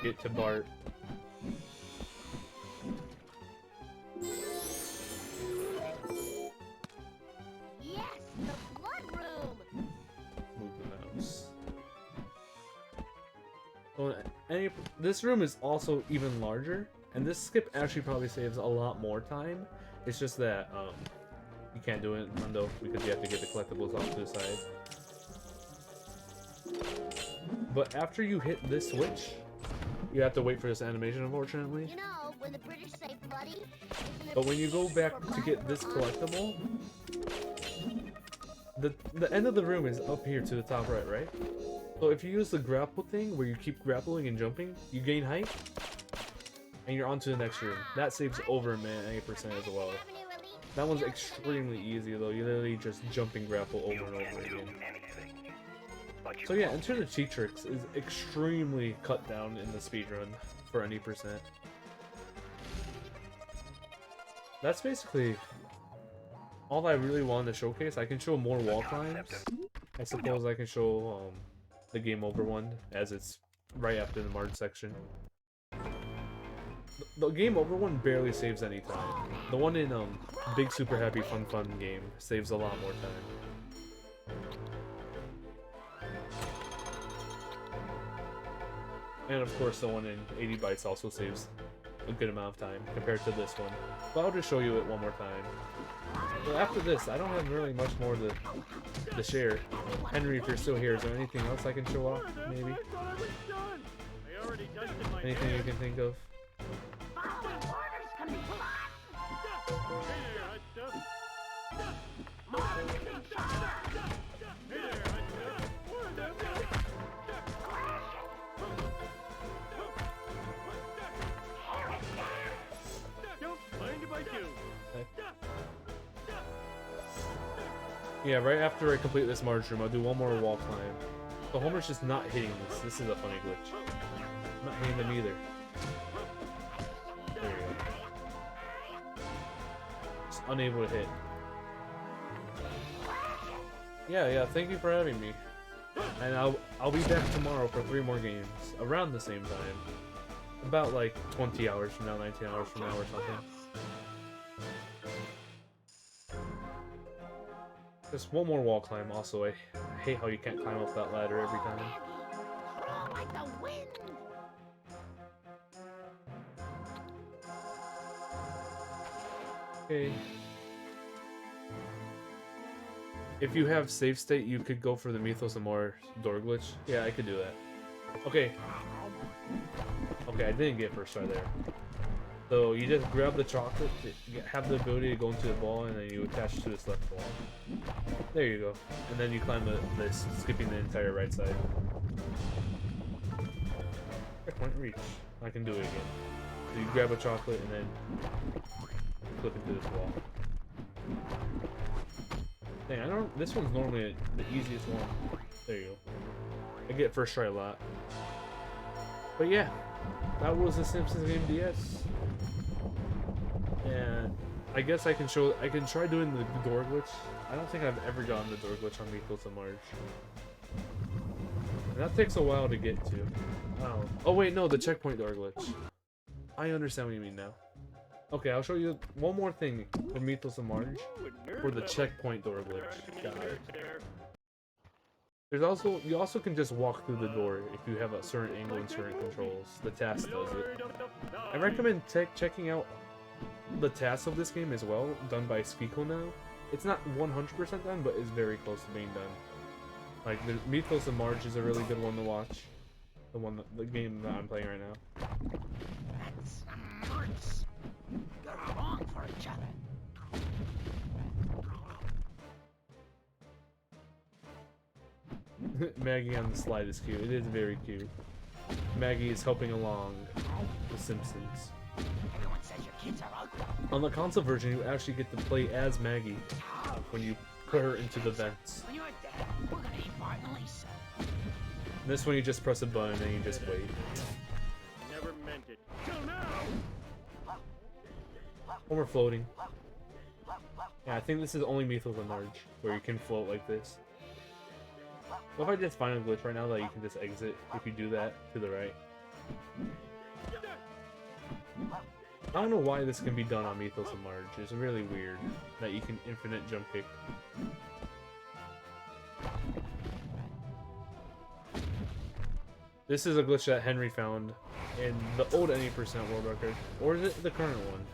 get to Bart. Yes, the blood room. Move the mouse. Well, this room is also even larger, and this skip actually probably saves a lot more time. It's just that you can't do it in Mundo because you have to get the collectibles off to the side. But after you hit this switch, you have to wait for this animation, unfortunately. You know, when the British say bloody, isn't it But when you go back for to get this blood? collectible, the end of the room is up here to the top right? So if you use the grapple thing, where you keep grappling and jumping, you gain height, and you're on to the next room. That saves over a minute, 80% as well. That one's extremely easy though, you literally just jump and grapple over and over again. So yeah, Enter the Cheat Tricks is extremely cut down in the speedrun for any percent. That's basically all I really wanted to showcase. I can show more wall climbs. I suppose I can show the game over one, as it's right after the Marge section. The game over one barely saves any time. The one in Big Super Happy Fun game saves a lot more time. And of course the one in 80 bytes also saves a good amount of time compared to this one. But I'll just show you it one more time. But after this, I don't have really much more to share. Henry, if you're still here, is there anything else I can show off, maybe? Anything you can think of? Yeah, right after I complete this Marge room, I'll do one more wall climb. So Homer's just not hitting this. This is a funny glitch. I'm not hitting them either. There we go. Just unable to hit. Yeah, thank you for having me. And I'll be back tomorrow for 3 more games, around the same time. About like 20 hours from now, 19 hours from now or something. Just one more wall climb also. I hate how you can't climb up that ladder every time. like the wind? Okay. If you have save state, you could go for the Mythos and More door glitch. Yeah, I could do that. Okay. Okay, I didn't get first try there. So you just grab the chocolate, have the ability to go into the ball, and then you attach it to this left ball. There you go. And then you climb this, skipping the entire right side. Checkpoint reach. I can do it again. So you grab a chocolate and then flip into this wall. Dang, this one's normally the easiest one. There you go. I get first try a lot. But yeah, that was the Simpsons Game DS. And I guess I can try doing the door glitch. I don't think I've ever gotten the door glitch on Meatloaf and Marge. And that takes a while to get to. Oh. Oh wait, no, the checkpoint door glitch. I understand what you mean now. Okay, I'll show you one more thing for Meatloaf and Marge for the checkpoint door glitch. Got it. You also can just walk through the door if you have a certain angle and certain controls. The task does it. I recommend checking out the task of this game as well, done by Spico now. It's not 100% done, but it's very close to being done. Like, Meatloaf and Marge is a really good one to watch. The game that I'm playing right now. That's smarts. You're wrong for each other. Maggie on the slide is cute. It is very cute. Maggie is helping along The Simpsons. Everyone says your kids are ugly. On the console version, you actually get to play as Maggie when you put her into the vents. When you're dead, we're gonna eat Bart and Lisa. This one you just press a button and you just wait. Never meant it. Till now. When we're floating. Yeah, I think this is only Meatloaf and Marge, where you can float like this. What if I just find a glitch right now that you can just exit if you do that to the right? I don't know why this can be done on Meatloaf and Marge. It's really weird that you can infinite jump kick. This is a glitch that Henry found in the old any percent world record. Or is it the current one?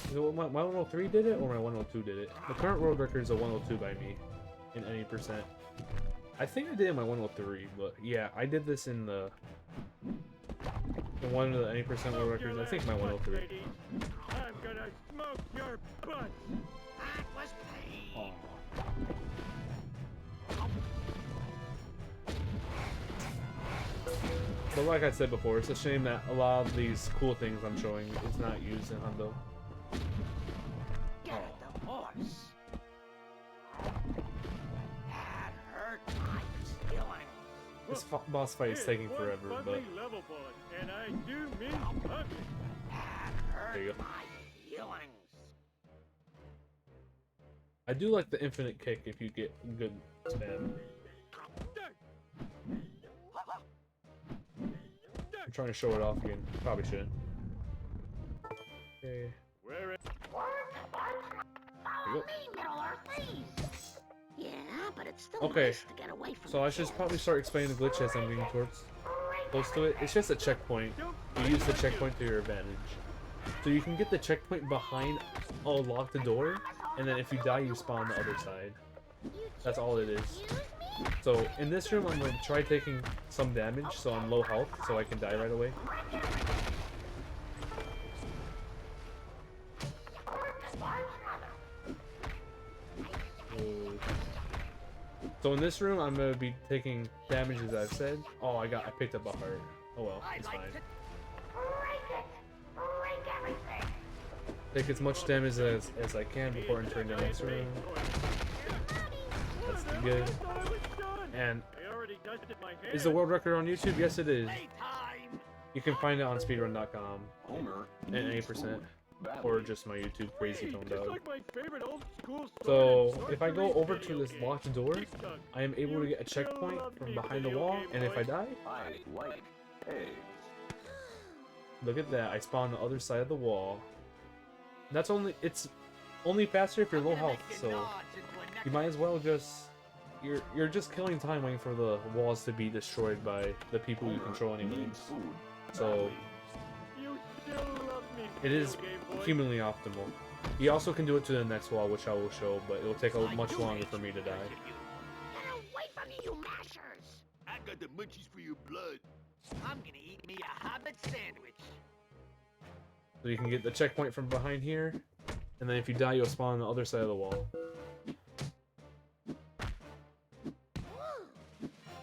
Is it my 103 did it or my 102 did it? The current world record is a 102 by me in any percent. I think I did it in my 103, but yeah, I did this in one of the any percent world records. I think my 103. I'm gonna smoke your butt. That was pain. But like I said before, it's a shame that a lot of these cool things I'm showing is not used in Hundo. Get a divorce. That hurt my feelings. This boss fight is taking forever, but Level bud, and I do mean ugly. That hurt there you go. my feelings. I do like the infinite kick if you get good spam. I'm trying to show it off again. Probably shouldn't. Okay. Where it? Follow me, Middle Earthies. Yeah, but it's still Okay, nice to get away from so I should probably start explaining the glitch as I'm getting close to it. It's just a checkpoint. You use the checkpoint to your advantage. So you can get the checkpoint behind a locked door, and then if you die, you spawn on the other side. That's all it is. So in this room, I'm going to try taking some damage, so I'm low health, so I can die right away. So in this room, I'm going to be taking damage as I've said. Oh, I picked up a heart. Oh well, it's fine. Take as much damage as I can before entering the next room. That's good. And is the world record on YouTube? Yes, it is. You can find it on speedrun.com and 8%, or just my YouTube Crazy Phone Dog. So if I go over to this locked door, I am able to get a checkpoint from behind the wall, and if I die, look at that, I spawn on the other side of the wall. It's only faster if you're low health, so you might as well just you're just killing time waiting for the walls to be destroyed by the people you control anyways. So it is humanly optimal. You also can do it to the next wall, which I will show, but it will take much longer for me to die. Get away from me, you mashers! I got the munchies for your blood. I'm gonna eat me a Hobbit sandwich. So you can get the checkpoint from behind here, and then if you die, you'll spawn on the other side of the wall.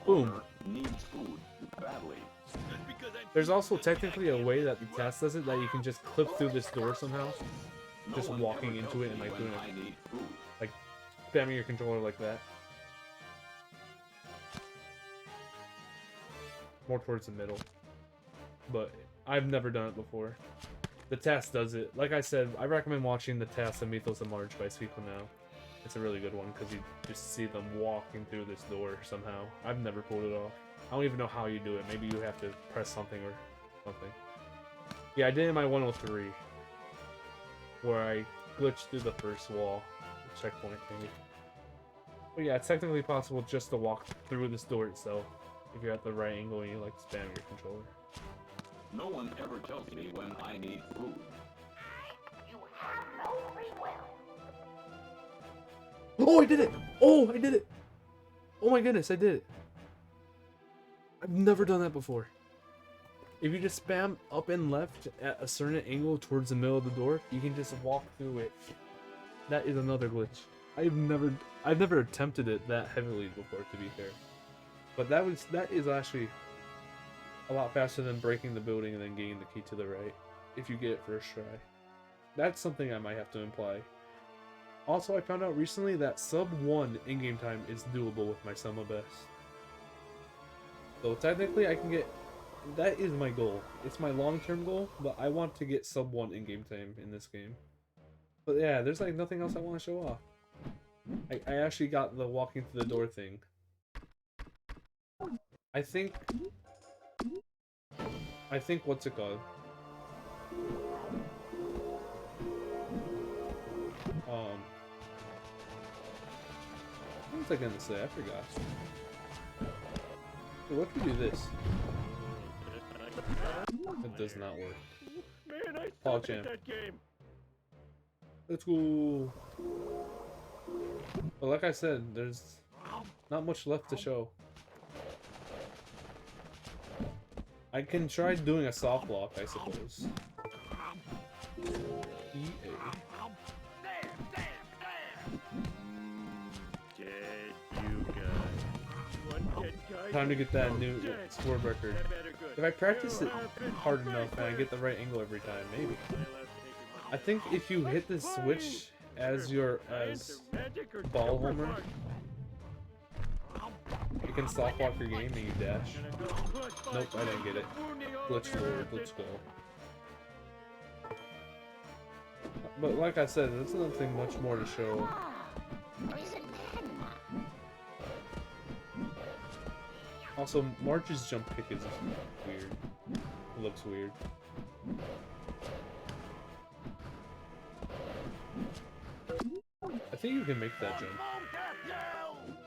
Boom. Needs food badly. There's also technically a way that the task does it that you can just clip through this door somehow. Just walking into it and like doing it, like spamming your controller like that. More towards the middle. But I've never done it before. The task does it. Like I said, I recommend watching the task of Mythos and Marge by Speak Now. It's a really good one because you just see them walking through this door somehow. I've never pulled it off. I don't even know how you do it. Maybe you have to press something or something. Yeah, I did it in my 103. Where I glitched through the first wall. Checkpoint thingy. But yeah, it's technically possible just to walk through this door itself. If you're at the right angle and you like spam your controller. No one ever tells me when I need food. You have no free will. Oh, I did it! Oh, I did it! Oh my goodness, I did it. I've never done that before. If you just spam up and left at a certain angle towards the middle of the door, you can just walk through it. That is another glitch. I've never attempted it that heavily before, to be fair. But that is actually a lot faster than breaking the building and then getting the key to the right, if you get it first try. That's something I might have to imply. Also, I found out recently that sub 1 in-game time is doable with my Selma Best. So technically I can get... That is my goal. It's my long-term goal, but I want to get sub 1 in-game time in this game. But yeah, there's like nothing else I want to show off. I actually got the walking through the door thing. I think what's it called? What was I gonna say? I forgot. Hey, what if we do this? It does not work. Man, I Paul suck at Champ. that game. Let's go. But like I said, there's not much left to show. I can try doing a soft lock, I suppose. EA. Time to get that new score record. If I practice it hard enough and I get the right angle every time, maybe. I think if you hit the switch as ball homer, you can soft walk your game and you dash. Nope, I didn't get it. Glitch forward, let's go. But like I said, there's nothing much more to show. Also, Marge's jump kick is weird. It looks weird. I think you can make that jump.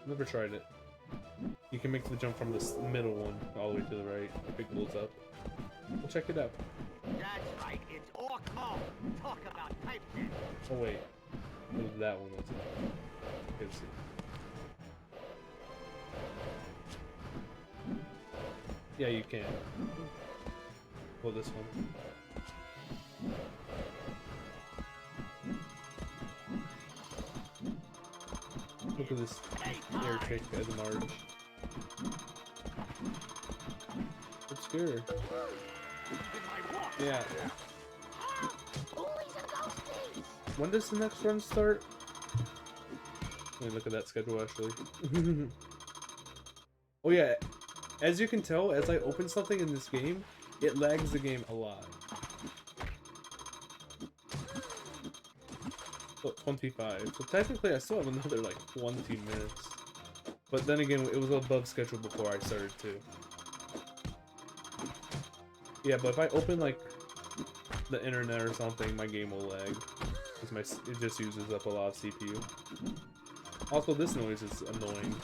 Never tried it. You can make the jump from this middle one all the way to the right if it goes up. We'll check it out. That's right, it's Orc Mode. Talk about type shit. Oh wait, it was that one, wasn't it? Let's see. Yeah, you can. Well, this one. Look at this air kick as a Marge. Obscure. Yeah. When does the next run start? Let me look at that schedule actually. Oh yeah. As you can tell, as I open something in this game, it lags the game a lot. Oh, 25. So technically I still have another like 1-2 minutes. But then again, it was above schedule before I started too. Yeah, but if I open like the internet or something, my game will lag. Because it just uses up a lot of CPU. Also, this noise is annoying.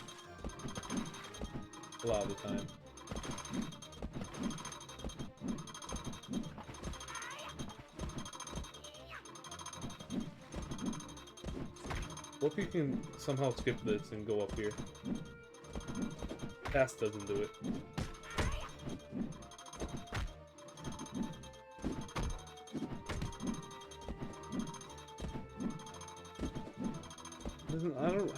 A lot of the time. What if you can somehow skip this and go up here? Pass doesn't do it. I don't.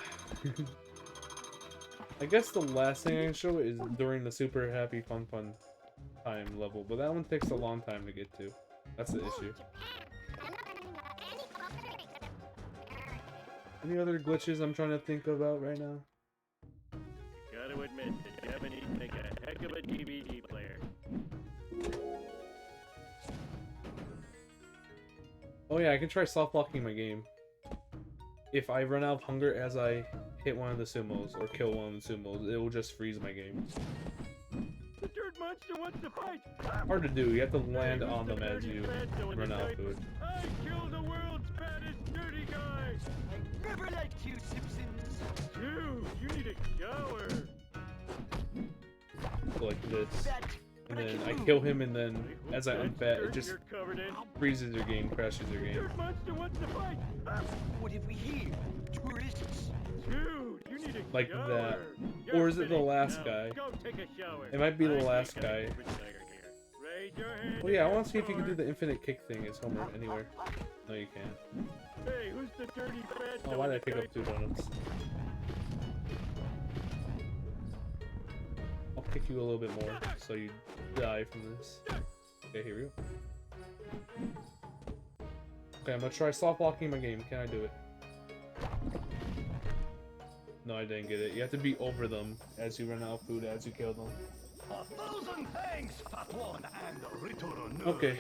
I guess the last thing I can show is during the super happy fun time level, but that one takes a long time to get to. That's the issue. Any other glitches I'm trying to think about right now? Gotta admit that Japanese make a heck of a DVD player. Oh yeah, I can try soft locking my game. If I run out of hunger as I hit one of the sumos or kill one of the sumos, it will just freeze my game. The dirt monster wants to fight. Hard to do. You have to land on them as you run out of food. I killed the world's baddest dirty guy. I never liked you, Simpsons. Dude, you need a shower. So like this. That, And then I kill him, and then as I unfat, it just You're covered in. freezes your game, crashes your The game. dirt monster wants to fight. what have we here? Tourists? Dude, you need a Like shower. that. You're Or is it the finished last now. guy? Go take a shower. It might be the I last think I guy. can put Tiger here. Raise your hand. Oh yeah, I if want to see if you can do you're the infinite kick thing as Homer anywhere. No, you can't. sore. Hey, who's the dirty fat? Oh, why did I pick up 2 donuts? I'll kick you a little bit more so you die from this. Okay, here we go. Okay, I'm gonna try soft locking my game. Can I do it? No, I didn't get it. You have to be over them as you run out of food as you kill them. 1,000 thanks, Fat One and Return. Okay.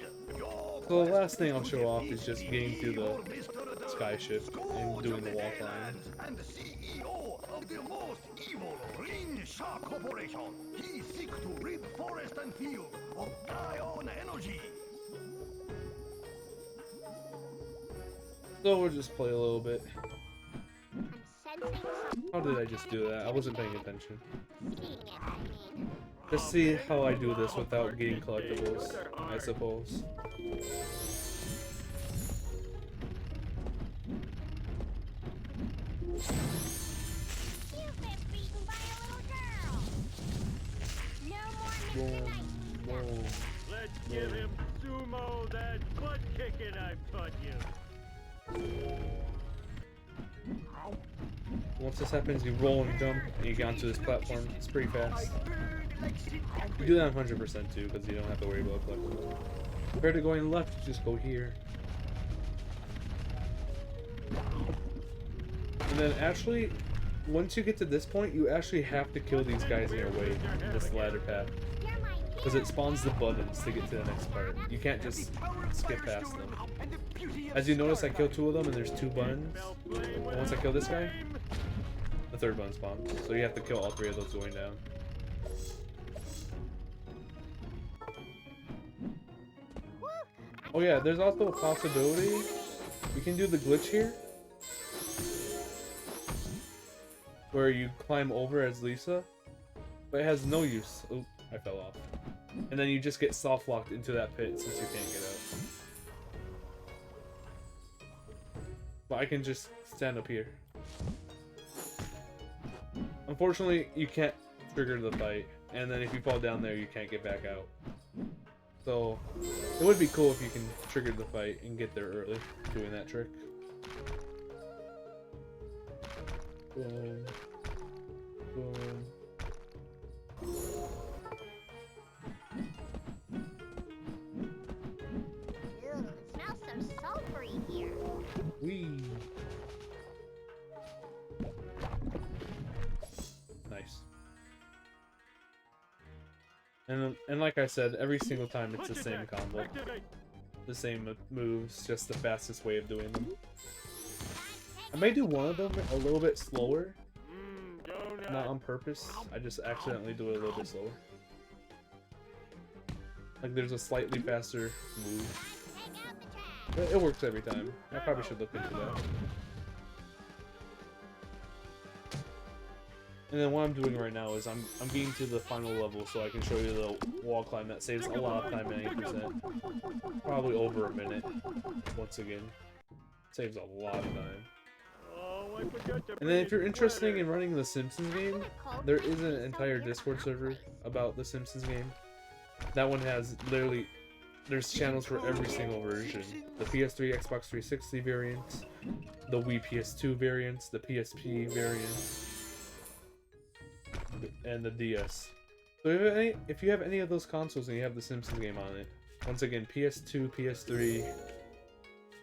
So the last thing I'll show off is just getting through the sky ship and doing the wall climb. And the CEO of the most evil Ring Shark Corporation. He seeks to rid forest and field of ion energy. So we'll just play a little bit. I'm sensing something. How did I just do that? I wasn't paying attention. Seeing it, I mean. Just see how I do this without getting collectibles, I suppose. You've been beaten by a little girl. No more Mr. Boom, Nice. boom. Let's give him sumo that butt kicking I've taught you. Once this happens, you roll and jump, and you get onto this platform. It's pretty fast. You do that 100% too, because you don't have to worry about collectibles. Compared to going left, you just go here. And then actually, once you get to this point, you actually have to kill these guys in your way in this ladder path. You're my Because it spawns the buttons to get to the next part. You can't just skip past them. As you notice, I killed 2 of them and there's 2 buttons. And once I kill this guy, the 3rd button spawns. So you have to kill all 3 of those going down. Oh yeah, there's also a possibility you can do the glitch here, where you climb over as Lisa, but it has no use. Oh, I fell off. And then you just get soft locked into that pit since you can't get out. But I can just stand up here. Unfortunately, you can't trigger the fight, and then if you fall down there, you can't get back out. So, it would be cool if you can trigger the fight and get there early, doing that trick. Boom. Boom. Ew, it smells so sulfury here. Whee! Nice. And like I said, every single time it's the same combo. The same moves, just the fastest way of doing them. I may do one of them a little bit slower. Not on purpose, I just accidentally do it a little bit slower. Like there's a slightly faster move. But it works every time. I probably should look into that. And then what I'm doing right now is I'm getting to the final level so I can show you the wall climb that saves a lot of time at 8%. Probably over a minute, once again. Saves a lot of time. And then if you're interested in running the Simpsons game, there is an entire Discord server about the Simpsons game. That one has literally there's channels for every single version. The PS3, Xbox 360 variant, the Wii PS2 variants, the PSP variant, and the DS. So if you have any of those consoles and you have the Simpsons game on it, once again, PS2, PS3,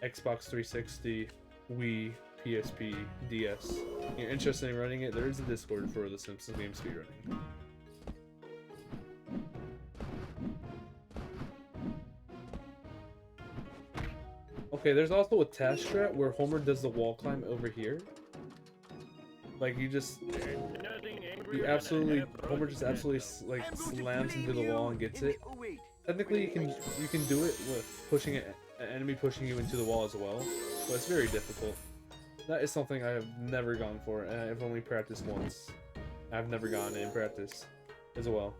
Xbox 360, Wii, PSP, DS, you're interested in running it, there is a Discord for the Simpsons game speedrunning. Okay, there's also a task strat where Homer does the wall climb over here. Like Homer just absolutely like slams into the wall and gets it. Technically, you can do it with pushing an enemy pushing you into the wall as well, but it's very difficult. That is something I have never gone for, and I've only practiced once. I've never gone in practice as well.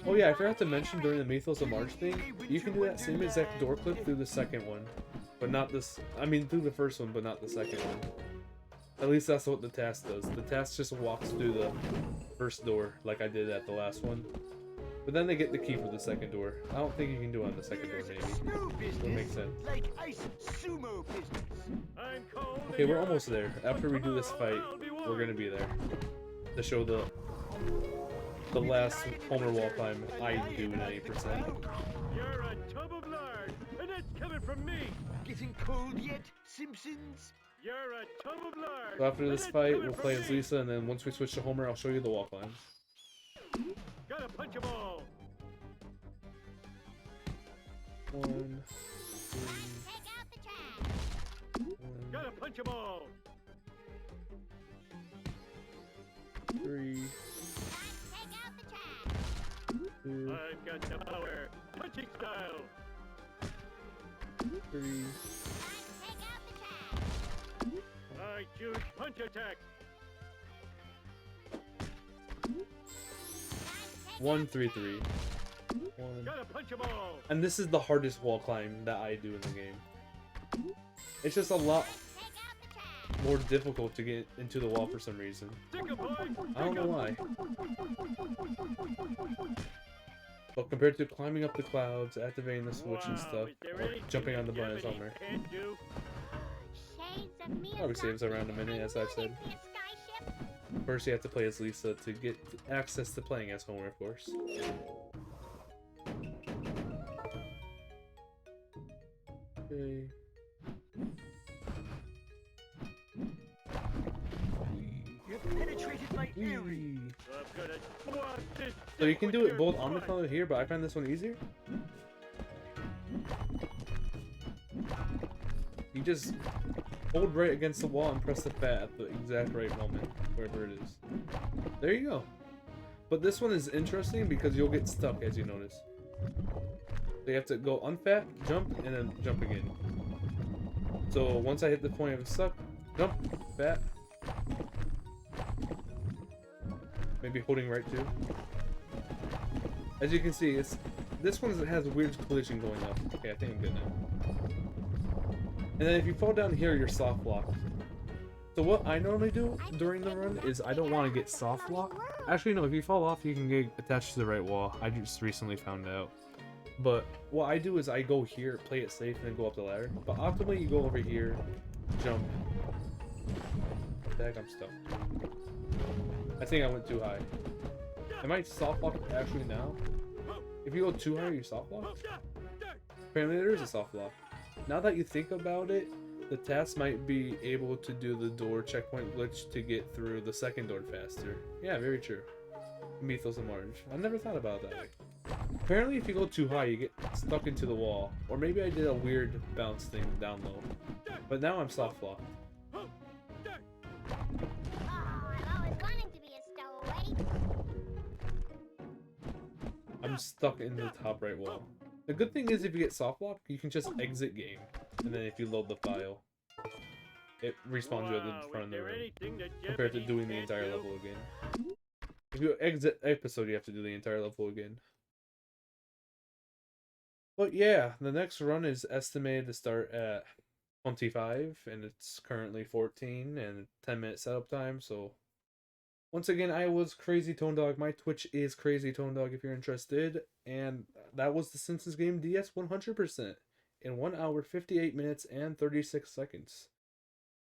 Oh yeah, I forgot to mention during the Mythos of March thing, you can do that same exact door clip through the second one, but not this. I mean, through the first one, but not the second one. At least that's what the task does. The task just walks through the first door, like I did at the last one. But then they get the key for the second door. I don't think you can do it on the second door, maybe. That makes sense. Okay, we're almost there. After we do this fight, we're gonna be there. To show the last Homer wall climb I do 90%. You're a tub of lard, and that's coming from me. Getting cold yet, Simpsons? You're a tub of lard. So after this fight, we'll play as Lisa, and then once we switch to Homer, I'll show you the wall climb. Gotta punch 'em all. 1, 2, Gotta punch 'em all. 3, 2, I've got the power. Punching style. 3. I choose punch attack. 1, 3, 3. 1. Gotta punch 'em all. And this is the hardest wall climb that I do in the game. It's just a lot more difficult to get into the wall for some reason. I don't know why. But compared to climbing up the clouds, activating the switch and stuff, or jumping on the button as Homer, probably saves around a minute, as I've said. First, you have to play as Lisa to get access to playing as Homer, of course. Okay. So you can do it both on the cloud here, but I find this one easier. You just hold right against the wall and press the fat at the exact right moment, wherever it is. There you go. But this one is interesting because you'll get stuck, as you notice. So you have to go unfat, jump, and then jump again. So once I hit the point of stuck, jump, fat. Maybe holding right too. As you can see, this one has weird collision going up. Okay, I think I'm good now. And then if you fall down here, you're soft locked. So what I normally do during the run is I don't want to get soft locked. Actually, no, if you fall off, you can get attached to the right wall. I just recently found out. But what I do is I go here, play it safe, and then go up the ladder. But optimally, you go over here, jump. Dag, I'm stuck. I think I went too high. Am I soft locked actually now? If you go too high, you're soft locked? Apparently there is a soft lock. Now that you think about it, the task might be able to do the door checkpoint glitch to get through the second door faster. Yeah, very true. Mythos and Marge. I never thought about that way. Apparently if you go too high, you get stuck into the wall. Or maybe I did a weird bounce thing down low. But now I'm soft locked. I'm stuck in the top right wall. The good thing is if you get soft lock, you can just exit game. And then if you load the file, it respawns you at the front of the room. Compared to doing the entire level again. If you exit episode, you have to do the entire level again. But yeah, the next run is estimated to start at 25, and it's currently 14 and 10-minute setup time, so Once again, I was Crazy Tone Dog. My Twitch is Crazy Tone Dog if you're interested. And that was the Simpsons game DS 100% in 1 hour, 58 minutes, and 36 seconds.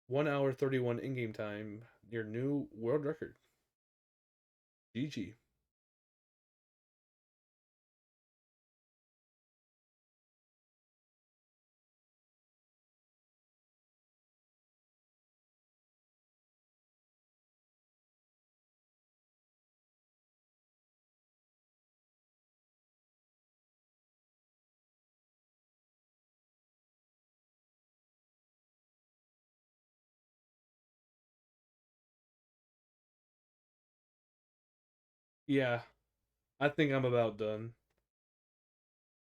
1 hour, 31 in game time. Your new world record. GG. Yeah, I think I'm about done.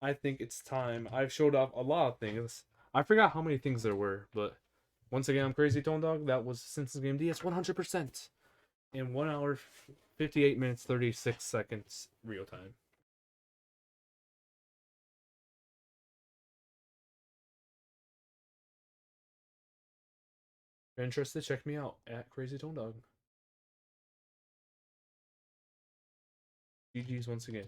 I think it's time. I've showed off a lot of things. I forgot how many things there were, but once again, I'm Crazy Tone Dog. That was Simpsons Game DS 100% in 1 hour, 58 minutes, 36 seconds real time. If you're interested, check me out at Crazy Tone Dog. GG's once again.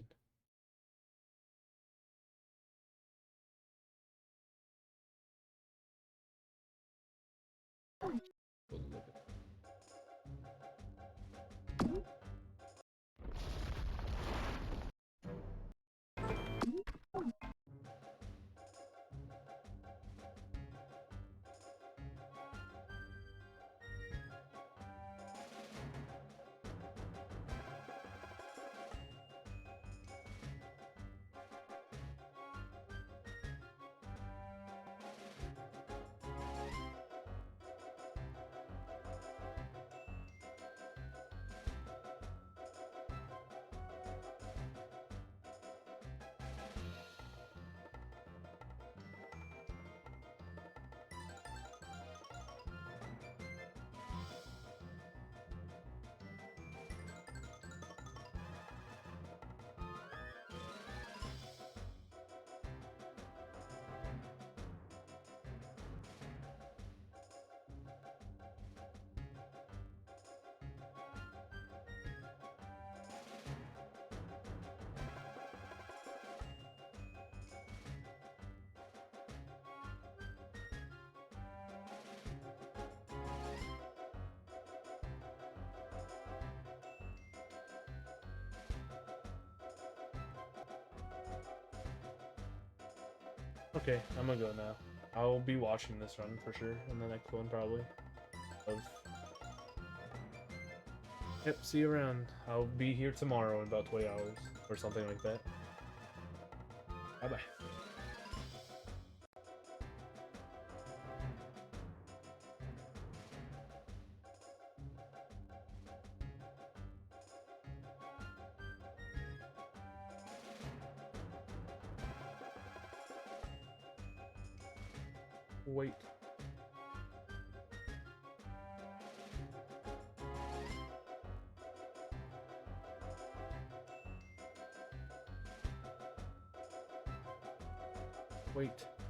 Okay, I'm gonna go now. I'll be watching this run for sure, and the next one probably. Yep, see you around. I'll be here tomorrow in about 20 hours, or something like that. Bye-bye. Wait. Wait.